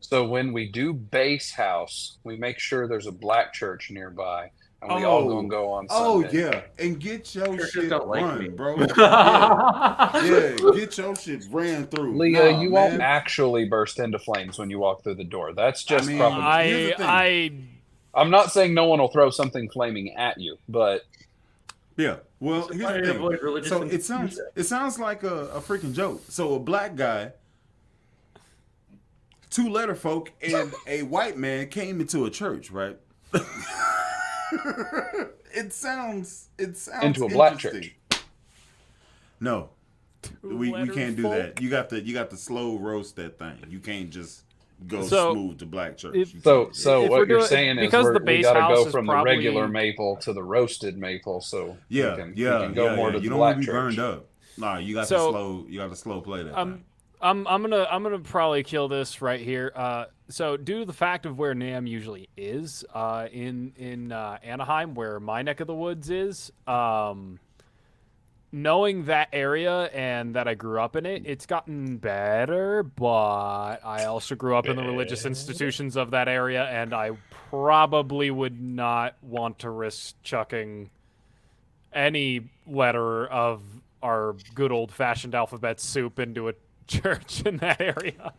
S4: So when we do base house, we make sure there's a black church nearby, and we all gonna go on
S1: Oh
S4: Sunday.
S1: yeah, and get your
S5: Churches
S1: shit
S5: don't like
S1: run,
S5: me.
S1: bro. Yeah, get your shit ran through.
S4: Leah,
S1: Nah,
S4: you
S1: man.
S4: won't actually burst into flames when you walk through the door. That's just
S1: mean,
S4: probably.
S1: Here's the thing.
S4: I'm not saying no one will throw something flaming at you, but
S1: Yeah. Well,
S5: So
S1: here's
S5: why
S1: the thing.
S5: avoid religious
S1: So
S5: and-
S1: it sounds like a freaking joke. So a black guy, 2 letter folk, and a white man came into a church, right? It sounds
S4: into a black
S1: interesting.
S4: church.
S1: No, we
S2: Two-letter
S1: can't do
S2: folk?
S1: that. You got to slow roast that thing. You can't just go
S2: So,
S1: smooth to black church.
S2: if-
S1: You
S4: So
S1: can't.
S4: so
S2: If
S4: what
S2: we're
S4: you're
S2: doing-
S4: saying is
S2: because the
S4: we
S2: base
S4: got to
S2: house
S4: go
S2: is
S4: from the
S2: probably-
S4: regular maple to the roasted maple, so
S1: Yeah,
S4: we
S1: yeah,
S4: can go more to
S1: You
S4: the
S1: don't want
S4: black
S1: to be
S4: church.
S1: burned up. Nah, you got
S2: So,
S1: to slow play that.
S2: I'm gonna probably kill this right here. So due to the fact of where Nam usually is, in Anaheim, where my neck of the woods is, knowing that area and that I grew up in it, it's gotten better. But I also grew up in the religious institutions of that area, and I probably would not want to risk chucking any letter of our good old fashioned alphabet soup into a church in that area.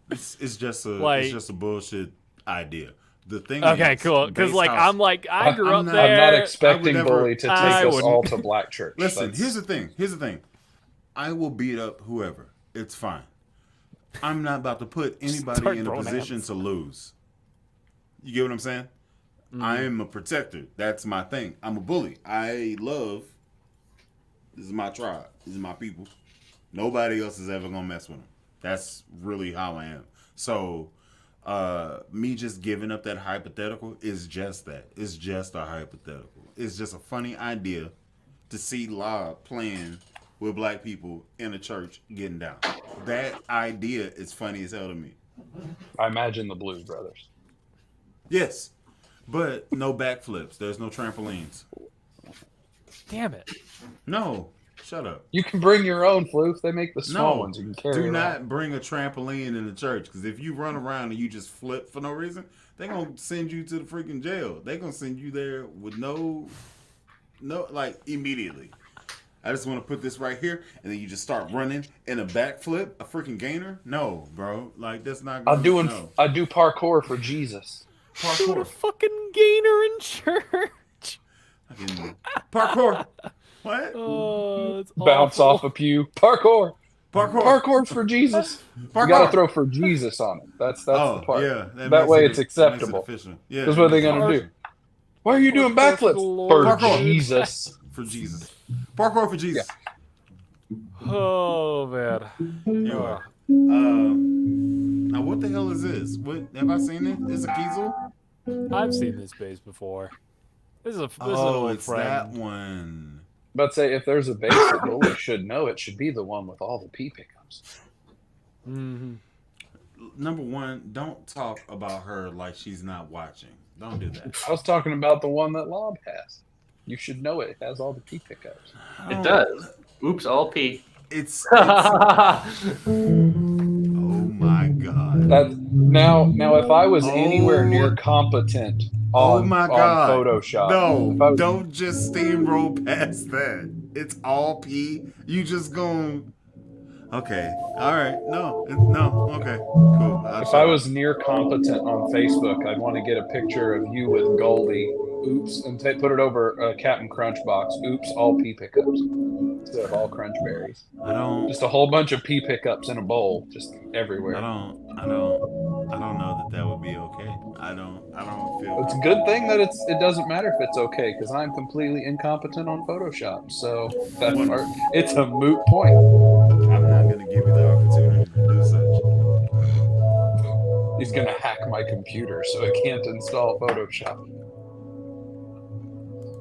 S1: It's just a
S2: Like-
S1: it's just a bullshit idea. The thing
S2: Okay,
S1: is,
S2: cool. Because
S1: base
S2: like
S1: house-
S2: I grew
S1: I'm
S2: up
S1: not-
S2: there.
S4: I'm not
S1: I
S4: expecting
S1: would never-
S4: Bully to take
S2: I
S4: us
S2: wouldn't.
S4: all to black church.
S1: Listen,
S4: That's-
S1: here's the thing. Here's the thing. I will beat up whoever. It's fine. I'm not about to put anybody
S2: Start
S1: in a
S2: throwing
S1: position
S2: hands.
S1: to lose. You get what I'm saying? I am a protector. That's my thing. I'm a bully. I love. This is my tribe. This is my people. Nobody else is ever gonna mess with them. That's really how I am. So, me just giving up that hypothetical is just that. It's just a hypothetical. It's just a funny idea to see Lob playing with black people in a church getting down. That idea is funny as hell to me.
S4: I imagine the Blues Brothers.
S1: Yes, but no backflips. There's no trampolines.
S2: Damn it.
S1: No, shut up.
S4: You can bring your own, Floof. They make the small
S1: No,
S4: ones. You can carry
S1: do
S4: around.
S1: not bring a trampoline in the church, because if you run around and you just flip for no reason, they're gonna send you to the freaking jail. They're gonna send you there with no, like, immediately. I just want to put this right here, and then you just start running in a backflip, a freaking gainer. No, bro, like that's not.
S4: I
S1: Gonna, no.
S4: do parkour for Jesus.
S2: Doing a
S1: Parkour,
S2: fucking gainer in church.
S1: Fucking parkour. What?
S2: Oh, it's
S4: Bounce
S2: awful.
S4: off a pew. Parkour.
S1: Parkour.
S4: Parkour for Jesus.
S1: Parkour.
S4: You gotta throw for Jesus on it. That's
S1: Oh,
S4: the part.
S1: yeah.
S4: That
S1: makes
S4: way
S1: it-
S4: it's
S1: makes it
S4: acceptable.
S1: official. Yeah.
S4: Because what are they
S1: it makes it
S4: gonna do?
S1: official.
S4: Why are you doing
S2: Parkour for the
S4: backflips? For
S2: Lord.
S1: Parkour.
S4: Jesus.
S1: For Jesus. Parkour for Jesus.
S2: Oh man.
S1: You
S2: Oh.
S1: are. Now what the hell is this? What have I seen it? Is it a Kiesel?
S2: I've seen this base before. This is an
S1: Oh,
S2: old
S1: it's
S2: friend.
S1: that one.
S4: But say if there's a base that Bully should know, it should be the one with all the P pickups.
S2: Mm-hmm.
S1: Number one, don't talk about her like she's not watching. Don't do that.
S4: I was talking about the one that Lob has. You should know it. It has all the P pickups.
S5: It does. Oops, all P.
S1: It's oh my god.
S4: That now if I was
S1: Oh.
S4: anywhere near competent on,
S1: Oh my
S4: on
S1: god.
S4: Photoshop,
S1: No,
S4: if I was-
S1: don't just steamroll past that. It's all P. You just going. Okay. All right. No. Okay. Cool.
S4: If I was near competent on Facebook, I'd want to get a picture of you with Goldie. Oops, and put it over Captain Crunch box. Oops, all P pickups instead of all Crunch berries.
S1: I don't.
S4: Just a whole bunch of P pickups in a bowl, just everywhere.
S1: I don't know that would be okay. I don't feel.
S4: It's a good thing that it doesn't matter if it's okay because I'm completely incompetent on Photoshop. So that part, it's a moot point.
S1: I'm not gonna give you the opportunity to do such.
S4: He's gonna hack my computer so it can't install Photoshop.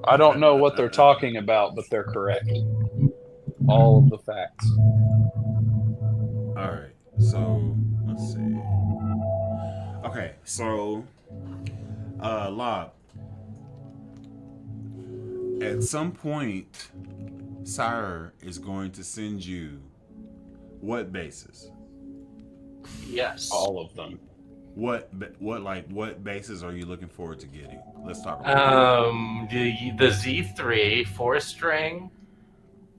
S4: I don't know what they're talking about, but they're correct. All of the facts.
S1: All right. So let's see. Okay. So, Lob. At some point, Sire is going to send you what bases?
S5: Yes.
S4: All of them.
S1: What bases are you looking forward to getting? Let's talk about
S5: The Z3 4 string,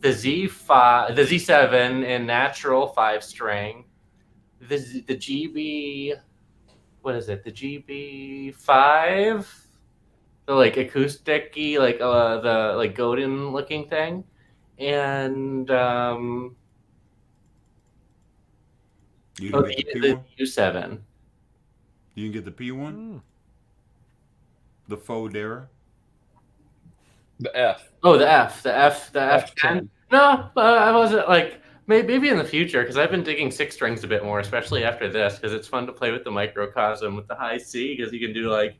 S5: the Z5, the Z7 in natural 5 string, the GB, what is it? The GB5, the like acoustic-y, like the like Godin looking thing, and
S1: You can get the
S5: the
S1: P1.
S5: U7.
S1: You can get the P1. The Fodera.
S4: The F.
S5: Oh, the F10.
S4: F10.
S5: No, I wasn't like Maybe in the future, because I've been digging 6 strings a bit more, especially after this, because it's fun to play with the microcosm with the high C, because you can do like.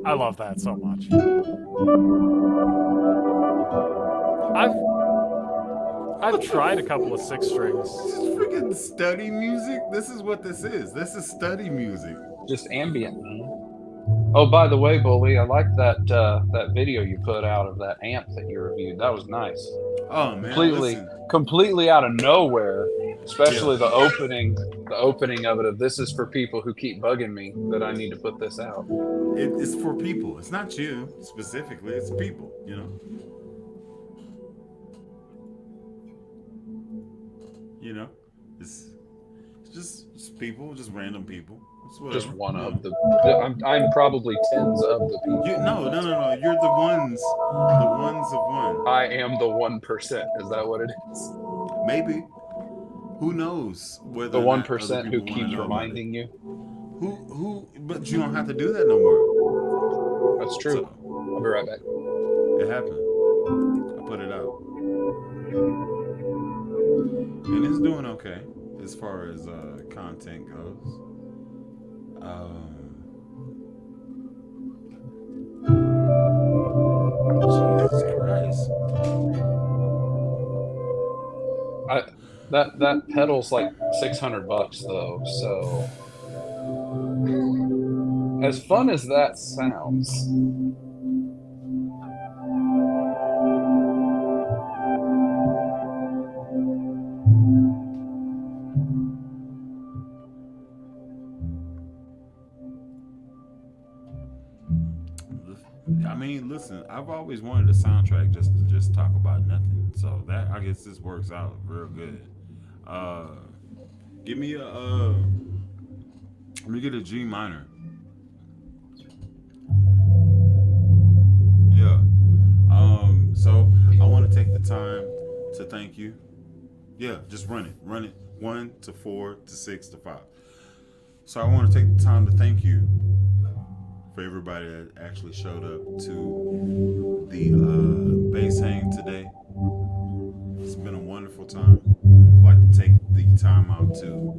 S2: I love that so much. I've tried a couple of 6 strings.
S1: This is freaking study music. This is what this is. This is study music.
S4: Just ambient, man. Oh, by the way, Bully, I like that that video you put out of that amp that you reviewed. That was nice.
S1: Oh man,
S4: Completely out of nowhere. Especially the opening of it. Of this is for people who keep bugging me that I need to put this out.
S1: It's for people. It's not you specifically. It's people. You know. You know, it's just people, just random people.
S4: Just one of the. I'm probably tens of the people.
S1: No. You're the ones of one.
S4: I am the 1%. Is that what it is?
S1: Maybe. Who knows? Whether
S4: the 1% who keeps reminding you.
S1: Who? But you don't have to do that no more.
S4: That's true. So, I'll be right back.
S1: It happened. I put it out, and it's doing okay as far as content goes. Jesus Christ.
S4: That pedal's like $600 though, so as fun as that sounds.
S1: I mean, listen, I've always wanted a soundtrack just to talk about nothing. So that, I guess this works out real good. Give me let me get a G minor. Yeah. So I want to take the time to thank you. Yeah, just run it 1 to 4 to 6 to 5. So I want to take the time to thank you for everybody that actually showed up to the bass hang today. It's been a wonderful time. I'd like to take the time out to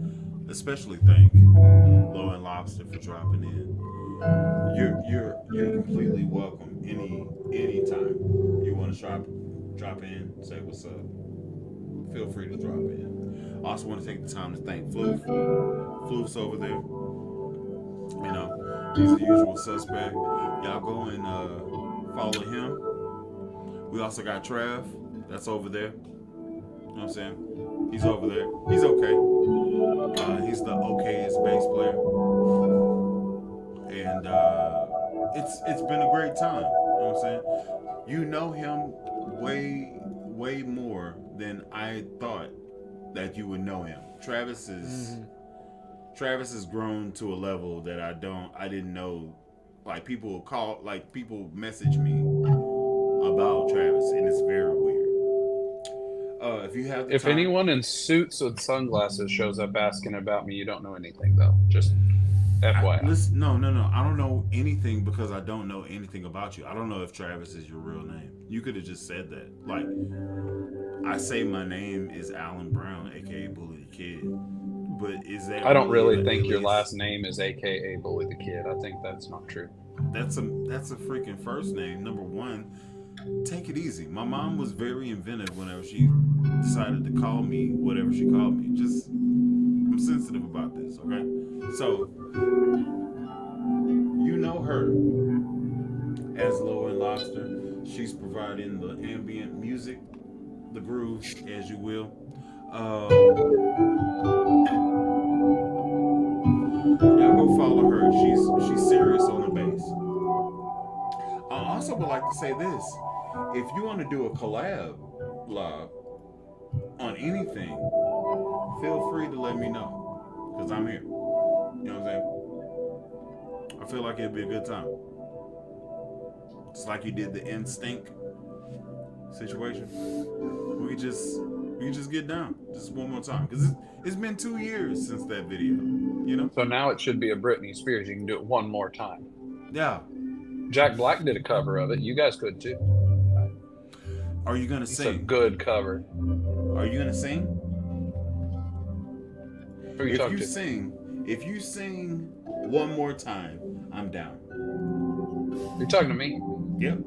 S1: especially thank Low and Lobster for dropping in. You're completely welcome anytime you want to drop in, say what's up. Feel free to drop in. I also want to take the time to thank Floof. Floof's over there. You know, he's the usual suspect. Y'all go and follow him. We also got Trav. That's over there. You know what I'm saying? He's over there. He's okay. He's the okayest bass player. And it's been a great time. You know what I'm saying? You know him way more than I thought that you would know him. Travis has grown to a level that I didn't know. Like people message me about Travis, and it's very weird. If
S4: anyone in suits with sunglasses shows up asking about me, you don't know anything though. Just FYI.
S1: No. I don't know anything because I don't know anything about you. I don't know if Travis is your real name. You could have just said that. Like, I say my name is Alan Brown, aka Bully the Kid. But is that?
S4: I don't really think your last name is aka Bully the Kid. I think that's not true.
S1: That's a freaking first name. Number one, take it easy. My mom was very inventive whenever she decided to call me whatever she called me. I'm sensitive about this, okay? So, you know her as Low and Lobster. She's providing the ambient music, the grooves, as you will. Y'all go follow her. She's serious on the bass. I also would like to say this. If you want to do a collab live on anything, feel free to let me know. Because I'm here. You know what I'm saying? I feel like it'd be a good time. Just like you did the Instinct situation. We You can just get down, just one more time, because it's been 2 years since that video. You know?
S4: So now it should be a Britney Spears. You can do it one more time.
S1: Yeah.
S4: Jack Black did a cover of it. You guys could too.
S1: Are you gonna
S4: It's a
S1: sing?
S4: good cover.
S1: Are you gonna sing?
S4: Who are you talking to?
S1: If you sing one more time, I'm down.
S4: You're talking to me?
S1: Yep.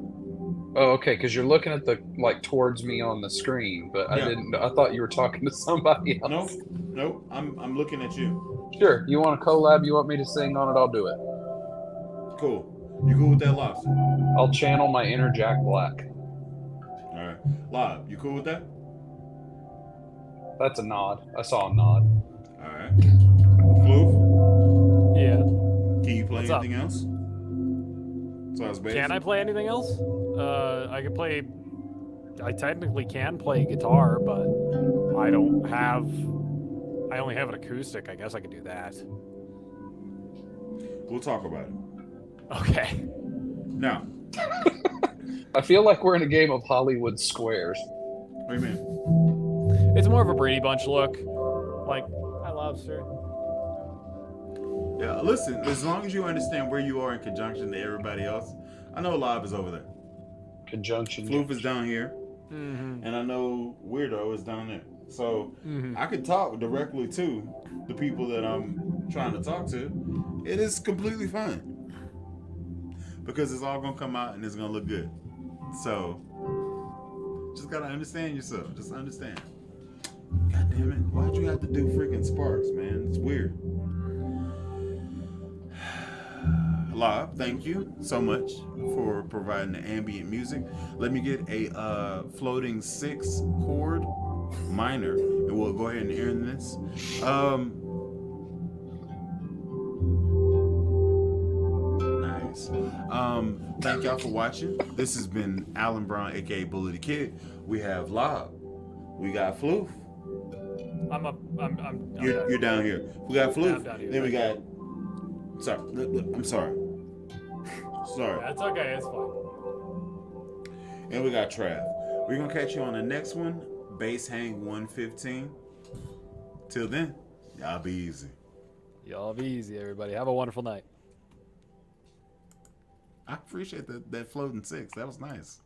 S4: Oh, okay. Because you're looking at the towards me on the screen, but I
S1: Yeah.
S4: didn't. I thought you were talking to somebody else.
S1: Nope. I'm looking at you.
S4: Sure. You want a collab? You want me to sing on it? I'll do it.
S1: Cool. You cool with that, Lobster?
S4: I'll channel my inner Jack Black.
S1: All right. Lob, you cool with that?
S4: That's a nod. I saw a nod.
S1: All right. Floof,
S2: Yeah.
S1: can you play
S2: What's up?
S1: anything else? So I was
S2: Can I play anything else? I could play. I technically can play guitar, but I don't have. I only have an acoustic. I guess I could do that.
S1: We'll talk about it.
S2: Okay.
S1: Now,
S4: I feel like we're in a game of Hollywood Squares.
S1: what do you mean?
S2: It's more of a Brady Bunch look. Like, hi, Lobster.
S1: Yeah, listen, as long as you understand where you are in conjunction to everybody else, I know Lob is over there.
S4: Conjunction.
S1: Floof is down here,
S2: Mm-hmm.
S1: and I know Weirdo is down there. So
S2: Mm-hmm.
S1: I could talk directly to the people that I'm trying to talk to. It is completely fine. Because it's all gonna come out and it's gonna look good. So just gotta understand yourself. Just understand. God damn it. Why'd you have to do freaking Sparks, man? It's weird. Lob, thank you so much for providing the ambient music. Let me get a floating 6 chord minor, and we'll go ahead and end this. Nice. Thank y'all for watching. This has been Alan Brown, aka Bully the Kid. We have Lob. We got Floof. You're down here. We got Floof.
S2: I'm down here.
S1: Then we got. Sorry, look, I'm sorry. Sorry.
S2: That's okay. It's fine.
S1: And we got Trav. We're gonna catch you on the next one. Base hang 115. Till then, y'all be easy.
S2: Y'all be easy, everybody. Have a wonderful night.
S1: I appreciate that floating 6. That was nice.